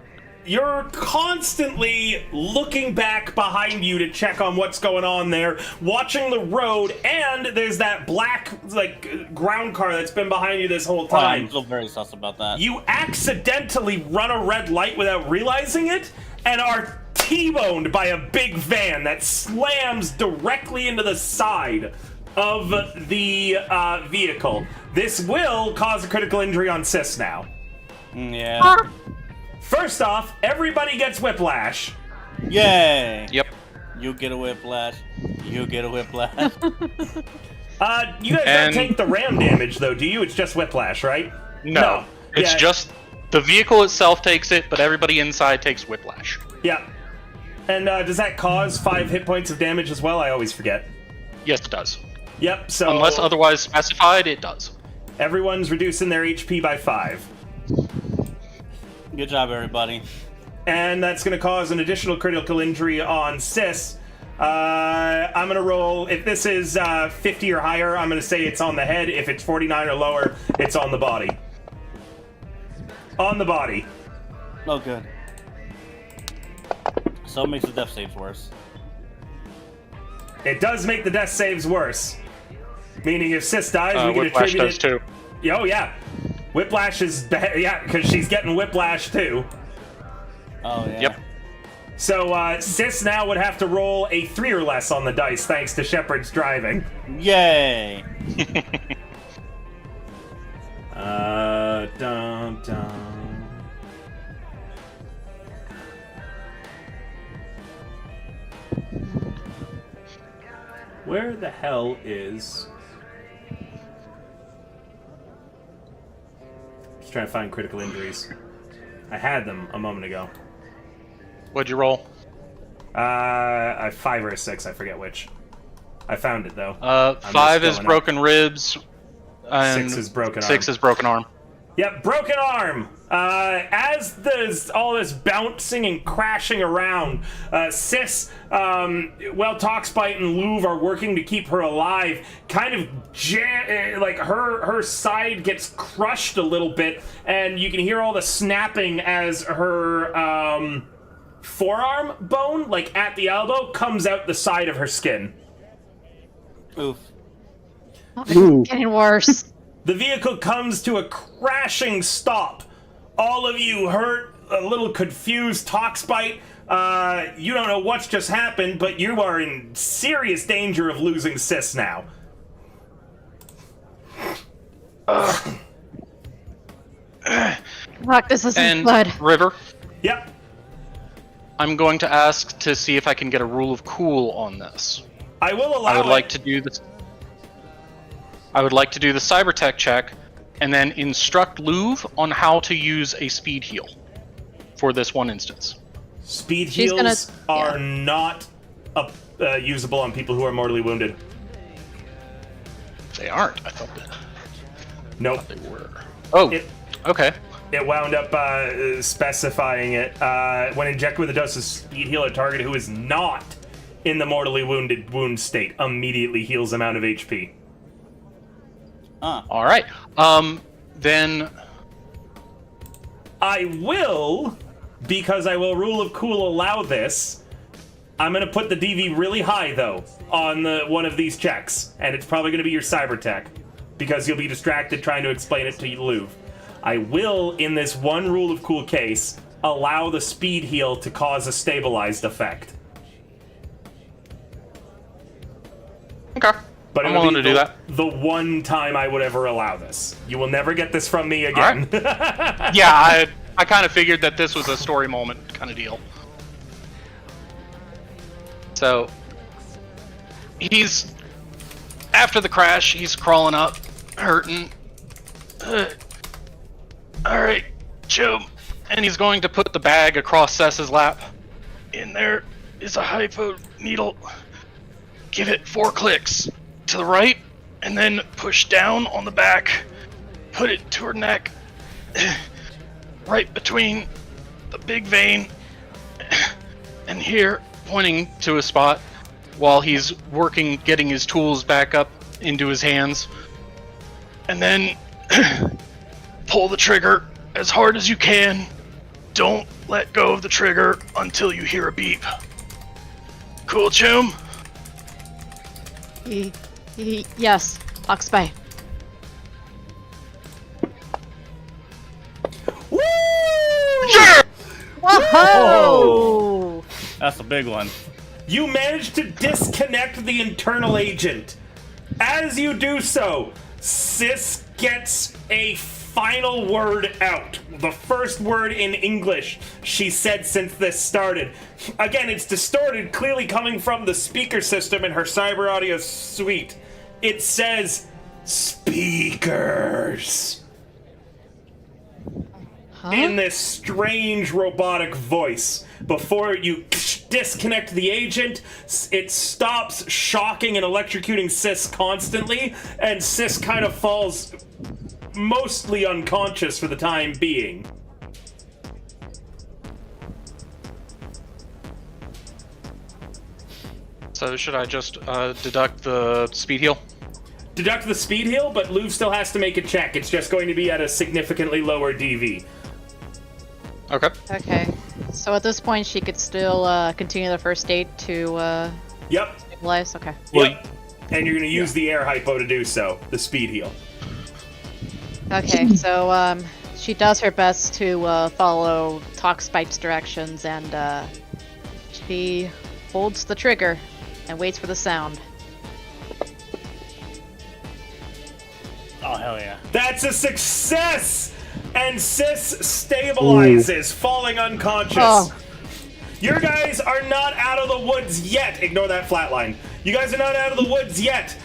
constantly looking back behind you to check on what's going on there, watching the road, and there's that black, like, ground car that's been behind you this whole time. I'm still very sus about that. You accidentally run a red light without realizing it, and are T-boned by a big van that slams directly into the side of the vehicle. This will cause a critical injury on Sis now. Yeah. First off, everybody gets whiplash. Yay. Yep. You get a whiplash. You get a whiplash. You guys don't take the ram damage, though, do you? It's just whiplash, right? No. It's Yeah. just the vehicle itself takes it, but everybody inside takes whiplash. Yeah. And does that cause 5 hit points of damage as well? I always forget. Yes, it does. Yep, so... Unless otherwise specified, it does. Everyone's reducing their HP by 5. Good job, everybody. And that's going to cause an additional critical injury on Sis. I'm going to roll... If this is 50 or higher, I'm going to say it's on the head. If it's 49 or lower, it's on the body. On the body. Oh, good. So it makes the death saves worse. It does make the death saves worse. Meaning if Sis dies, we can Whiplash attribute does it... too. Oh, yeah. Whiplash is... Yeah, because she's getting whiplash, too. Oh, yeah. Yep. So, Sis now would have to roll a 3 or less on the dice, thanks to Shepard's driving. Yay! Dun, dun. Where the hell is... Just trying to find critical injuries. I had them a moment ago. What'd you roll? A 5 or a 6, I forget which. I found it though. 5 is going broken ribs. And 6 is broken arm. 6 is broken arm. Yep, broken arm. As there's all this bouncing and crashing around, Sis, Toxbite and Louvre are working to keep her alive. Kind of like her side gets crushed a little bit, and you can hear all the snapping as her forearm bone, like at the elbow, comes out the side of her skin. Oof. Oh, getting worse. The vehicle comes to a crashing stop. All of you hurt, a little confused. Toxbite, you don't know what's just happened, but you are in serious danger of losing Sis now. Fuck, this isn't And good. River, Yep. I'm going to ask to see if I can get a rule of cool on this. I will allow I would it. like to do this. I would like to do the cyber tech check, and then instruct Louvre on how to use a speed heal for this one instance. Speed She's heals gonna- are not usable on people who are mortally wounded. They aren't. I thought that Nope. they were. Oh, It- okay. It wound up specifying it. When injected with a dose of speed heal, a target who is not in the mortally wounded wound state immediately heals them out of HP. All right. Then I will, because I will rule of cool allow this. I'm gonna put the DV really high though on one of these checks, and it's probably gonna be your cyber tech, because you'll be distracted trying to explain it to Louvre. I will, in this one rule of cool case, allow the speed heal to cause a stabilized effect. okay. But I'm it'll willing be to do that. the one time I would ever allow this. You will never get this from me again. Yeah, I kind of figured that this was a story moment kind of deal. So he's after the crash. He's crawling up, hurting. All right, chum. And he's going to put the bag across Sess's lap. In there is a hypo needle. Give it 4 clicks to the right, and then push down on the back. Put it to her neck, right between the big vein and here, pointing to a spot while he's working, getting his tools back up into his hands. And then pull the trigger as hard as you can. Don't let go of the trigger until you hear a beep. Cool, chum? Yes, Oxbay. Woo! Yeah! Whoa! That's a big one. You managed to disconnect the internal agent. As you do so, Sis gets a final word out. The first word in English she said since this started. Again, it's distorted, clearly coming from the speaker system in her cyber audio suite. It says, speakers. Huh? In this strange robotic voice before you disconnect the agent. It stops shocking and electrocuting Sis constantly, and Sis kind of falls mostly unconscious for the time being. So should I just deduct the speed heal? Deduct the speed heal, but Luv still has to make a check. It's just going to be at a significantly lower DV. Okay. Okay. So at this point, she could still continue the first aid to Yep. stabilize. Okay. Yep. And you're going to use the air hypo to do so, the speed heal. Okay. So she does her best to follow Toxbite's directions, and she holds the trigger and waits for the sound. Oh, hell yeah. That's a success! And Sis stabilizes, falling unconscious. Oh. Your guys are not out of the woods yet. Ignore that flatline. You guys are not out of the woods yet.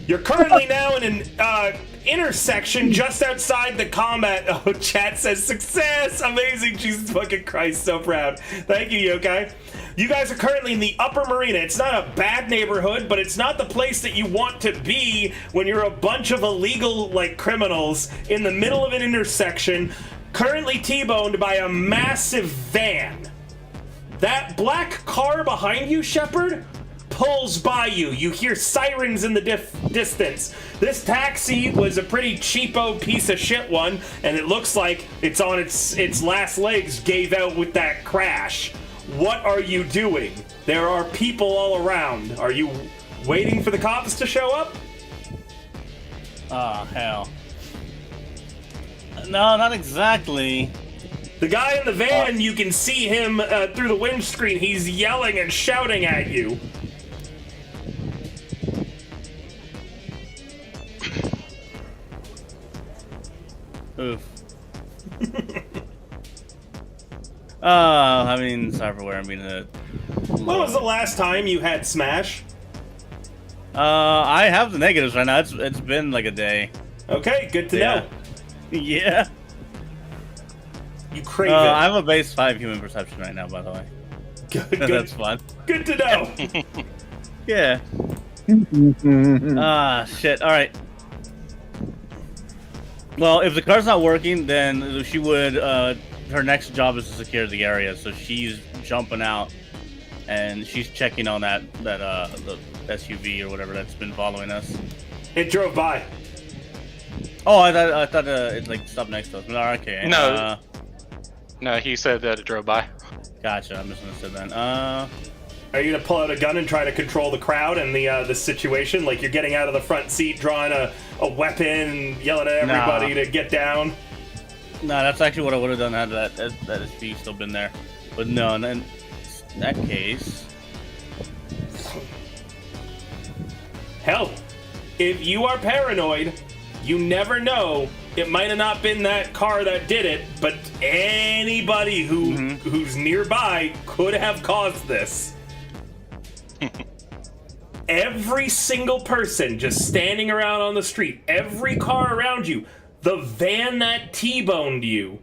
You're currently now in an intersection just outside the combat. Oh, chat says success! Amazing, Jesus fucking Christ, so proud. Thank you, Yokai. You guys are currently in the upper marina. It's not a bad neighborhood, but it's not the place that you want to be when you're a bunch of illegal, like, criminals in the middle of an intersection, currently T-boned by a massive van. That black car behind you, Shepard, pulls by you. You hear sirens in the distance. This taxi was a pretty cheapo piece of shit one, and it looks like it's on its last legs, gave out with that crash. What are you doing? There are people all around. Are you waiting for the cops to show up? Oh, hell. No, not exactly. The guy in the van, you can see him through the windscreen. He's yelling and shouting at you. Oof. I mean, cyberware. I mean, When was the last time you had Smash? I have the negatives right now. It's been like a day. Okay, good to know. Yeah. You crave it. I have a base 5 human perception right now, by the way. Good, That's fun. good to know. Yeah. Shit. All right. Well, if the car's not working, then she would. Her next job is to secure the area, so she's jumping out, and she's checking on the SUV or whatever that's been following us. It drove by. Oh, I thought it like stopped next to us. Okay. No. No, he said that it drove by. Gotcha. I misunderstood then. Are you gonna pull out a gun and try to control the crowd and the situation? Like you're getting out of the front seat, drawing a weapon, and yelling at everybody to get down? No, that's actually what I would have done had that SUV still been there. But no, in that case. Hell, if you are paranoid, you never know. It might have not been that car that did it, but anybody who's nearby could have caused this. Every single person just standing around on the street, every car around you, the van that T-boned you,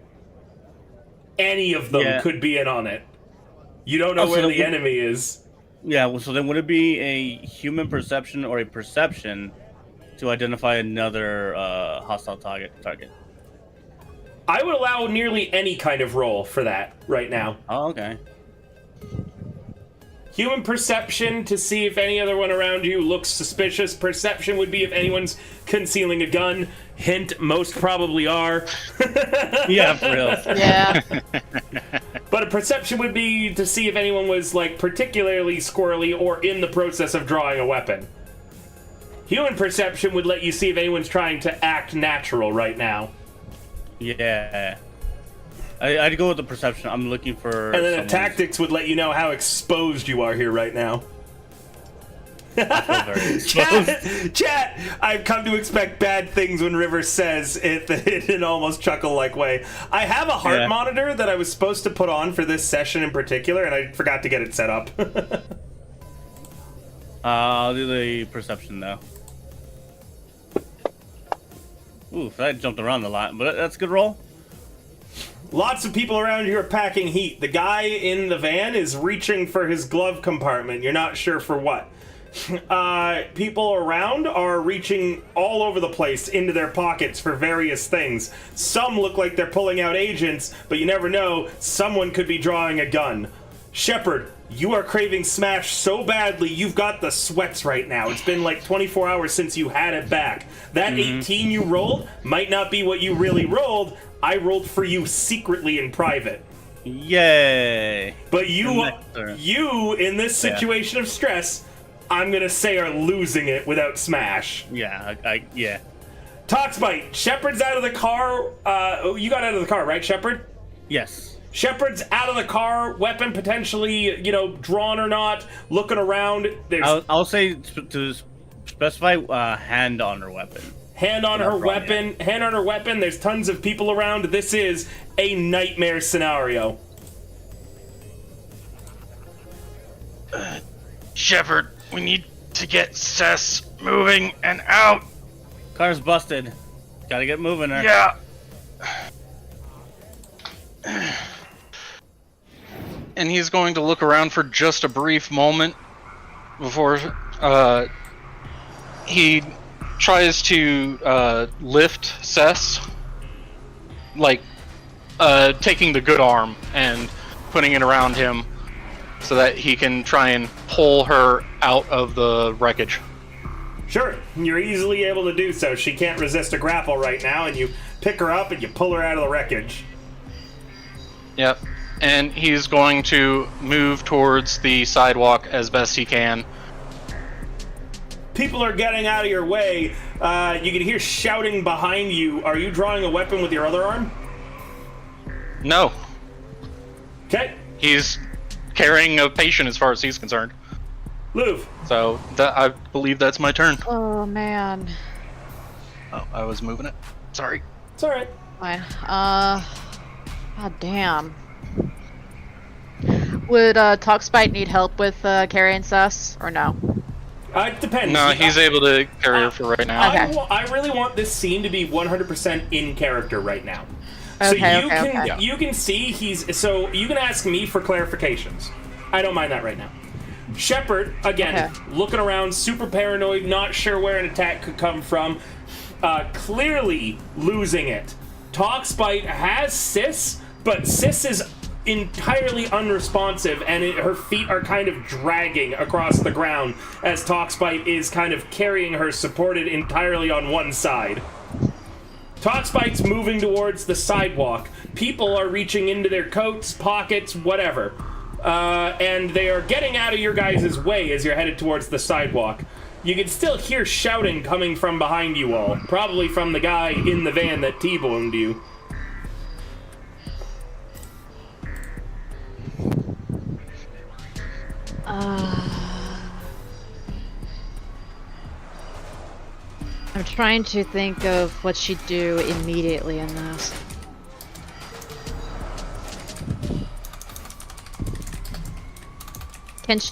any of them could be in on it. You don't know where the enemy is. Yeah, well, so then would it be a human perception or a perception to identify another hostile target? I would allow nearly any kind of roll for that right now. Oh, okay. Human perception to see if any other one around you looks suspicious. Perception would be if anyone's concealing a gun. Hint, most probably are. Yeah, for real. Yeah. But a perception would be to see if anyone was, like, particularly squirrely or in the process of drawing a weapon. Human perception would let you see if anyone's trying to act natural right now. Yeah. I'd go with the perception. I'm looking for. And then a tactics would let you know how exposed you are here right now. Chat, I've come to expect bad things when River says it in an almost chuckle-like way. I have a heart monitor that I was supposed to put on for this session in particular, and I forgot to get it set up. I'll do the perception, though. Oof, that jumped around a lot, but that's a good roll. Lots of people around you are packing heat. The guy in the van is reaching for his glove compartment. You're not sure for what. People around are reaching all over the place into their pockets for various things. Some look like they're pulling out agents, but you never know. Someone could be drawing a gun. Shepard, you are craving Smash so badly, you've got the sweats right now. It's been like 24 hours since you had it back. That 18 you rolled might not be what you really rolled. I rolled for you secretly in private. Yay! But you in this situation of stress, I'm gonna say are losing it without Smash. Yeah, yeah. Toxbite, Shepard's out of the car. You got out of the car, right, Shepard? Yes. Shepard's out of the car, weapon potentially, drawn or not, looking around. There's I'll say to specify hand on her weapon. hand on her weapon. There's tons of people around. This is a nightmare scenario. Shepard, we need to get Cess moving and out. Car's busted. Gotta get moving her. Yeah. And he's going to look around for just a brief moment before he tries to lift Cess, like taking the good arm and putting it around him so that he can try and pull her out of the wreckage. Sure, you're easily able to do so. She can't resist a grapple right now, and you pick her up and you pull her out of the wreckage. Yep. And he's going to move towards the sidewalk as best he can. People are getting out of your way. You can hear shouting behind you. Are you drawing a weapon with your other arm? No. Okay. He's carrying a patient as far as he's concerned. Luv. So I believe that's my turn. Oh man. Oh, I was moving it. Sorry. It's alright. Fine. God damn. Would Toxbite need help with carrying Cess or no? It depends. No, he's able to carry her for right now. Okay. I really want this scene to be 100% in character right now. Okay, So you can see so you can ask me for clarifications. I don't mind that right now. Shepard, again, looking around, super paranoid, not sure where an attack could come from, clearly losing it. Toxbite has Sis, but Sis is entirely unresponsive, and her feet are kind of dragging across the ground as Toxbite is kind of carrying her, supported entirely on one side. Toxbite's moving towards the sidewalk. People are reaching into their coats, pockets, whatever. And they are getting out of your guys' way as you're headed towards the sidewalk. You can still hear shouting coming from behind you all. Probably from the guy in the van that T-boned you. I'm trying to think of what she'd do immediately in this. Can she...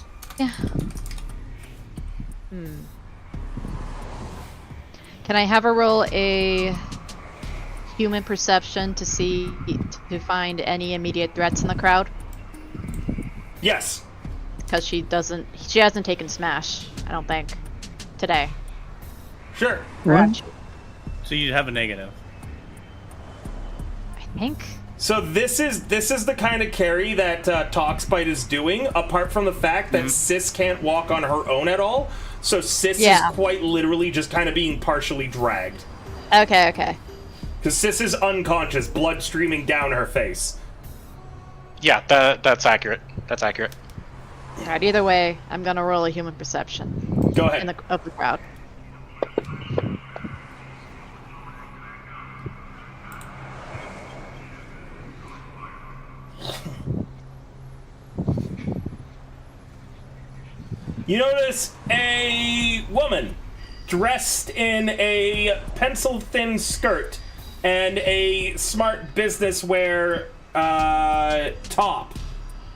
Can I have her roll a human perception to to find any immediate threats in the crowd? Yes. Because she hasn't taken Smash, I don't think, today. Sure. Correct. So you'd have a negative. I think. So this is the kind of carry that Toxbite is doing, apart from the fact that Sis can't walk on her own at all. So Sis is quite literally just kind of being partially dragged. Okay. Because Sis is unconscious, blood streaming down her face. Yeah, that's accurate. That's accurate. Alright, either way, I'm gonna roll a human perception. Go ahead. Of the crowd. You notice a woman dressed in a pencil-thin skirt and a smart business wear top.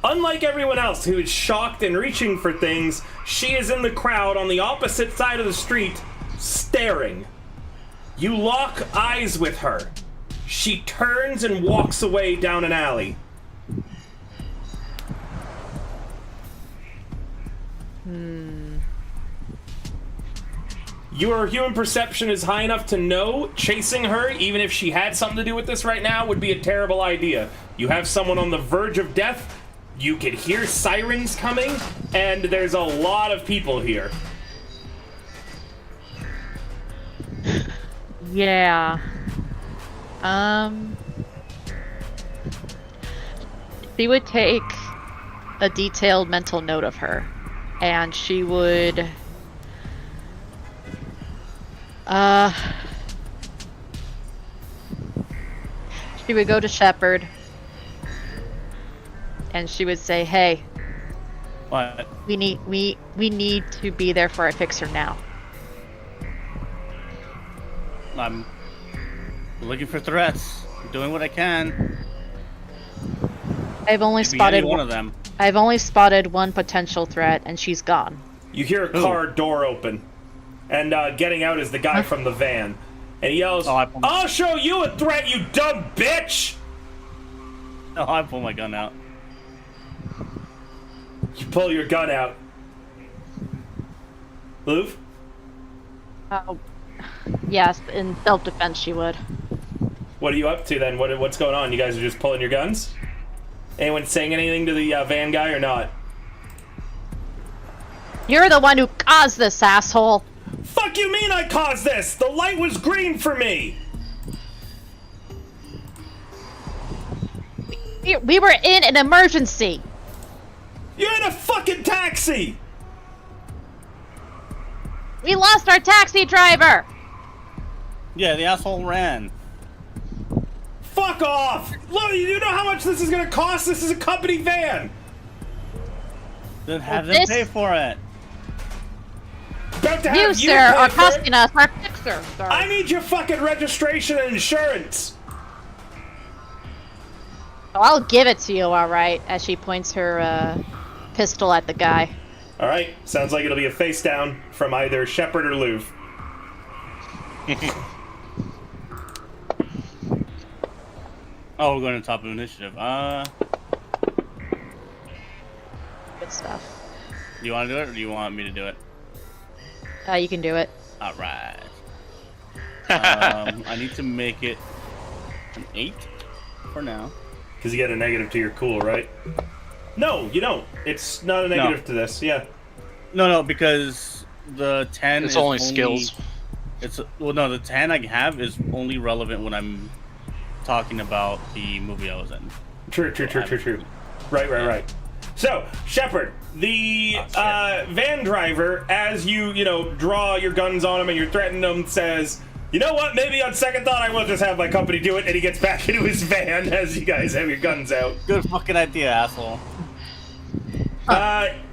Unlike everyone else who is shocked and reaching for things, she is in the crowd on the opposite side of the street, staring. You lock eyes with her. She turns and walks away down an alley. Your human perception is high enough to know chasing her, even if she had something to do with this right now, would be a terrible idea. You have someone on the verge of death, you could hear sirens coming, and there's a lot of people here. Yeah. She would take a detailed mental note of her, and she would she would go to Shepard and she would say, "Hey, What? we need to be there for our fixer now." I'm looking for threats. I'm doing what I can. I've only Maybe spotted any one of them. I've only spotted one potential threat, and she's gone. You hear a car door open, and getting out is the guy from the van. And he yells, "I'll show you a threat, you dumb bitch!" No, I pull my gun out. You pull your gun out. Luv? Oh, yes, in self-defense she would. What are you up to then? What's going on? You guys are just pulling your guns? Anyone saying anything to the van guy or not? You're the one who caused this, asshole! Fuck you mean I caused this? The light was green for me! We were in an emergency! You're in a fucking taxi! We lost our taxi driver! Yeah, the asshole ran. Fuck off! Look, you know how much this is gonna cost? This is a company van! Then have Well, them this- pay for it. About to You, have sir, pay are for it. costing us our fixer, sir. I need your fucking registration and insurance! Oh, I'll give it to you, alright, as she points her pistol at the guy. Alright, sounds like it'll be a face down from either Shepard or Luv. Oh, we're going to top of initiative. Good stuff. Do you want to do it, or do you want me to do it? You can do it. All right. I need to make it an 8 for now. Because you get a negative to your cool, right? No, you don't. It's not a negative to this, yeah. No, because the 10 It's is only skills. No, the 10 I have is only relevant when I'm talking about the movie I was in. True. Right. So, Shepard, the van driver, as you draw your guns on him and you're threatening him, says, "You know what, maybe on second thought I will just have my company do it," and he gets back into his van as you guys have your guns out. Good fucking idea, asshole.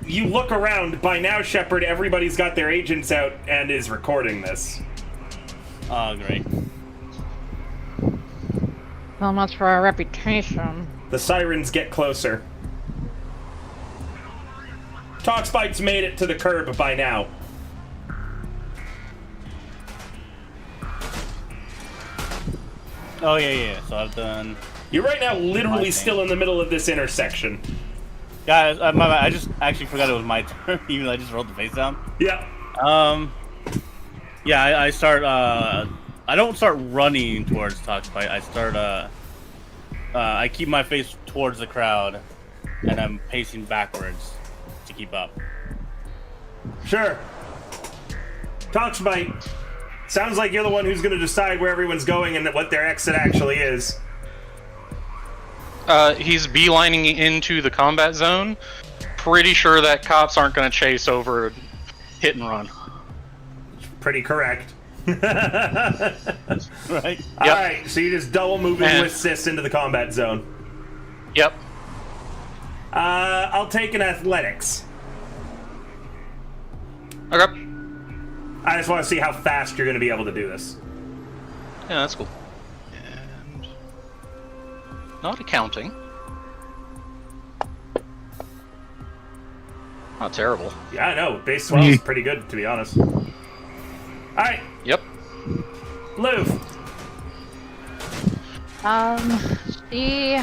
You look around. By now, Shepard, everybody's got their agents out and is recording this. Oh, great. So much for our reputation. The sirens get closer. Toxbite's made it to the curb by now. Oh, yeah. So I've done... You're right now My literally thing. still in the middle of this intersection. Guys, my bad. I just actually forgot it was my turn, even though I just rolled the face down. Yeah. Yeah, I start, I don't start running towards Toxbite. I start, I keep my face towards the crowd, and I'm pacing backwards to keep up. Sure. Toxbite, sounds like you're the one who's going to decide where everyone's going and what their exit actually is. He's beelining into the combat zone. Pretty sure that cops aren't going to chase over and hit and run. Pretty correct. Right? Yep. Alright, so you just double moving And- with Sis into the combat zone. Yep. I'll take an athletics. Okay. I just want to see how fast you're going to be able to do this. Yeah, that's cool. And not accounting. Not terrible. Yeah, I know. Base 12 is pretty good, to be honest. Alright, Yep. Luv. She...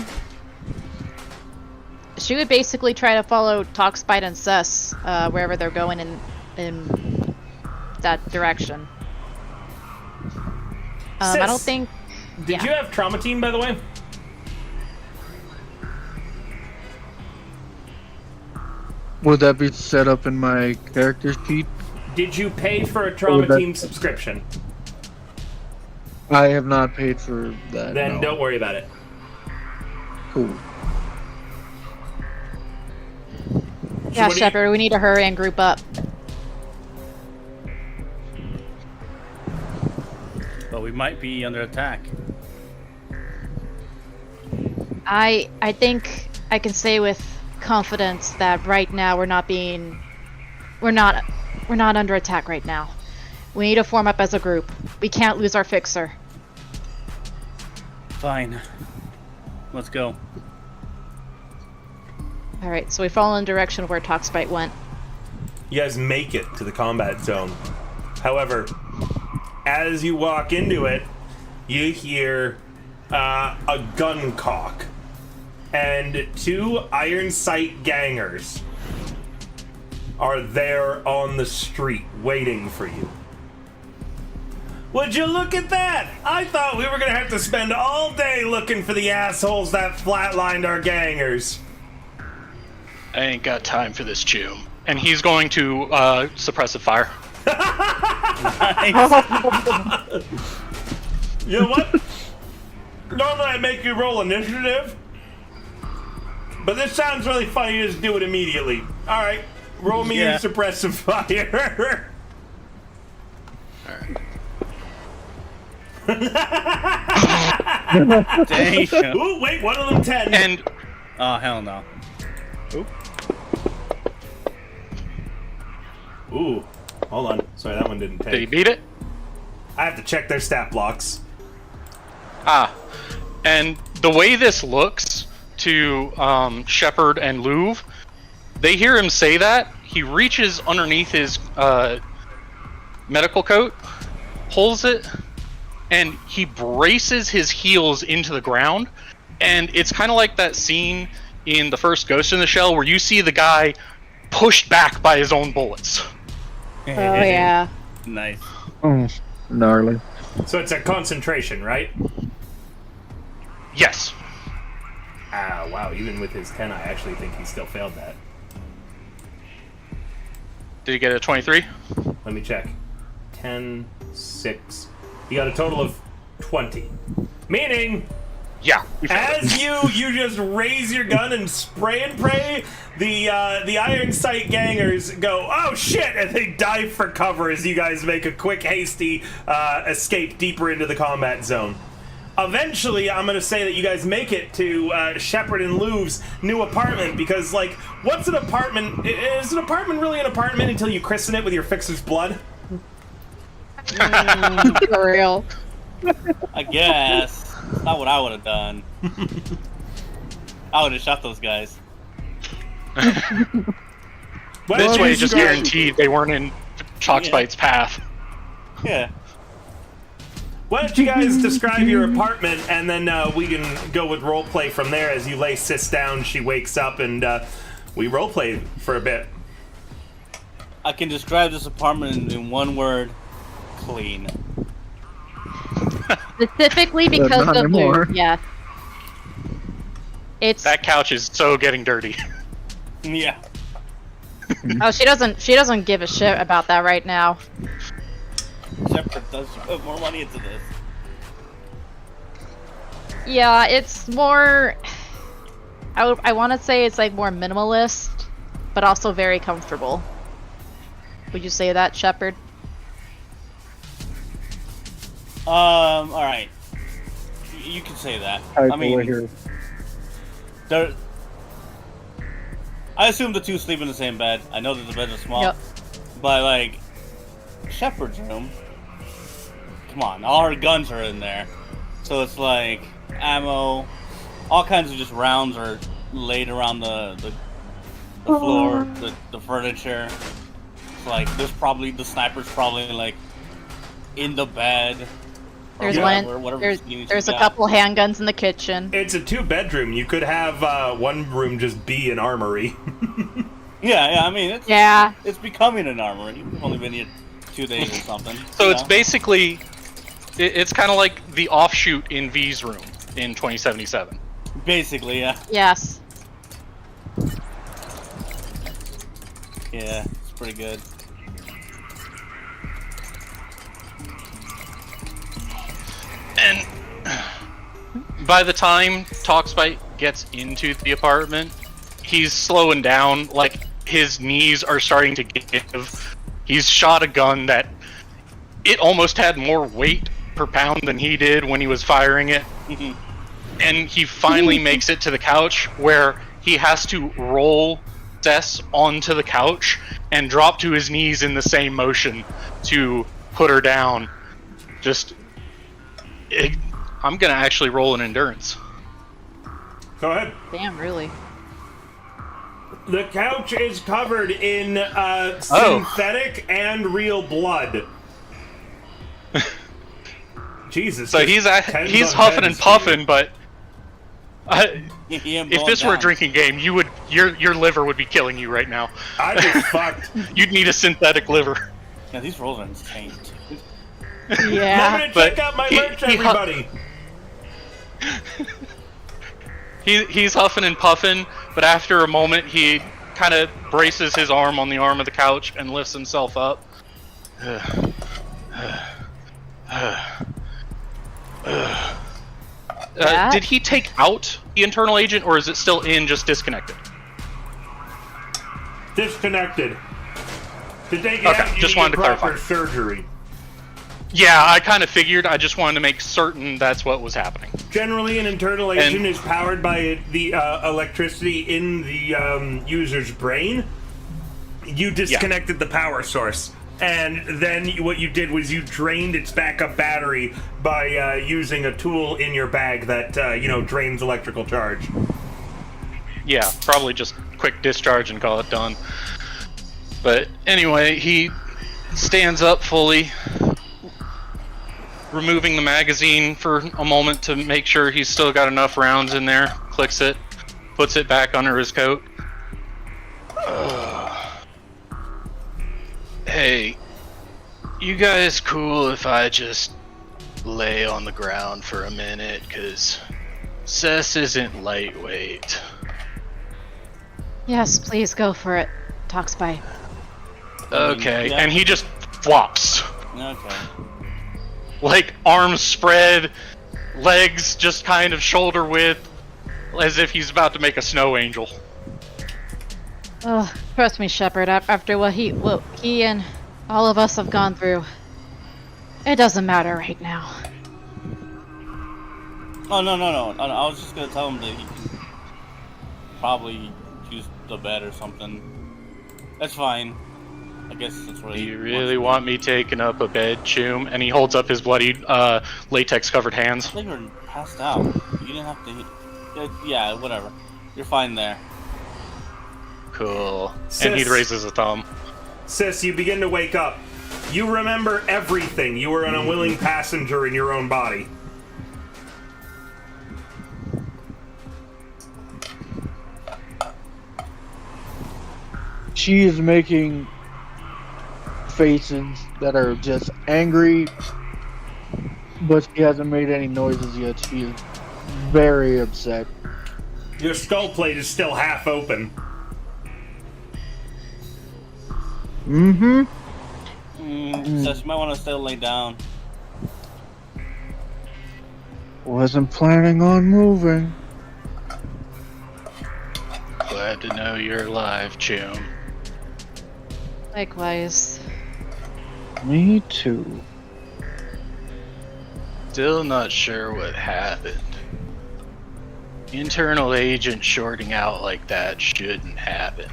She would basically try to follow Talkspite and Cess, wherever they're going in that direction. I don't Sis, think... Did you have Trauma Team, by the way? Would that be set up in my character sheet? Did you pay for a Trauma that- Team subscription? I have not paid for that. Then no. don't worry about it. Cool. Yeah, What do you- Shepard, we need to hurry and group up. But we might be under attack. I think I can say with confidence that right now we're not under attack right now. We need to form up as a group. We can't lose our fixer. Fine. Let's go. Alright, so we follow in the direction of where Talkspite went. You guys make it to the combat zone. However, as you walk into it, you hear a gun cock and 2 iron sight gangers are there on the street waiting for you. Would you look at that? I thought we were gonna have to spend all day looking for the assholes that flatlined our gangers. I ain't got time for this, Chew. And he's going to suppressive fire. You know what? Normally I make you roll initiative, but this sounds really funny. Just do it immediately. All right, roll me in suppressive fire. Damn. Ooh, wait, one of them 10. And Oh, hell no. Ooh, hold on. Sorry, that one didn't did he take. beat it? I have to check their stat blocks. And the way this looks to Shepard and Louvre, they hear him say that. He reaches underneath his medical coat, pulls it, and he braces his heels into the ground. And it's kind of like that scene in the first Ghost in the Shell where you see the guy pushed back by his own bullets. Oh yeah. Nice. Oh, gnarly. So it's a concentration, right? Yes. Ah, wow. Even with his 10, I actually think he still failed that. Did he get a 23? Let me check. 10, 6. He got a total of 20. Meaning, Yeah. we failed it. as you just raise your gun and spray and pray, the iron sight gangers go, oh shit, and they dive for cover as you guys make a quick, hasty escape deeper into the combat zone. Eventually, I'm gonna say that you guys make it to Shepard and Louvre's new apartment, because, like, what's an apartment? Is an apartment really an apartment until you christen it with your fixer's blood? For real. I guess. It's not what I would have done. I would have shot those guys. Why This don't way you just describe- guaranteed they weren't in Chalkspite's path. Yeah. Why don't you guys describe your apartment, and then we can go with roleplay from there. As you lay Sis down, she wakes up, and we roleplay for a bit. I can describe this apartment in one word: clean. Specifically because not of anymore. Luke, yeah. It's That couch is so getting dirty. Yeah. oh she doesn't give a shit about that right now. Shepard does put more money into this. Yeah, it's more I want to say it's like more minimalist, but also very comfortable. Would you say that, Shepard? All right. You can say that. I mean, here. there. I assume the two sleep in the same bed. I know that the beds are small, Yep. but like Shepard's room. Come on, all her guns are in there, so it's like ammo, all kinds of just rounds are laid around the floor, the furniture. It's like there's probably the sniper's probably like in the bed. There's Yeah, one. There's a couple handguns in the kitchen. It's a 2-bedroom. You could have one room just be an armory. Yeah, I mean, Yeah. it's becoming an armory. We've only been here 2 days or something. So it's basically, it's kind of like the offshoot in V's room in 2077. basically, yeah. Yes. Yeah, it's pretty good. And by the time Talkspite gets into the apartment, he's slowing down. Like, his knees are starting to give. He's shot a gun that it almost had more weight per pound than he did when he was firing it. And he finally makes it to the couch where he has to roll Cess onto the couch and drop to his knees in the same motion to put her down. I'm gonna actually roll an endurance. Go ahead. Damn, really. The couch is covered in synthetic and real blood. Jesus. So he's huffing and puffing, but if this were a drinking game, your liver would be killing you right now. I'd be fucked. You'd need a synthetic liver. Yeah, these rolls are insane. Yeah. I'm gonna check out my merch, everybody. He's huffing and puffing, but after a moment, he kind of braces his arm on the arm of the couch and lifts himself up. Did he take out the internal agent, or is it still in, just disconnected? Disconnected. To take it Okay, out, you just need wanted to proper clarify. surgery. Yeah, I kind of figured. I just wanted to make certain that's what was happening. Generally, an internal agent is powered by the electricity in the user's brain. You disconnected the power source, and then what you did was you drained its backup battery by using a tool in your bag that drains electrical charge. Yeah, probably just quick discharge and call it done. But anyway, he stands up fully, removing the magazine for a moment to make sure he's still got enough rounds in there, clicks it, puts it back under his coat. Hey, you guys cool if I just lay on the ground for a minute? 'Cause Cess isn't lightweight. Yes, please go for it. Talkspite. Okay, Yeah. and he just flops. Okay. Like, arms spread, legs just kind of shoulder width, as if he's about to make a snow angel. Oh, trust me, Shepard. After what he and all of us have gone through, it doesn't matter right now. Oh, no. I was just gonna tell him that he can probably use the bed or something. That's fine. I guess that's what Do you really want me taking up a bed, Choom? And he holds up his bloody, latex-covered hands. I think we're passed out. You didn't have to... Yeah, whatever. You're fine there. Cool. Sis. And he raises a thumb. Sis, you begin to wake up. You remember everything. You were an unwilling passenger in your own body. She is making faces that are just angry, but she hasn't made any noises yet. She is very upset. Your skull plate is still half open. Mm-hmm. So you might want to still lay down. Wasn't planning on moving. Glad to know you're alive, Choom. Likewise. Me too. Still not sure what happened. Internal agent shorting out like that shouldn't happen.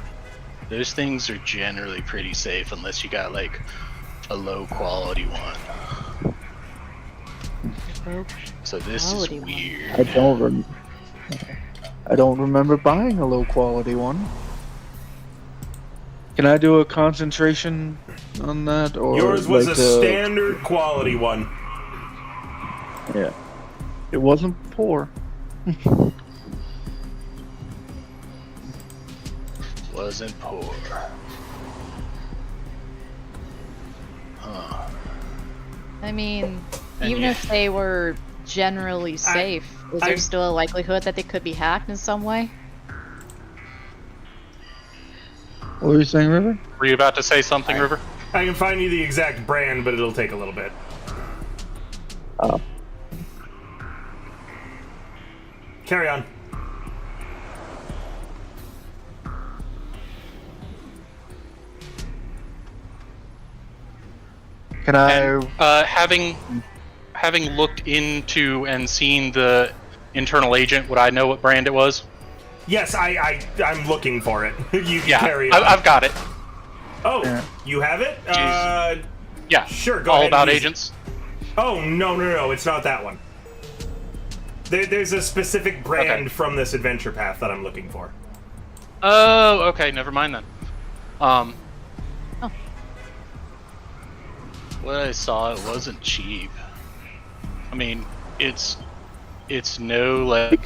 Those things are generally pretty safe unless you got, like, a low quality one. So this is Quality one. weird. I don't remember buying a low quality one. Can I do a concentration on that, or Yours was like a standard quality one. Yeah. It wasn't poor. Wasn't poor. Huh. I mean, And even you- if they were generally safe, is there still a likelihood that they could be hacked in some way? What were you saying, River? Were you about to say something, River? I can find you the exact brand, but it'll take a little bit. Oh. Carry on. Can I? And, having looked into and seen the internal agent, would I know what brand it was? Yes, I'm looking for it. You can Yeah, carry on. I've got it. Oh, Yeah. you have it? Yeah, Sure, go all ahead. about and use it. agents. Oh, no, it's not that one. There's a specific brand from this adventure path that I'm looking for. Oh, okay, never mind then. Oh. What I saw, it wasn't cheap. I mean, it's no like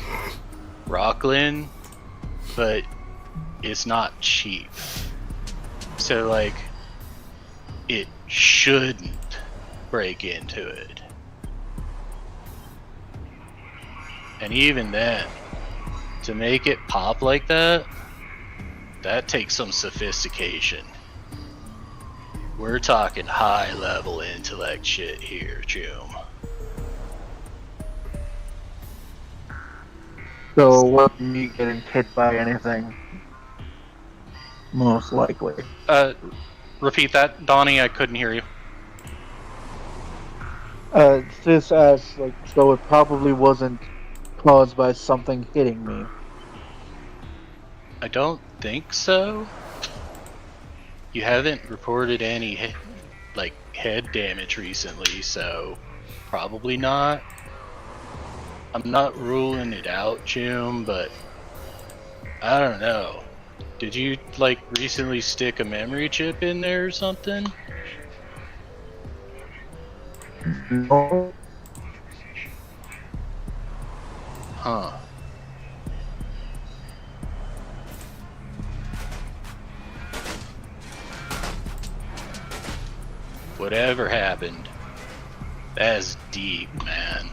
Rockland, but it's not cheap. So like, it shouldn't break into it. And even then, to make it pop like that, that takes some sophistication. We're talking high level intellect shit here, Jum. So, what me getting hit by anything? Most likely. Repeat that, Donnie, I couldn't hear you. This as like, so it probably wasn't caused by something hitting me. I don't think so. You haven't reported any head damage recently, so probably not. I'm not ruling it out, Jim, but I don't know. Did you recently stick a memory chip in there or something? No. Huh. Whatever happened, that's deep, man.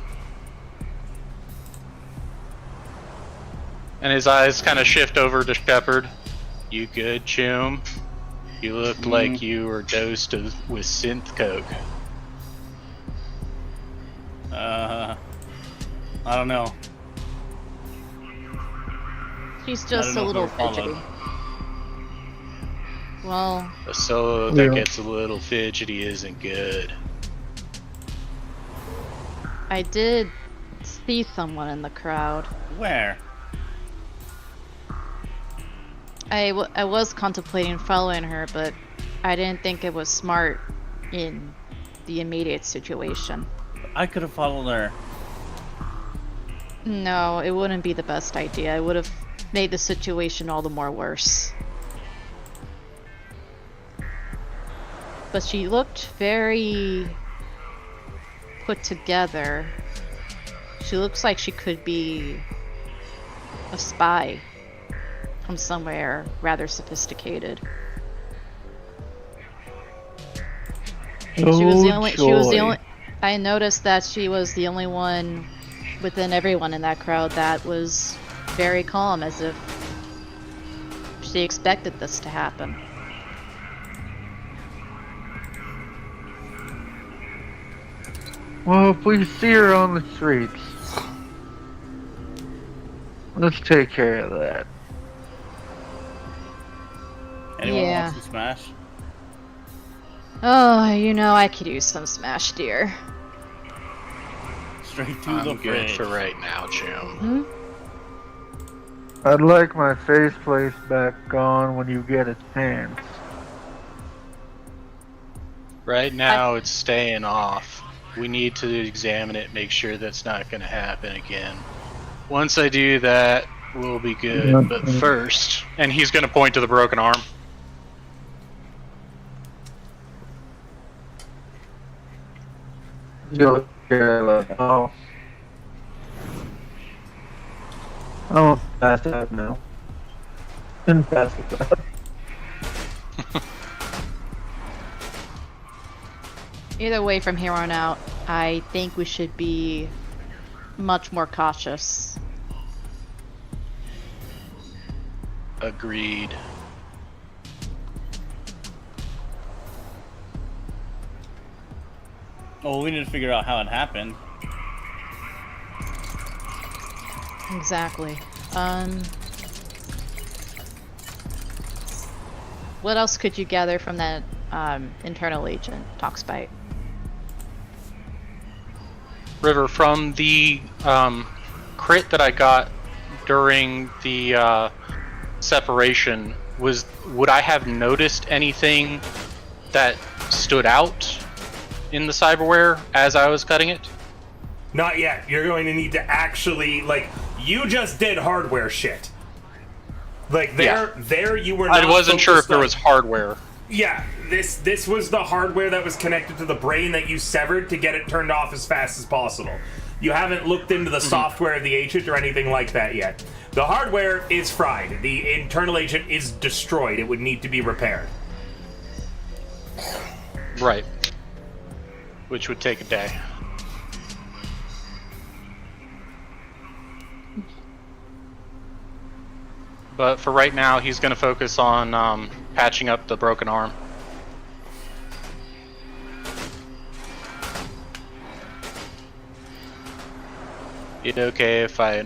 And his eyes kind of shift over to Shepard. You good, Chum? You looked like you were dosed with synth coke. I don't know. She's I just don't a know if little we're followed. fidgety. Well, A solo that Yeah. gets a little fidgety isn't good. I did see someone in the crowd. Where? I was contemplating following her, but I didn't think it was smart in the immediate situation. I could have followed her. No, it wouldn't be the best idea. It would have made the situation all the more worse. But she looked very put together. She looks like she could be a spy from somewhere rather sophisticated. She was the only I noticed that she was the only one within everyone in that crowd that was very calm, as if she expected this to happen. Well, if we see her on the streets, let's take care of that. Anyone Yeah. wants to smash? Oh, you know, I could use some smash, dear. Straight to I'm the good fridge. for right now, Chum. Hmm? I'd like my faceplate back on when you get a chance. Right now, it's staying off. We need to examine it, make sure that's not going to happen again. Once I do that, we'll be good. But first, and he's going to point to the broken arm. You know, Oh. Oh, fast that now. And fast that. Either way, from here on out, I think we should be much more cautious. Agreed. Well, we need to figure out how it happened. Exactly. What else could you gather from that internal agent, Talkspite? River, from the crit that I got during the separation, would I have noticed anything that stood out in the cyberware as I was cutting it? Not yet. You're going to need to actually, like, you just did hardware shit. Like, there you were not I wasn't sure if there on- was hardware. Yeah, this was the hardware that was connected to the brain that you severed to get it turned off as fast as possible. You haven't looked into the software of the agent or anything like that yet. The hardware is fried. The internal agent is destroyed. It would need to be repaired. Right. Which would take a day. But for right now, he's going to focus on patching up the broken arm. It okay if I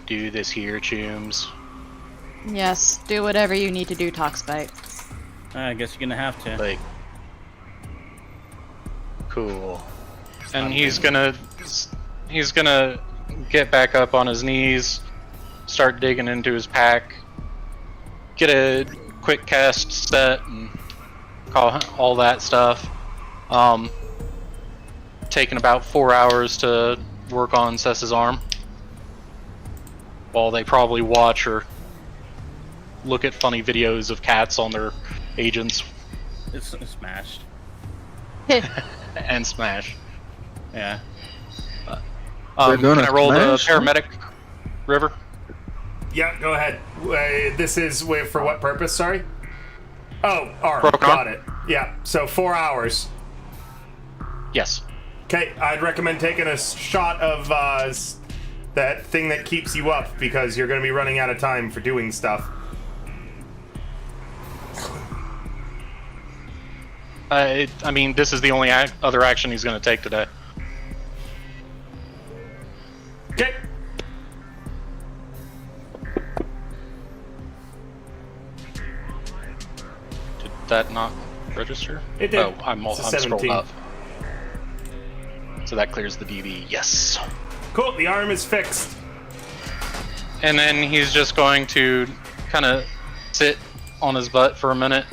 do this here, Chooms? Yes, do whatever you need to do, Talkspite. I guess you're gonna have to. Like, cool. And he's gonna get back up on his knees, start digging into his pack, get a quick cast set, and call all that stuff. Taking about 4 hours to work on Cess's arm, while they probably watch or look at funny videos of cats on their agents. It's smashed. And smash. Yeah. They're Can gonna I roll the smash? paramedic, River? Yeah, go ahead. This is for what purpose? Sorry. Oh, arm. Broken Got arm? it. Yeah. So 4 hours. Yes. Okay, I'd recommend taking a shot of that thing that keeps you up because you're going to be running out of time for doing stuff. I mean, this is the only other action he's going to take today. Okay. Did that not register? It did. Oh, I'm It's a scrolled 17. up. So that clears the DB. Yes. Cool. The arm is fixed. And then he's just going to kind of sit on his butt for a minute,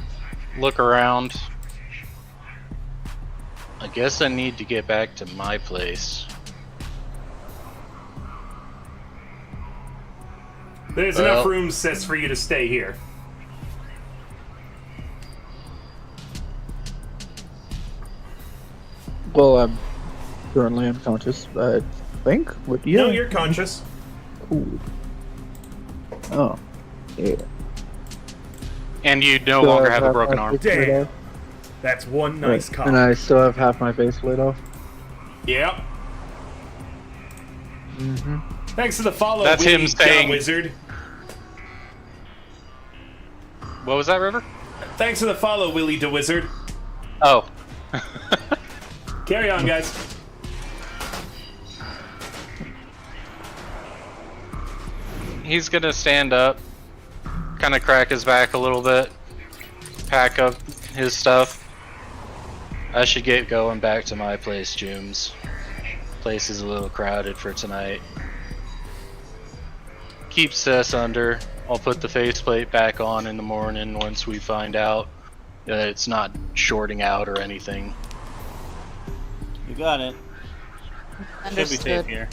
look around. I guess I need to get back to my place. There's enough room, sis, for you to stay here. Well, I'm currently unconscious, I think. What, yeah. No, you're conscious. Cool. Oh. Yeah. And you no longer have a broken arm. Damn. That's one nice cop. And I still have half my face laid off. Yep. Mm-hmm. Thanks for the follow. That's him Willie saying- Wizard. What was that, River? Thanks for the follow, Willie the Wizard. Oh. Carry on, guys. He's gonna stand up, kind of crack his back a little bit, pack up his stuff. I should get going back to my place, Jooms. Place is a little crowded for tonight. Keep Cess under. I'll put the faceplate back on in the morning once we find out that it's not shorting out or anything. You got it. Should be safe Understood. here.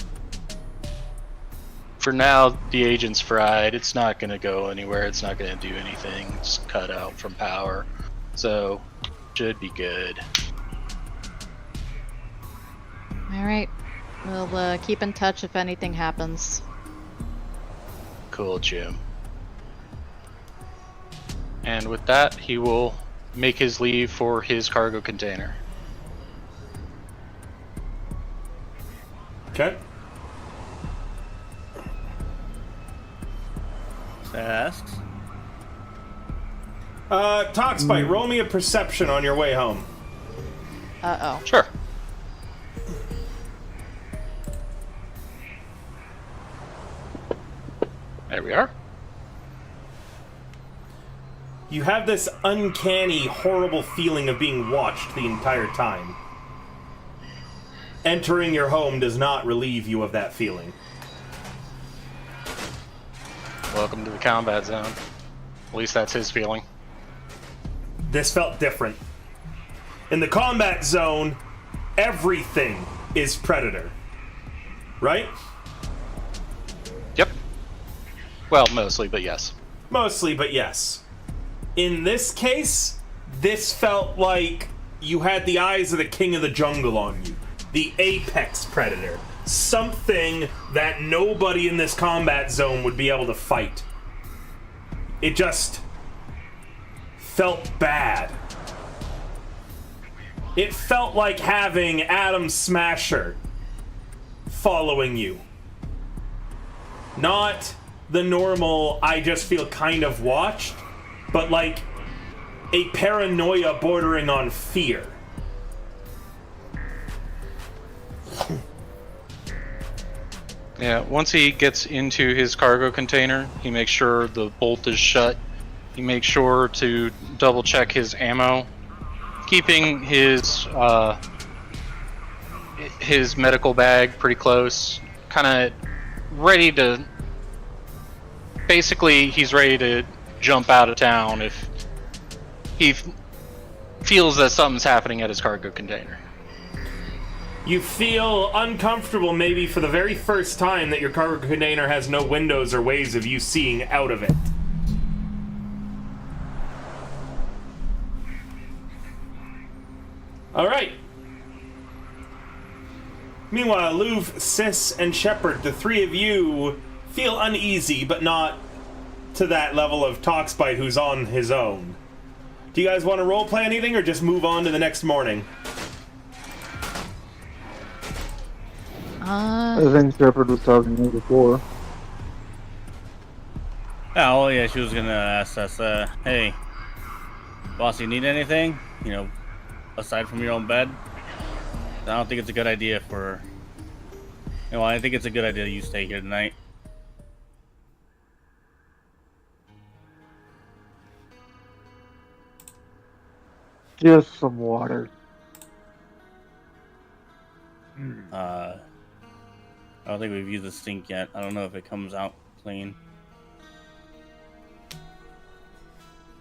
For now, the agent's fried. It's not gonna go anywhere. It's not gonna do anything. It's cut out from power. So, should be good. Alright. We'll keep in touch if anything happens. Cool, Jim. And with that, he will make his leave for his cargo container. Okay. Asks. Toxbite, roll me a perception on your way home. Uh-oh. Sure. There we are. You have this uncanny, horrible feeling of being watched the entire time. Entering your home does not relieve you of that feeling. Welcome to the combat zone. At least that's his feeling. This felt different. In the combat zone, everything is Predator. Right? Yep. Well, mostly, but yes. Mostly, but yes. In this case, this felt like you had the eyes of the king of the jungle on you. The apex predator. Something that nobody in this combat zone would be able to fight. It just felt bad. It felt like having Adam Smasher following you. Not the normal, I just feel kind of watched, but like a paranoia bordering on fear. Yeah, once he gets into his cargo container, he makes sure the bolt is shut. He makes sure to double check his ammo, keeping his medical bag pretty close, kind of ready to. Basically, he's ready to jump out of town if he feels that something's happening at his cargo container. You feel uncomfortable maybe for the very first time that your cargo container has no windows or ways of you seeing out of it. Alright. Meanwhile, Louvre, Sis, and Shepard, the three of you feel uneasy, but not to that level of Toxbite who's on his own. Do you guys want to roleplay anything or just move on to the next morning? I think Shepard was talking to me before. Oh, well, yeah, she was gonna ask us, hey, boss, you need anything? You know, aside from your own bed? I don't think it's a good idea for... You know, I think it's a good idea you stay here tonight. Just some water. I don't think we've used the sink yet. I don't know if it comes out clean.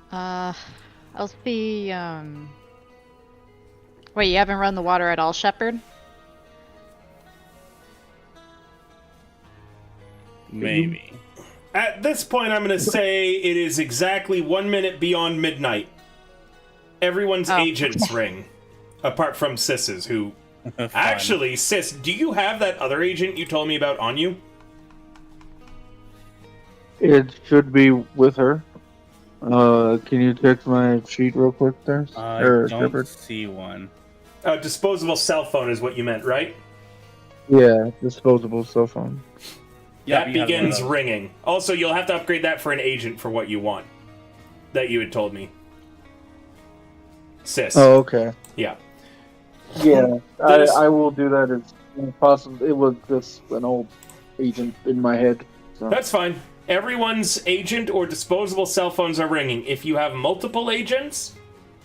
I'll see, Wait, you haven't run the water at all, Shepard? Maybe. At this point, I'm going to say it is exactly 1 minute beyond midnight. Everyone's agents ring, apart from Sis's, who... Actually, Sis, do you have that other agent you told me about on you? It should be with her. Can you check my sheet real quick there? I don't see one. Disposable cell phone is what you meant, right? Yeah, disposable cell phone. Yeah, that begins ringing. Also, you'll have to upgrade that for an agent for what you want. That you had told me. Sis. Oh, okay. Yeah. Yeah, I will do that as possible. It was just an old agent in my head. So. That's fine. Everyone's agent or disposable cell phones are ringing. If you have multiple agents,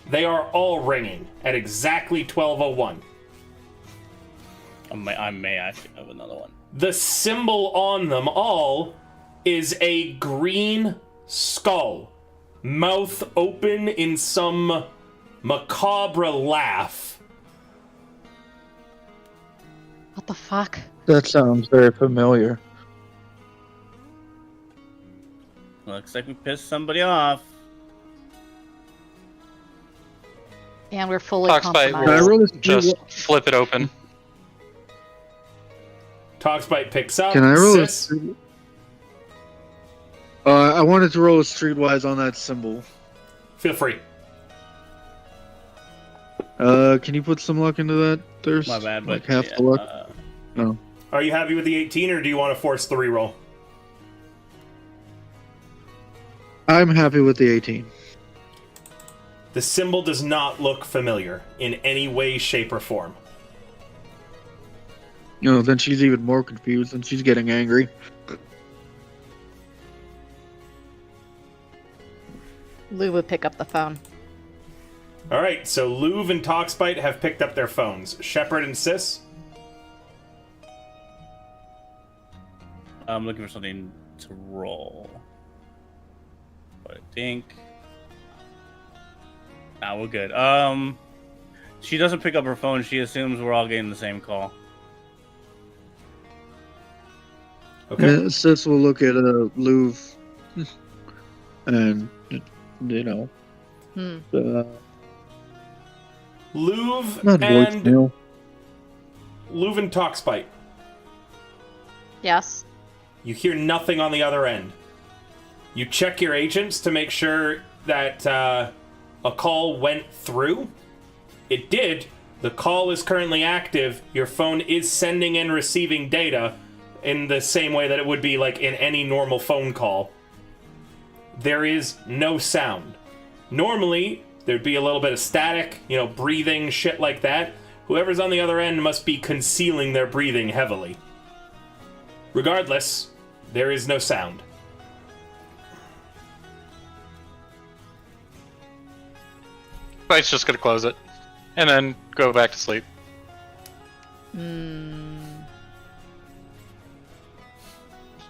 they are all ringing at exactly 12:01. I may actually have another one. The symbol on them all is a green skull, mouth open in some macabre laugh. What the fuck? That sounds very familiar. Looks like we pissed somebody off. And we're fully Toxbite compromised. will just flip it open. Talksbite picks up. Can I roll a Sis? street? I wanted to roll a streetwise on that symbol. Feel free. Can you put some luck into that, Thirst? My bad, but like half yeah, the luck. No. Are you happy with the 18, or do you want to force the reroll? I'm happy with the 18. The symbol does not look familiar in any way, shape, or form. No, then she's even more confused and she's getting angry. Lou would pick up the phone. All right, so Louv and Talksbite have picked up their phones. Shepard and Sis? I'm looking for something to roll. But I think. Nah, we're good. She doesn't pick up her phone. She assumes we're all getting the same call. Okay. Sis will look at Louv and, you know, Louv not and voicemail. Louv and Talksbite. Yes. You hear nothing on the other end. You check your agents to make sure that a call went through. It did. The call is currently active. Your phone is sending and receiving data in the same way that it would be like in any normal phone call. There is no sound. Normally, there'd be a little bit of static, you know, breathing, shit like that. Whoever's on the other end must be concealing their breathing heavily. Regardless, there is no sound. Fight's just gonna close it. And then go back to sleep.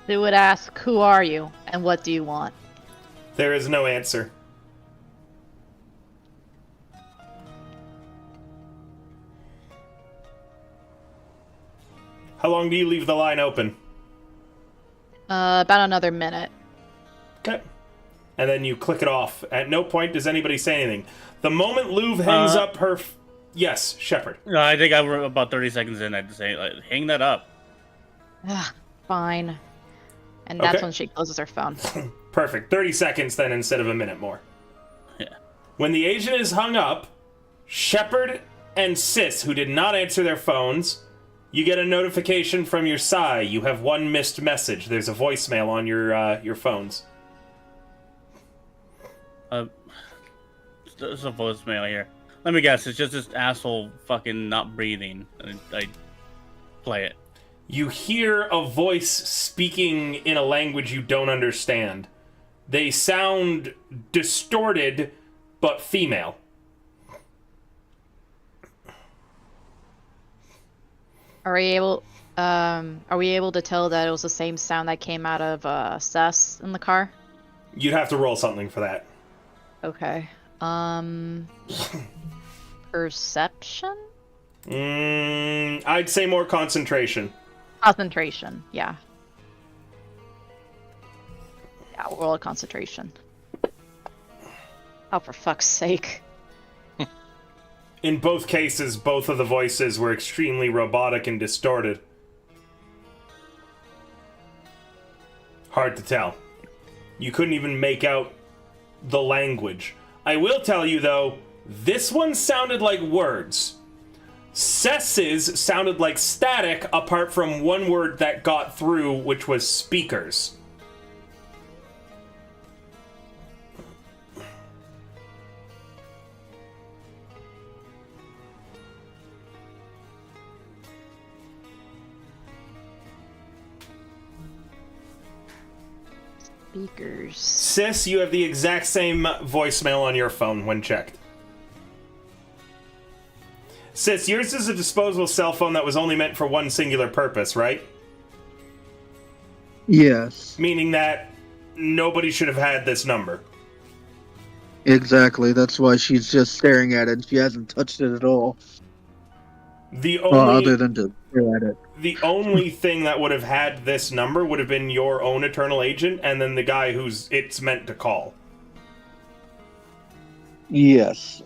They would ask, who are you, and what do you want? There is no answer. How long do you leave the line open? About another minute. Okay. And then you click it off. At no point does anybody say anything. The moment Louv hangs up her... Yes, Shepard. No, I think I were about 30 seconds in. I'd say, like, hang that up. Ugh, fine. And that's Okay. when she closes her phone. Perfect. 30 seconds then instead of a minute more. Yeah. When the agent is hung up, Shepard and Sis, who did not answer their phones, you get a notification from your Psy. You have one missed message. There's a voicemail on your phones. There's a voicemail here. Let me guess. It's just this asshole fucking not breathing. And I play it. You hear a voice speaking in a language you don't understand. They sound distorted, but female. Are we able to tell that it was the same sound that came out of Sess in the car? You'd have to roll something for that. Okay. Perception? I'd say more concentration. Concentration, yeah. Yeah, we'll roll a concentration. Oh, for fuck's sake. In both cases, both of the voices were extremely robotic and distorted. Hard to tell. You couldn't even make out the language. I will tell you, though, this one sounded like words. Sess's sounded like static, apart from one word that got through, which was speakers. Speakers. Sis, you have the exact same voicemail on your phone when checked. Sis, yours is a disposable cell phone that was only meant for one singular purpose, right? Yes, Meaning that nobody should have had this number. exactly. That's why she's just staring at it. She hasn't touched it at all. The Well, only other than to stare at it. the only thing that would have had this number would have been your own Eternal Agent and then the guy who's it's meant to call. Yes.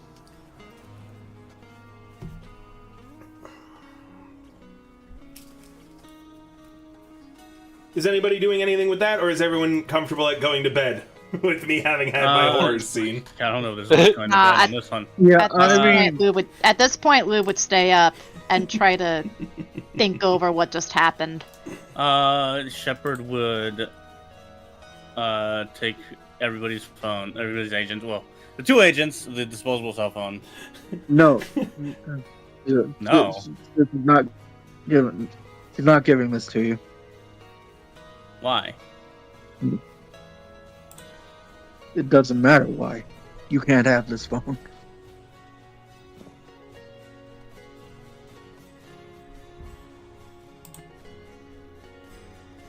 Is anybody doing anything with that, or is everyone comfortable at going to bed with me having had my horror scene? I don't know if there's much going to bed on this one. Yeah, At this, I mean, point, Lou would stay up and try to think over what just happened. Shepard would take everybody's phone, everybody's agent. Well, the two agents, the disposable cell phone. no. No. It's not giving. He's not giving this to you. Why? It doesn't matter why. You can't have this phone.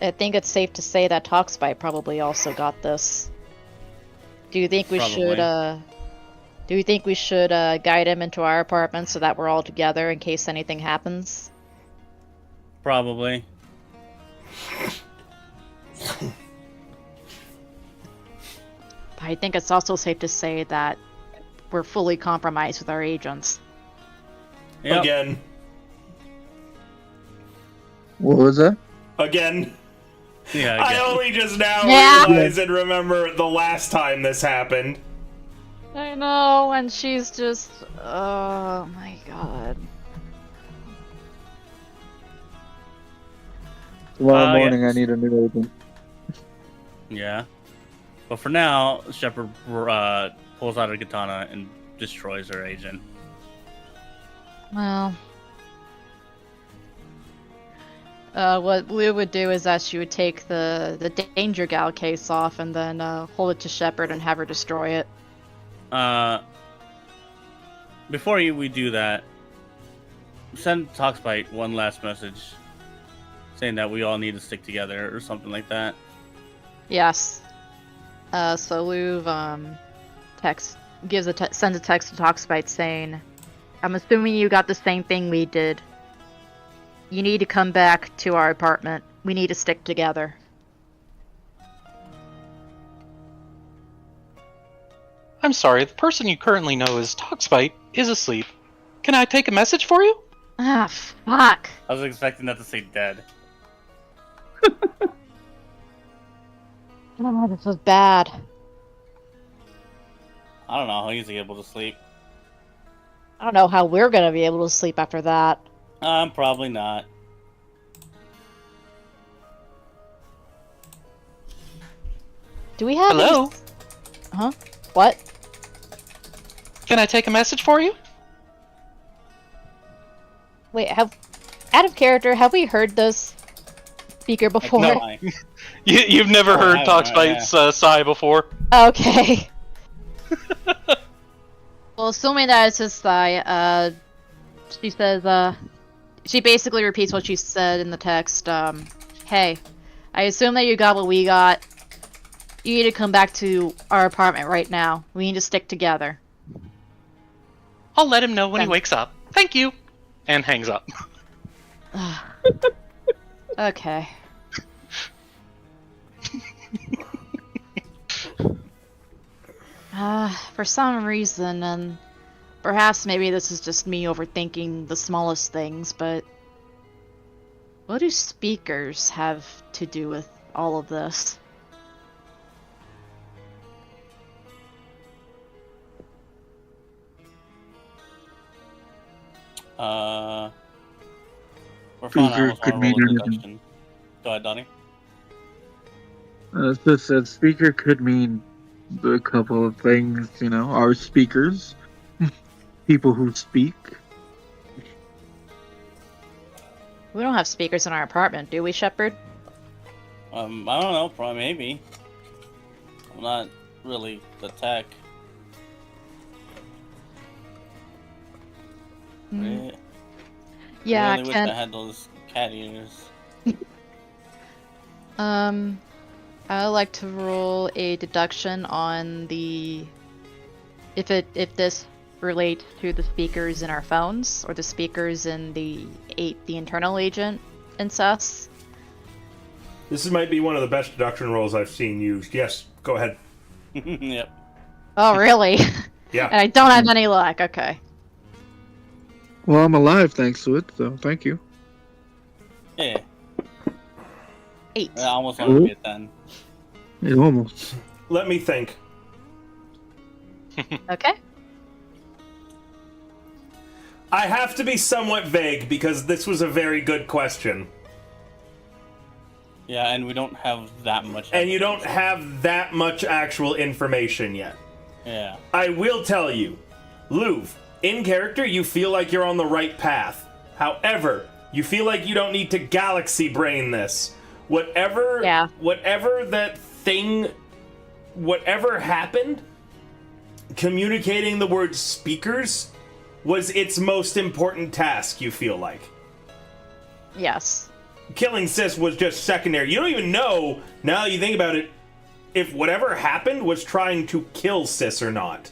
I think it's safe to say that Talkspite probably also got this. Do you think we Probably. should guide him into our apartment so that we're all together in case anything happens? Probably. But I think it's also safe to say that we're fully compromised with our agents. Yep. Again. What was that? Again. Yeah. I only just now Yeah. realize and remember the last time this happened. I know, and she's just... Oh my god. Tomorrow morning, yes. I need a new agent. Yeah. But for now, Shepard pulls out a katana and destroys her agent. Well... what Lou would do is that she would take the Danger Gal case off and then hold it to Shepard and have her destroy it. Before we do that, send Talkspite one last message saying that we all need to stick together or something like that. Yes. So Lou sends a text to Talkspite saying, "I'm assuming you got the same thing we did. You need to come back to our apartment. We need to stick together." I'm sorry, the person you currently know as Talkspite is asleep. Can I take a message for you? Ah, fuck. I was expecting that to say dead. Oh, this was bad. I don't know how he's able to sleep. I don't know how we're gonna be able to sleep after that. Probably not. Do we have Hello? any... Huh? What? Can I take a message for you? Wait, out of character, have we heard this speaker before? No, You've never Oh, heard I haven't, Talkspite's sigh before? Okay. Well, assuming that it's his sigh, she says, she basically repeats what she said in the text, hey, I assume that you got what we got. You need to come back to our apartment right now. We need to stick together. I'll let him know when he Then- wakes up. Thank you. And hangs up. Okay. For some reason, and perhaps maybe this is just me overthinking the smallest things, but what do speakers have to do with all of this? We're fine. I Speaker almost could wanna roll mean a anything. deduction. Go ahead, Donnie. As I said, speaker could mean a couple of things, you know, our speakers, people who speak. We don't have speakers in our apartment, do we, Shepard? I don't know. Probably maybe. I'm not really the tech. Mm. I Yeah, really wish I Ken. had those cat ears. I would like to roll a deduction on the if this relates to the speakers in our phones or the speakers in the internal agent in sus. This might be one of the best deduction rolls I've seen used. Yes, go ahead. Yep. Oh, really? Yeah. And I don't have any luck. Okay. Well, I'm alive thanks to it, so thank you. Yeah. 8. I almost want to be a 10. Yeah, almost. Let me think. Okay. I have to be somewhat vague because this was a very good question. Yeah, and we don't have that much. And you don't have that much actual information yet. Yeah. I will tell you, Louvre, in character, you feel like you're on the right path. However, you feel like you don't need to galaxy brain this. Whatever that thing, whatever happened, communicating the word speakers was its most important task, you feel like. Yes. Killing Sis was just secondary. You don't even know, now that you think about it, if whatever happened was trying to kill Sis or not.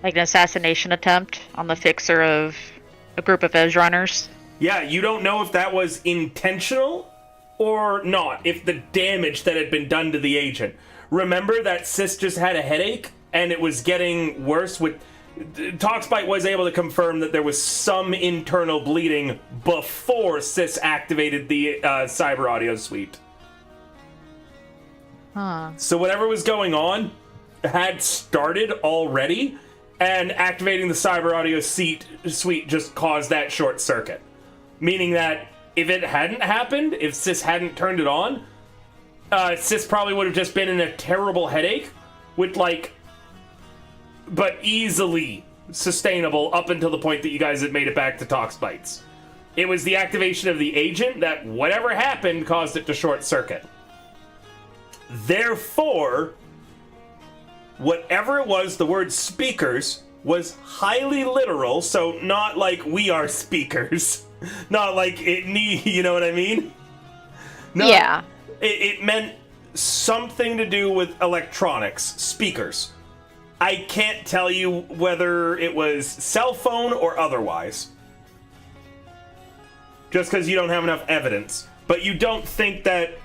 Like an assassination attempt on the fixer of a group of edge runners. Yeah, you don't know if that was intentional or not, if the damage that had been done to the agent. Remember that Sis just had a headache, and it was getting worse with... Toxbite was able to confirm that there was some internal bleeding before Sis activated the cyber audio suite. Huh. So whatever was going on had started already, and activating the cyber audio suite just caused that short circuit. Meaning that if it hadn't happened, if Sis hadn't turned it on, Sis probably would have just been in a terrible headache with, like, but easily sustainable up until the point that you guys had made it back to Toxbites. It was the activation of the agent that whatever happened caused it to short circuit. Therefore, whatever it was, the word speakers was highly literal, so not like we are speakers. Not like it need, you know what I mean? No, Yeah. It meant something to do with electronics, speakers. I can't tell you whether it was cell phone or otherwise. Just because you don't have enough evidence. But you don't think that,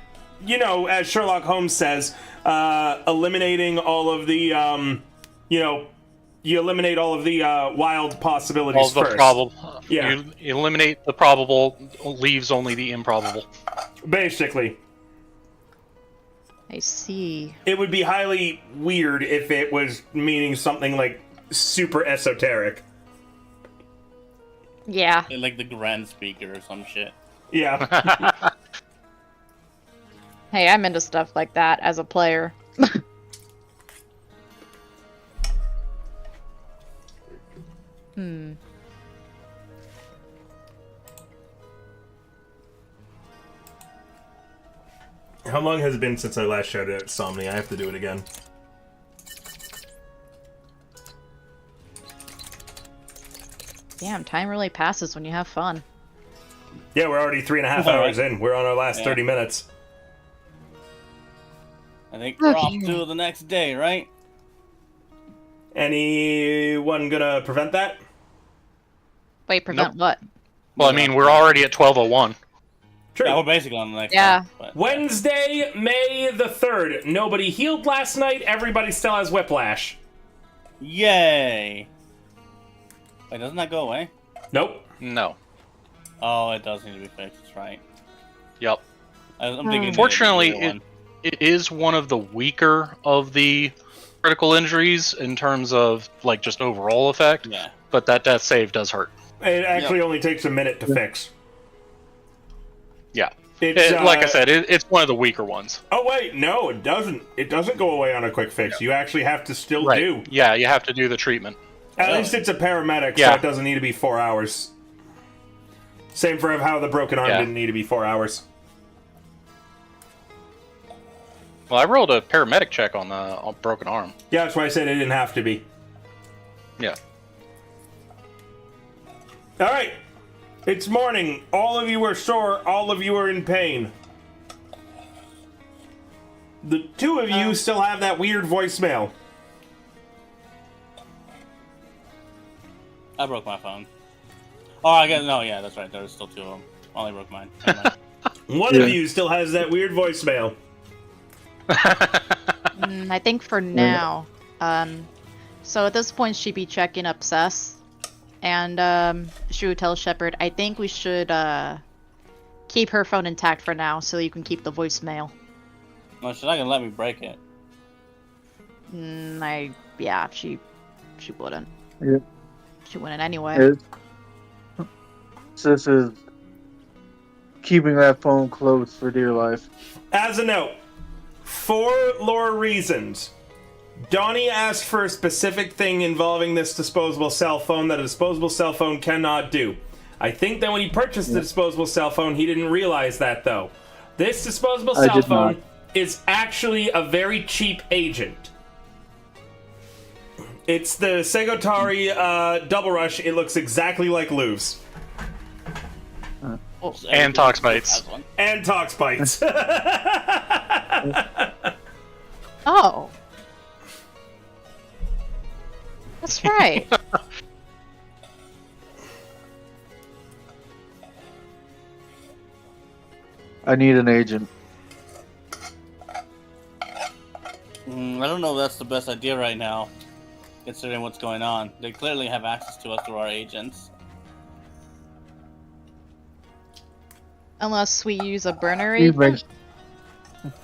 you know, as Sherlock Holmes says, eliminating all of the, you eliminate all of the wild possibilities All the first. probable. Yeah. You eliminate the probable, leaves only the improbable. Basically. I see. It would be highly weird if it was meaning something like super esoteric. Yeah. Like the grand speaker or some shit. Yeah. Hey, I'm into stuff like that as a player. How long has it been since I last shouted out Somni? I have to do it again. Damn, time really passes when you have fun. Yeah, we're already 3.5 hours in. We're on our last 30 minutes. I think we're off to the next day, right? Anyone gonna prevent that? Wait, prevent what? Well, I mean, we're already at 12:01. True. Yeah, we're basically on the next Yeah. one. But, Wednesday, May the 3rd. Nobody healed last night. Everybody still has whiplash. yay! Wait, doesn't that go away? Nope. No. Oh, it does need to be fixed, that's right. Yep. I'm thinking Fortunately, maybe one. it is one of the weaker of the critical injuries in terms of, like, just overall effect. Yeah. But that death save does hurt. It actually only takes a minute to fix. Yeah. It's, Like I said, it's one of the weaker ones. Oh wait, no, it doesn't. It doesn't go away on a quick fix. You actually have to still do. Yeah, you have to do the treatment. At least it's a paramedic, so Yeah. it doesn't need to be 4 hours. Same for how the broken arm didn't need to be 4 hours. Well, I rolled a paramedic check on the broken arm. Yeah, that's why I said it didn't have to be. Yeah. All right, it's morning. All of you are sore. All of you are in pain. The two of you still have that weird voicemail. I broke my phone. Oh, I guess, no, yeah, that's right, there was still two of them. Only broke mine. Never mind. One of you still has that weird voicemail. I think for now. So at this point, she'd be checking up Cess. And she would tell Shepard, I think we should keep her phone intact for now, so you can keep the voicemail. No, she's not gonna let me break it. Yeah, she wouldn't. Yeah. She wouldn't anyway. This is keeping that phone close for dear life. As a note, for lore reasons, Donnie asked for a specific thing involving this disposable cell phone that a disposable cell phone cannot do. I think that when he purchased the disposable cell phone, he didn't realize that, though. This disposable I cell did phone not. is actually a very cheap agent. It's the Segotari Double Rush. It looks exactly like Lou's. And Tox Bites. And Tox Bites. Oh. That's right. I need an agent. I don't know if that's the best idea right now, considering what's going on. They clearly have access to us through our agents. Unless we use a burner He agent. makes,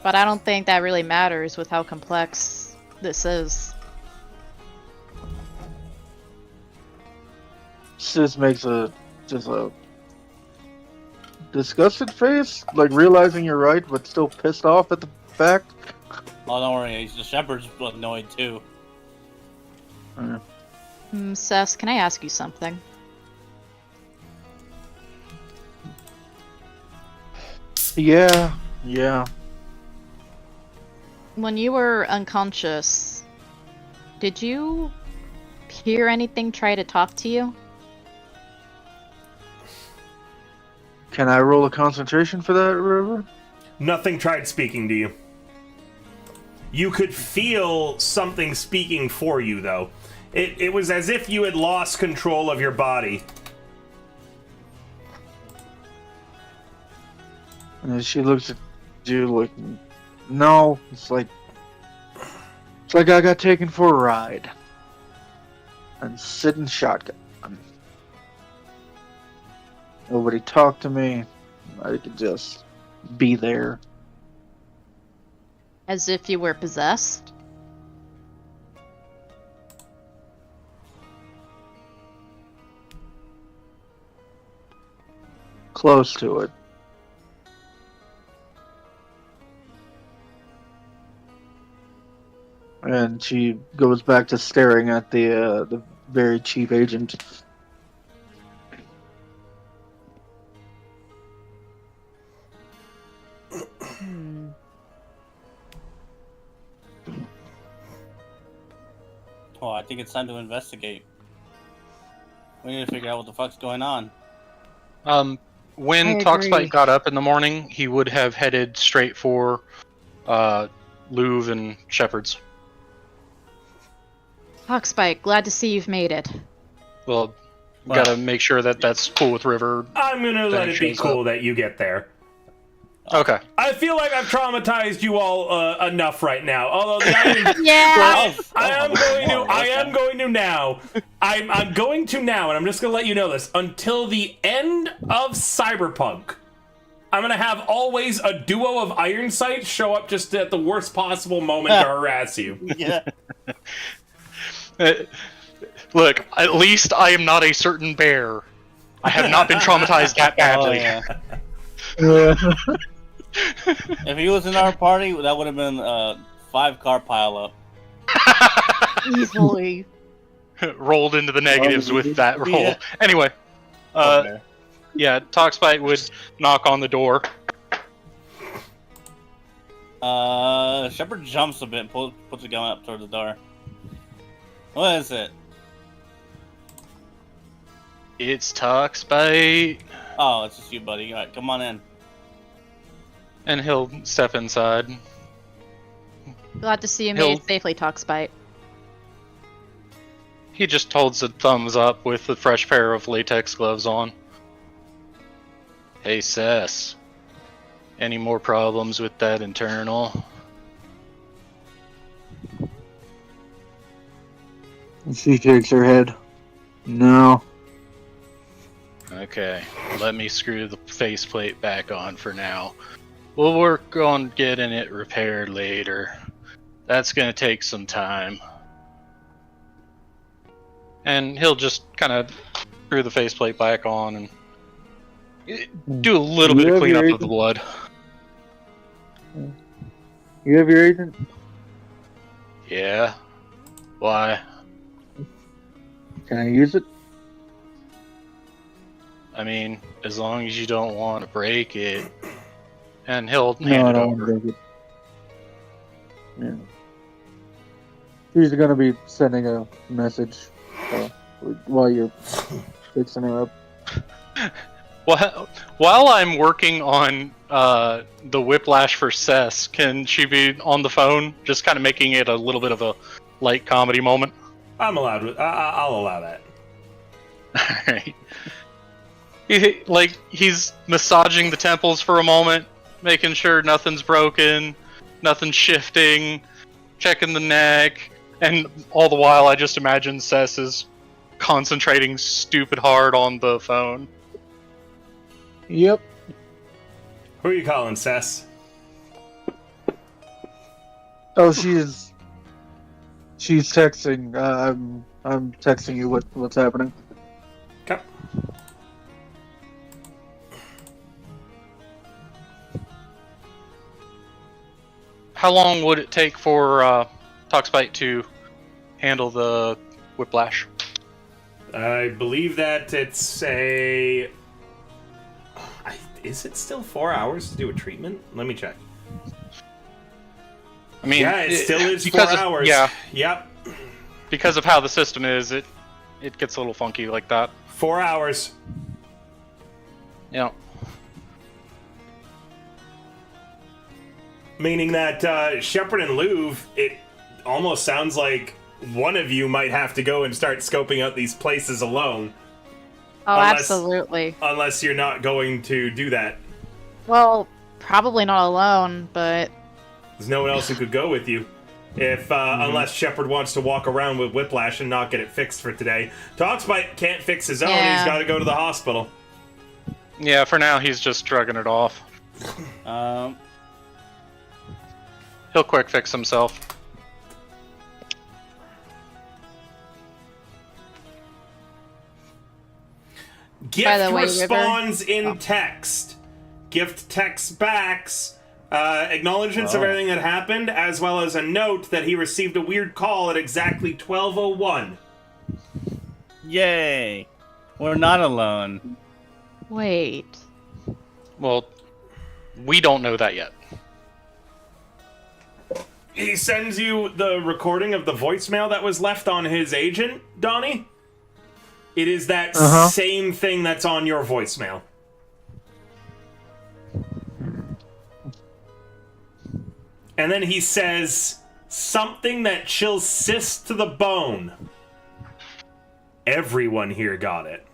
But I don't think that really matters with how complex this is. Sis makes just a disgusted face, like realizing you're right, but still pissed off at the fact. Oh, don't worry, the shepherd's annoyed too. Cess, can I ask you something? Yeah. When you were unconscious, did you hear anything try to talk to you? Can I roll a concentration for that, River? Nothing tried speaking to you. You could feel something speaking for you, though. It was as if you had lost control of your body. And she looks at you like, no. It's like I got taken for a ride. And sitting shotgun. Nobody talked to me. I could just be there. As if you were possessed? Close to it. And she goes back to staring at the very cheap agent. Oh, I think it's time to investigate. We need to figure out what the fuck's going on. When I Toxbite agree. got up in the morning, he would have headed straight for Louvre and Shepherd's. Hawkspike, glad to see you've made it. Well, Wow. gotta make sure that that's cool with River. I'm gonna let it be shows cool up. that you get there. Okay. I feel like I've traumatized you all enough right now. Although the iron, Yeah! I am going to now. I'm going to now, and I'm just gonna let you know this. Until the end of Cyberpunk, I'm gonna have always a duo of iron sights show up just at the worst possible moment to harass you. Yeah. Look, at least I am not a certain bear. I have not been traumatized that badly. Oh, yeah. If he was in our party, that would have been a 5-car pileup. Easily. Rolled into the negatives with that roll. Yeah. Anyway, Okay. yeah, Toxbite would knock on the door. Shepard jumps a bit and puts a gun up towards the door. What is it? It's Toxbite. Oh, it's just you, buddy. Alright, come on in. And he'll step inside. Glad to see you made it safely, Toxbite. He just holds a thumbs up with a fresh pair of latex gloves on. Hey, Sess. Any more problems with that internal? She shakes her head. No. Okay, let me screw the faceplate back on for now. We'll work on getting it repaired later. That's gonna take some time. And he'll just kind of screw the faceplate back on and do a little bit You of have your cleanup of the agent? blood. You have your agent? Yeah. Why? Can I use it? I mean, as long as you don't want to break it. And he'll No, hand I it don't want to over. break it. Yeah. She's gonna be sending a message while you're fixing her up. While I'm working on the whiplash for Cess, can she be on the phone, just kind of making it a little bit of a light comedy moment? I'm allowed. I'll allow that. Alright. He's massaging the temples for a moment, making sure nothing's broken, nothing's shifting, checking the neck, and all the while I just imagine Cess is concentrating stupid hard on the phone. Yep. Who are you calling, Cess? Oh, she's texting. I'm texting you what's happening. Okay. How long would it take for Toxbite to handle the whiplash? I believe that it's a. Is it still 4 hours to do a treatment? Let me check. I mean, Yeah, it still is 4 because of- hours. Yeah, Yep. because of how the system is, it gets a little funky like that. 4 hours. Yeah. Meaning that Shepard and Louvre, it almost sounds like one of you might have to go and start scoping out these places alone. Oh, Unless- absolutely. Unless you're not going to do that. Well, probably not alone, but There's no one else who could go with you. If unless Shepard wants to walk around with whiplash and not get it fixed for today. Toxbite can't fix his own, Yeah. he's gotta go to the hospital. Yeah, for now he's just shrugging it off. He'll quick fix himself. Gift the way, responds in text. Gift texts backs acknowledgements of everything that happened, as well as a note that he received a weird call at exactly 12:01. Yay! We're not alone. wait. Well, we don't know that yet. He sends you the recording of the voicemail that was left on his agent, Donnie. It is that same thing that's on your voicemail. And then he says something that chills Sis to the bone. Everyone here got it.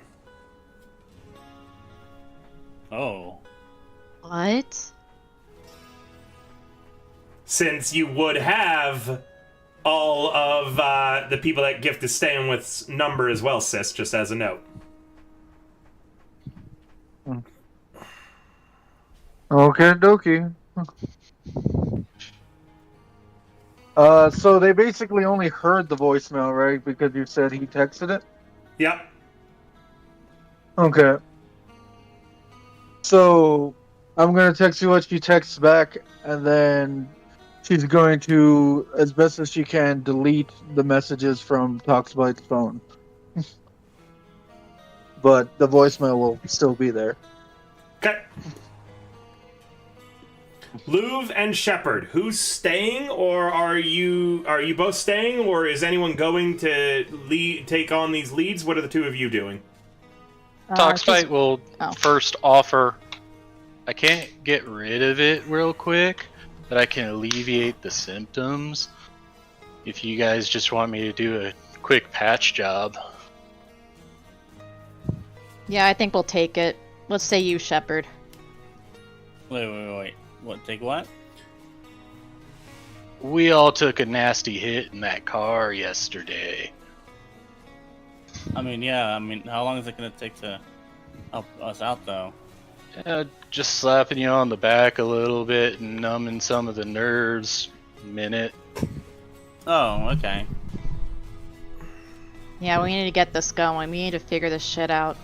Oh. What? Since you would have all of the people that Gift is staying with's number as well, Sis, just as a note. Okay, dokie. So they basically only heard the voicemail, right? Because you said he texted it? Yep. Okay. So I'm gonna text you what she texts back, and then she's going to, as best as she can, delete the messages from Toxbite's phone. But the voicemail will still be there. Okay. Louvre and Shepard, who's staying, or are you both staying, or is anyone going to take on these leads? What are the two of you doing? Toxbite will oh. first offer, I can't get rid of it real quick, but I can alleviate the symptoms. If you guys just want me to do a quick patch job. Yeah, I think we'll take it. Let's say you, Shepard. Wait. What? Take what? We all took a nasty hit in that car yesterday. I mean, yeah. I mean, how long is it gonna take to help us out though? Just slapping you on the back a little bit and numbing some of the nerves. Minute. Oh, okay. Yeah, we need to get this going. We need to figure this shit out.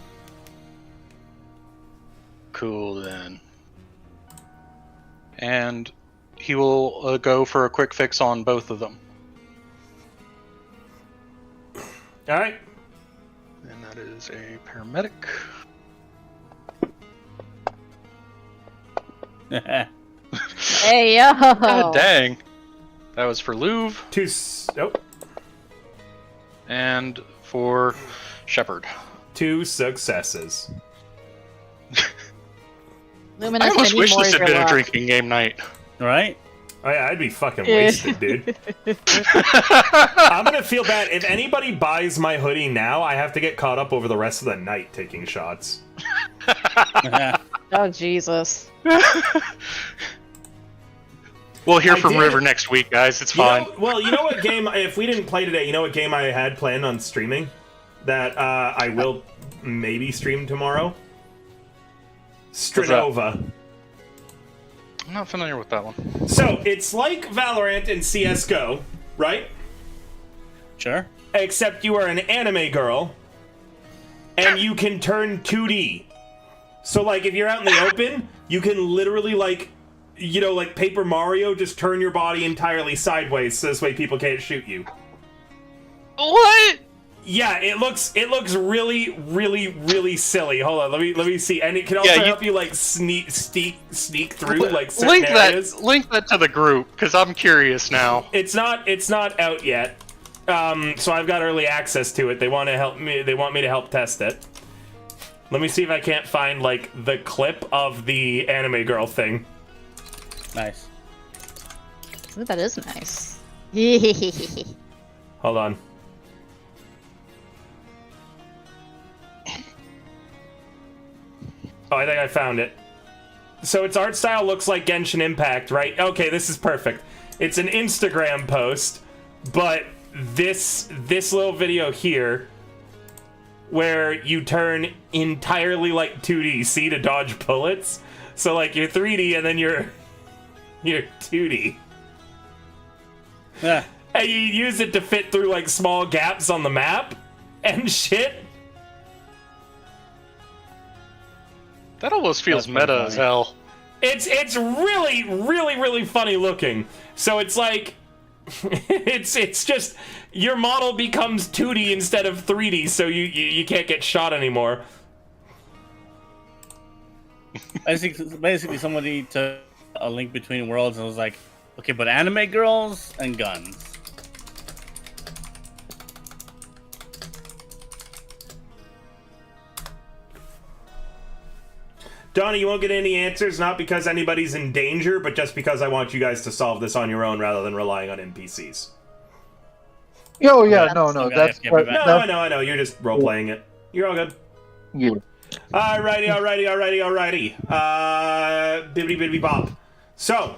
Cool then. And he will go for a quick fix on both of them. All right. And that is a paramedic. Hey, yo! God dang. That was for Louvre and for Shepard. 2 successes. Luminous, I almost need wish more this of had your been a luck. drinking game night. Right? Oh, yeah, I'd be fucking wasted, dude. I'm gonna feel bad. If anybody buys my hoodie now, I have to get caught up over the rest of the night taking shots. Oh, Jesus. We'll hear I from did- River next week, guys. It's You fine. know, well, you know what game, if we didn't play today, you know what game I had planned on streaming? That I will maybe stream tomorrow? Strinova. I'm not familiar with that one. So, it's like Valorant and CSGO, right? Sure. Except you are an anime girl, and you can turn 2D. So, like, if you're out in the open, you can literally, like, you know, like Paper Mario, just turn your body entirely sideways so this way people can't shoot you. What? Yeah, it looks really, really, really silly. Hold on, let me see. And it can also Yeah, help you like sneak through like certain Link areas. link that to the group, because I'm curious now. It's not out yet. So I've got early access to it. They want me to help test it. Let me see if I can't find like the clip of the anime girl thing. Nice. Ooh, that is nice. Hold on. Oh, I think I found it. So its art style looks like Genshin Impact, right? Okay, this is perfect. It's an Instagram post, but this little video here, where you turn entirely like 2D, see, to dodge bullets. So like you're 3D and then you're 2D. Yeah. And you use it to fit through like small gaps on the map and shit. That almost feels That's pretty meta as funny. hell. It's really, really, really funny looking. So it's like it's just your model becomes 2D instead of 3D, so you can't get shot anymore. Basically, somebody took a link between worlds and was like, okay, but anime girls and guns. Donnie, you won't get any answers, not because anybody's in danger, but just because I want you guys to solve this on your own rather than relying on NPCs. Oh yeah, Yeah, no, some guy that's has to get me what, back. No, that's, I know. You're just role-playing it. You're all good. yeah. Alrighty. Bibbidi bop. So,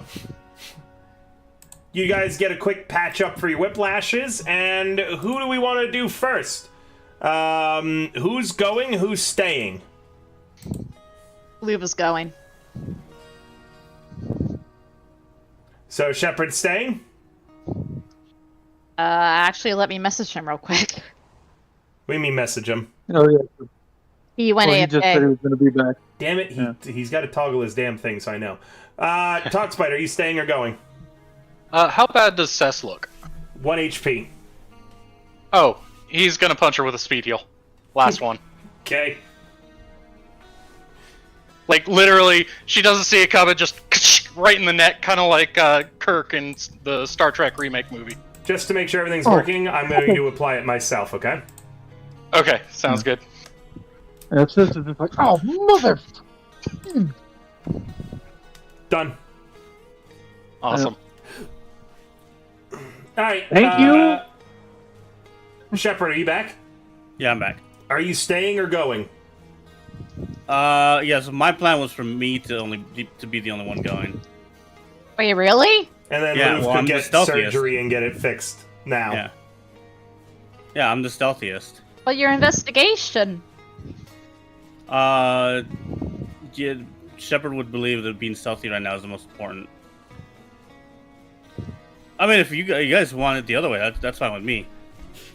you guys get a quick patch up for your whiplashes, and who do we want to do first? Who's going? Who's staying? Luva's going. So Shepard's staying? Actually, let me message him real quick. What do you mean message him? Oh yeah. He went Well, he just said he AFK. was gonna be back. Damn it, he's got to toggle his damn thing, so I know. Talkspite, are you staying or going? How bad does Cess look? 1 HP. Oh, he's gonna punch her with a speed heal. Last one. Okay. Like, literally, she doesn't see it coming, just right in the neck, kind of like Kirk in the Star Trek remake movie. Just to make sure everything's working, I'm going to apply it myself, okay? Okay, sounds good. And it's just like, oh mother. Done. Awesome. Alright. Thank you. Shepard, are you back? Yeah, I'm back. Are you staying or going? Yeah, so my plan was for me to be the only one going. Wait, really? And then Yeah, Luke well, could I'm the get stealthiest. surgery and get it fixed now. Yeah. Yeah, I'm the stealthiest. But your investigation. Yeah, Shepard would believe that being stealthy right now is the most important. I mean, if you guys want it the other way, that's fine with me.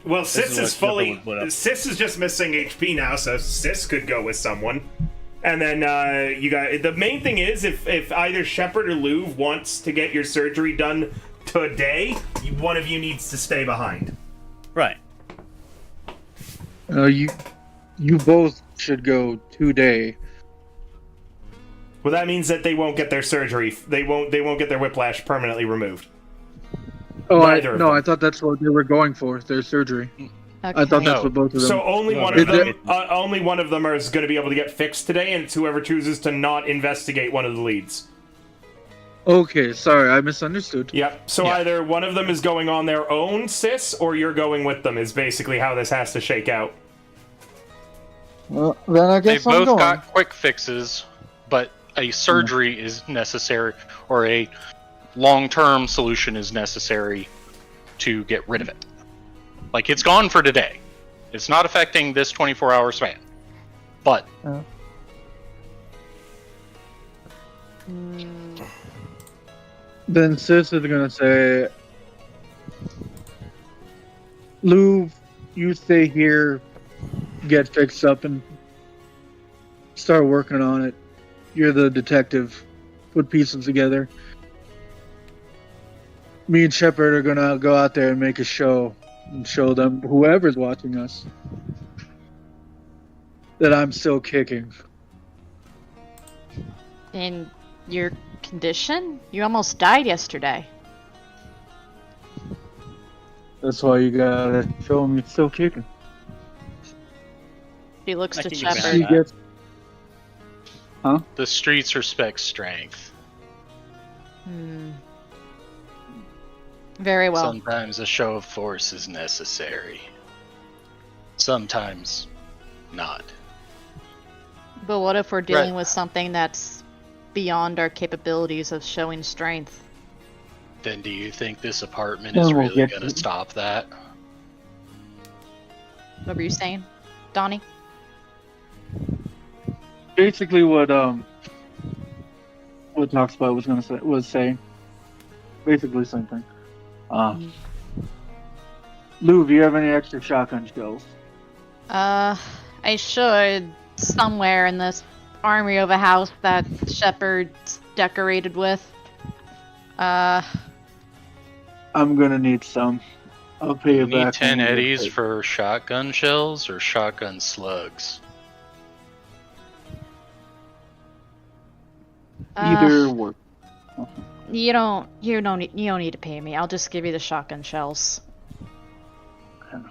Well, This Sis is what is Shepard fully. would put up. Sis is just missing HP now, so Sis could go with someone. And then you got the main thing is if either Shepard or Louv wants to get your surgery done today, one of you needs to stay behind. Right. You both should go today. Well, that means that they won't get their surgery. They won't get their whiplash permanently removed. Oh, Neither of them. I thought that's what they were going for, their surgery. Okay. I thought No. that's what both of them. So only No, one of they're them, not. only one of them is going to be able to get fixed today, and it's whoever chooses to not investigate one of the leads. Okay, sorry, I misunderstood. Yep. So Yeah. either one of them is going on their own, Sis, or you're going with them. Is basically how this has to shake out. Well, then I They guess I'm both going. got quick fixes, but a surgery is necessary, or a long-term solution is necessary to get rid of it. Like, it's gone for today. It's not affecting this 24-hour span. But Then Sis is gonna say, Lou, you stay here, get fixed up, and start working on it. You're the detective. Put pieces together. Me and Shepard are gonna go out there and make a show and show them, whoever's watching us, that I'm still kicking. In your condition? You almost died yesterday. That's why you gotta show them you're still kicking. He looks I to can get Shepard. She that. gets the streets respect strength. Very well. Sometimes a show of force is necessary. Sometimes not. But what if we're dealing Right. with something that's beyond our capabilities of showing strength? Then do you think this apartment Then is we'll really get going to- to stop that? What were you saying, Donnie? basically what Talkspot was saying. Basically the same thing. Lou, do you have any extra shotgun shells? I should somewhere in this armory of a house that Shepard's decorated with. I'm gonna need some. I'll pay you You need back. 10 when we get eddies paid. for shotgun shells or shotgun slugs? Either work. You don't need to pay me. I'll just give you the shotgun shells. Okay.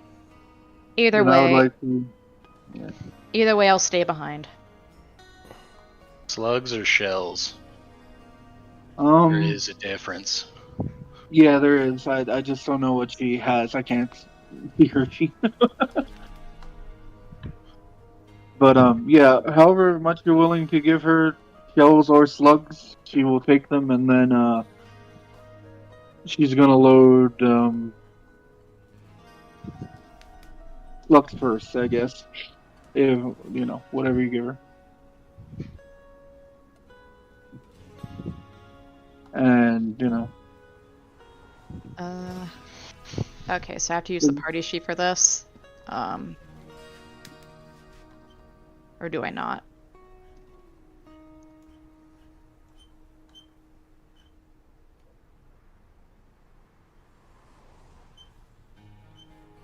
Either And I would way, like to. either way, I'll stay behind. Slugs or shells? There Um. is a difference. Yeah, there is. I just don't know what she has. I can't see her sheet. But yeah. However much you're willing to give her shells or slugs, she will take them, and then she's gonna load slugs first, I guess. If whatever you give her. And Okay, so I have to use the party sheet for this. Or do I not?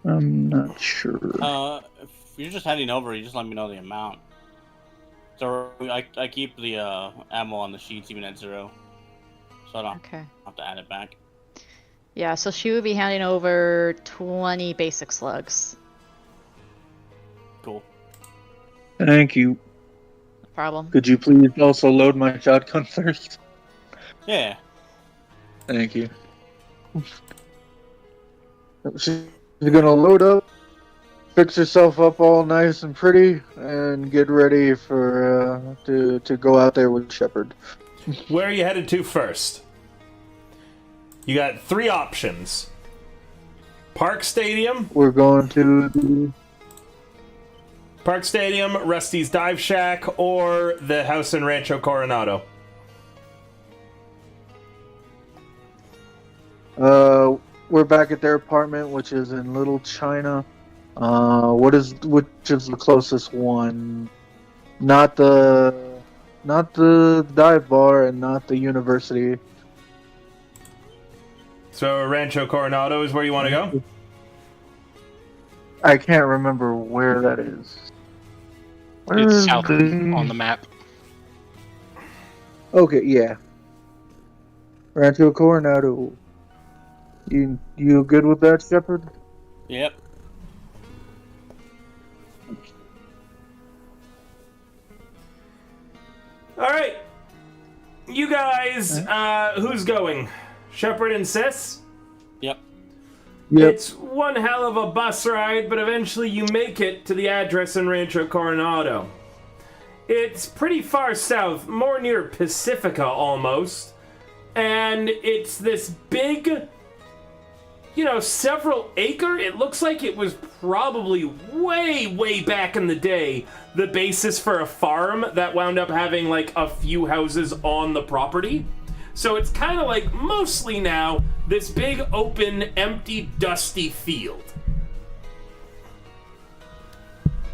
I'm not sure. If you're just heading over, you just let me know the amount. So I keep the ammo on the sheets even at 0, so I don't Okay. have to add it back. Yeah, so she would be handing over 20 basic slugs. Cool. Thank you. No problem. Could you please also load my shotgun first? Yeah. Thank you. She's gonna load up, fix herself up all nice and pretty, and get ready for to go out there with Shepard. Where are you headed to first? You got 3 options. Park Stadium, We're going to the Park Stadium, Rusty's Dive Shack, or the house in Rancho Coronado? We're back at their apartment, which is in Little China. Which is the closest one? Not the dive bar and not the university. So Rancho Coronado is where you want to go? I can't remember where that is. Where It's is south on the map. Okay, yeah. Rancho Coronado. You good with that, Shepard? Yep. All right. You guys, who's going? Shepard and Sis? Yep. Yep. It's one hell of a bus ride, but eventually you make it to the address in Rancho Coronado. It's pretty far south, more near Pacifica almost, and it's this big, several acre. It looks like it was probably way back in the day the basis for a farm that wound up having like a few houses on the property. So it's kind of like mostly now this big open, empty, dusty field.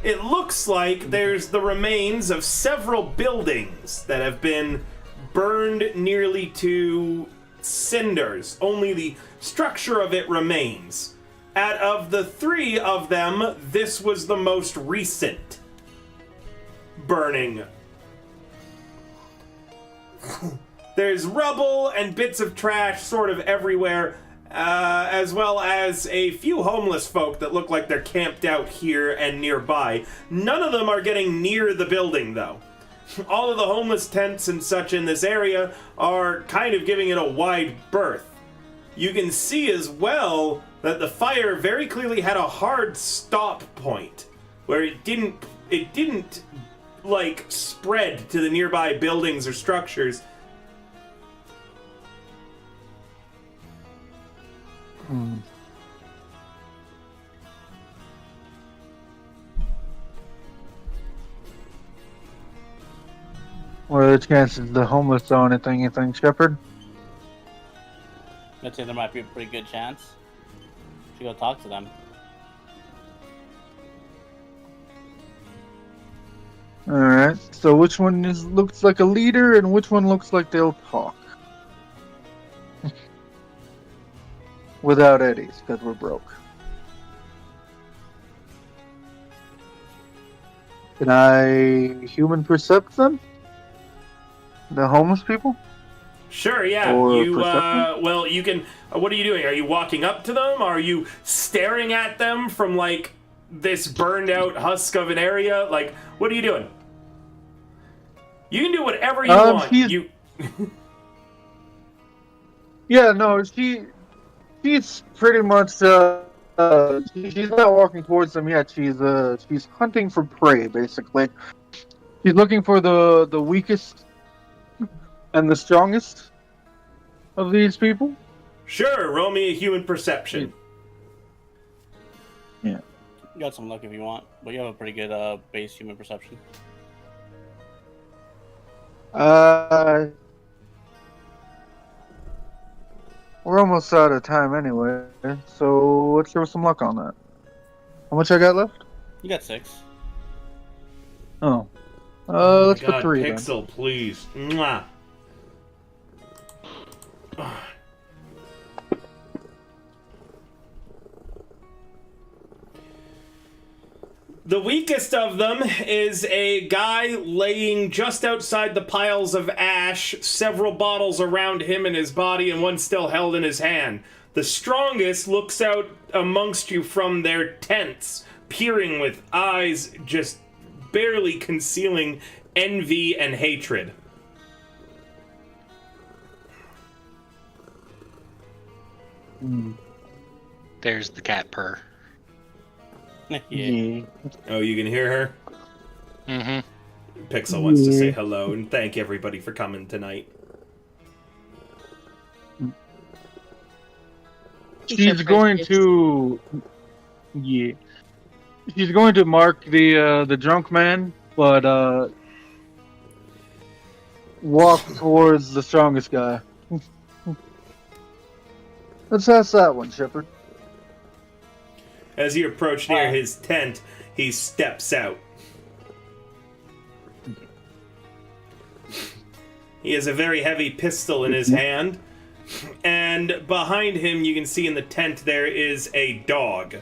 It looks like there's the remains of several buildings that have been burned nearly to cinders. Only the structure of it remains. Out of the three of them, this was the most recent burning. There's rubble and bits of trash sort of everywhere, as well as a few homeless folk that look like they're camped out here and nearby. None of them are getting near the building, though. All of the homeless tents and such in this area are kind of giving it a wide berth. You can see as well that the fire very clearly had a hard stop point, where it didn't like spread to the nearby buildings or structures. What are the chances the homeless saw anything, you think, Shepard? I'd say there might be a pretty good chance. Should go talk to them. Alright, so which one looks like a leader and which one looks like they'll talk? Without Eddies, because we're broke. Can I human percept them? The homeless people? Sure, yeah. Or You, perception? well, you can. What are you doing? Are you walking up to them? Are you staring at them from like this burned out husk of an area? Like, what are you doing? You can do whatever you want. You. Yeah, no, she's pretty much she's not walking towards them yet. She's hunting for prey, basically. She's looking for the weakest and the strongest of these people. Sure, roll me a human perception. Yeah. You got some luck if you want, but you have a pretty good base human perception. We're almost out of time anyway, so let's throw some luck on that. How much I got left? You got 6. Oh. Oh my Let's God, put 3 then. Pixel, please. Mwah. The weakest of them is a guy laying just outside the piles of ash, several bottles around him and his body, and one still held in his hand. The strongest looks out amongst you from their tents, peering with eyes just barely concealing envy and hatred. There's the cat purr. Yeah. Oh, you can hear her? Mm-hmm. Pixel wants to say hello and thank everybody for coming tonight. She's going to... Yeah. He's going to mark the drunk man, but walk towards the strongest guy. Let's ask that one, Shepard. As you approach near his tent, he steps out. He has a very heavy pistol in his hand, and behind him you can see in the tent there is a dog.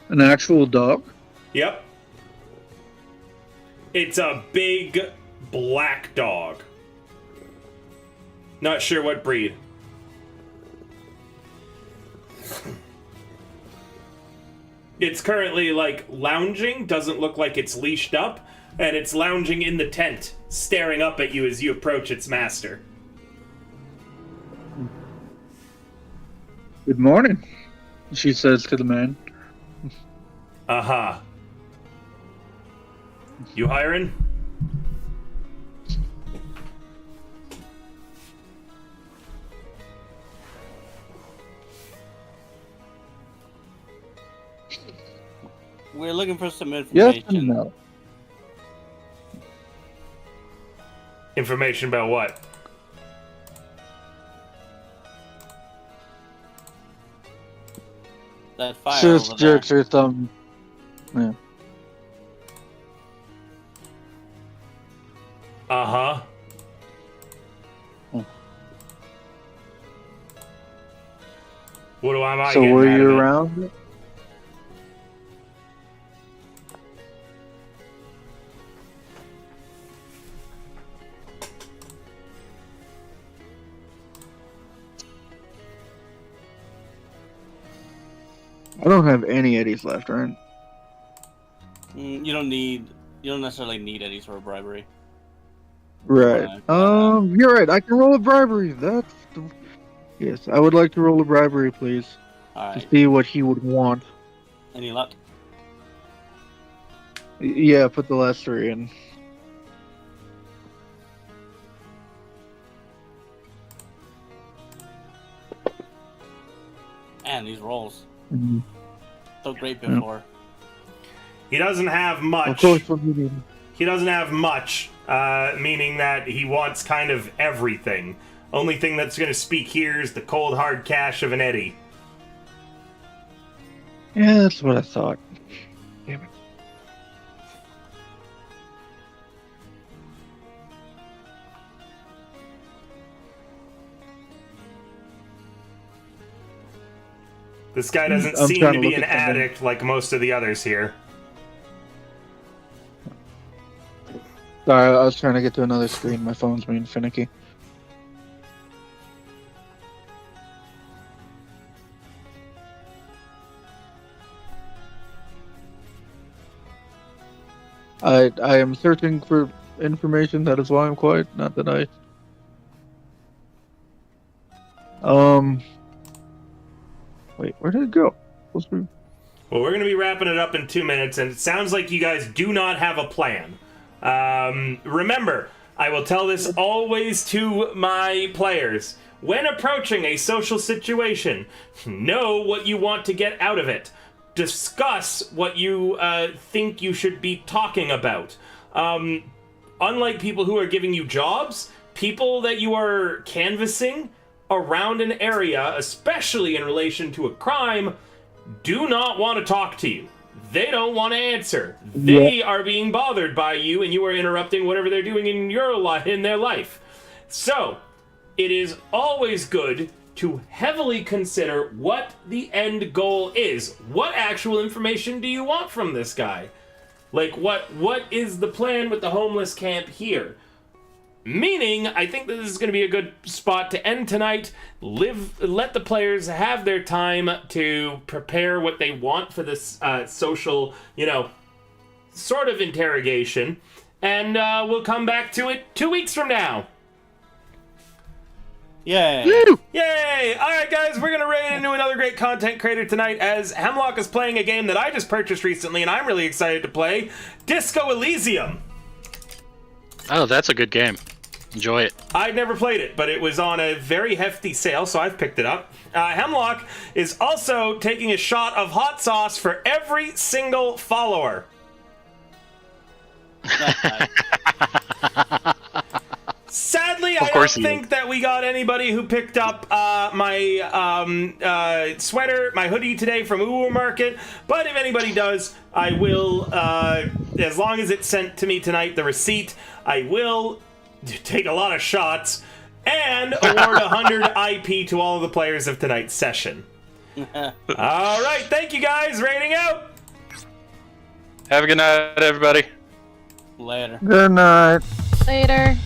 An actual dog? Yep. It's a big black dog. Not sure what breed. It's currently, like, lounging, doesn't look like it's leashed up, and it's lounging in the tent, staring up at you as you approach its master. Good morning, she says to the man. Uh-huh. You hiring? We're looking for some Yes information. and no. Information about what? That fire Just over there. jerks her thumb. Yeah. Uh-huh. What am I So getting were out you of it? around? I don't have any eddies left, right? You don't necessarily need any sort of bribery. Right. You're right. I can roll a bribery. Yes, I would like to roll a bribery, please, to Alright. see what he would want. Any luck? Yeah, put the last 3 in. Man, these rolls. Mhm. So great before. He doesn't have much. Of course, what we need. He doesn't have much, meaning that he wants kind of everything. Only thing that's going to speak here is the cold hard cash of an Eddie. Yeah, that's what I thought. Damn it. This guy doesn't I'm seem trying to to be look an at something. addict like most of the others here. Sorry, I was trying to get to another screen. My phone's being finicky. I am searching for information. That is why I'm quiet. Not that I. Wait, where did it go? Supposed to be- Well, we're going to be wrapping it up in 2 minutes, and it sounds like you guys do not have a plan. Remember, I will tell this always to my players. When approaching a social situation, know what you want to get out of it. Discuss what you think you should be talking about. Unlike people who are giving you jobs, people that you are canvassing around an area, especially in relation to a crime, do not want to talk to you. They don't want to answer. They are being bothered by you, and you are interrupting whatever they're doing in in their life. So, it is always good to heavily consider what the end goal is. What actual information do you want from this guy? Like, what is the plan with the homeless camp here? Meaning, I think that this is going to be a good spot to end tonight. Let the players have their time to prepare what they want for this social, sort of interrogation. And we'll come back to it 2 weeks from now. Yeah. Yay! Alright guys, we're gonna raid into another great content creator tonight as Hemlock is playing a game that I just purchased recently and I'm really excited to play, Disco Elysium. Oh, that's a good game. Enjoy it. I'd never played it, but it was on a very hefty sale, so I've picked it up. Hemlock is also taking a shot of hot sauce for every single follower. Sadly, I don't think that we got anybody who picked up my sweater, my hoodie today from Uwu Market. But if anybody does, I will, as long as it's sent to me tonight, the receipt, I will take a lot of shots and award 100 IP to all of the players of tonight's session. All right, thank you guys. Rating out. Have a good night, everybody. Later. Good night. Later.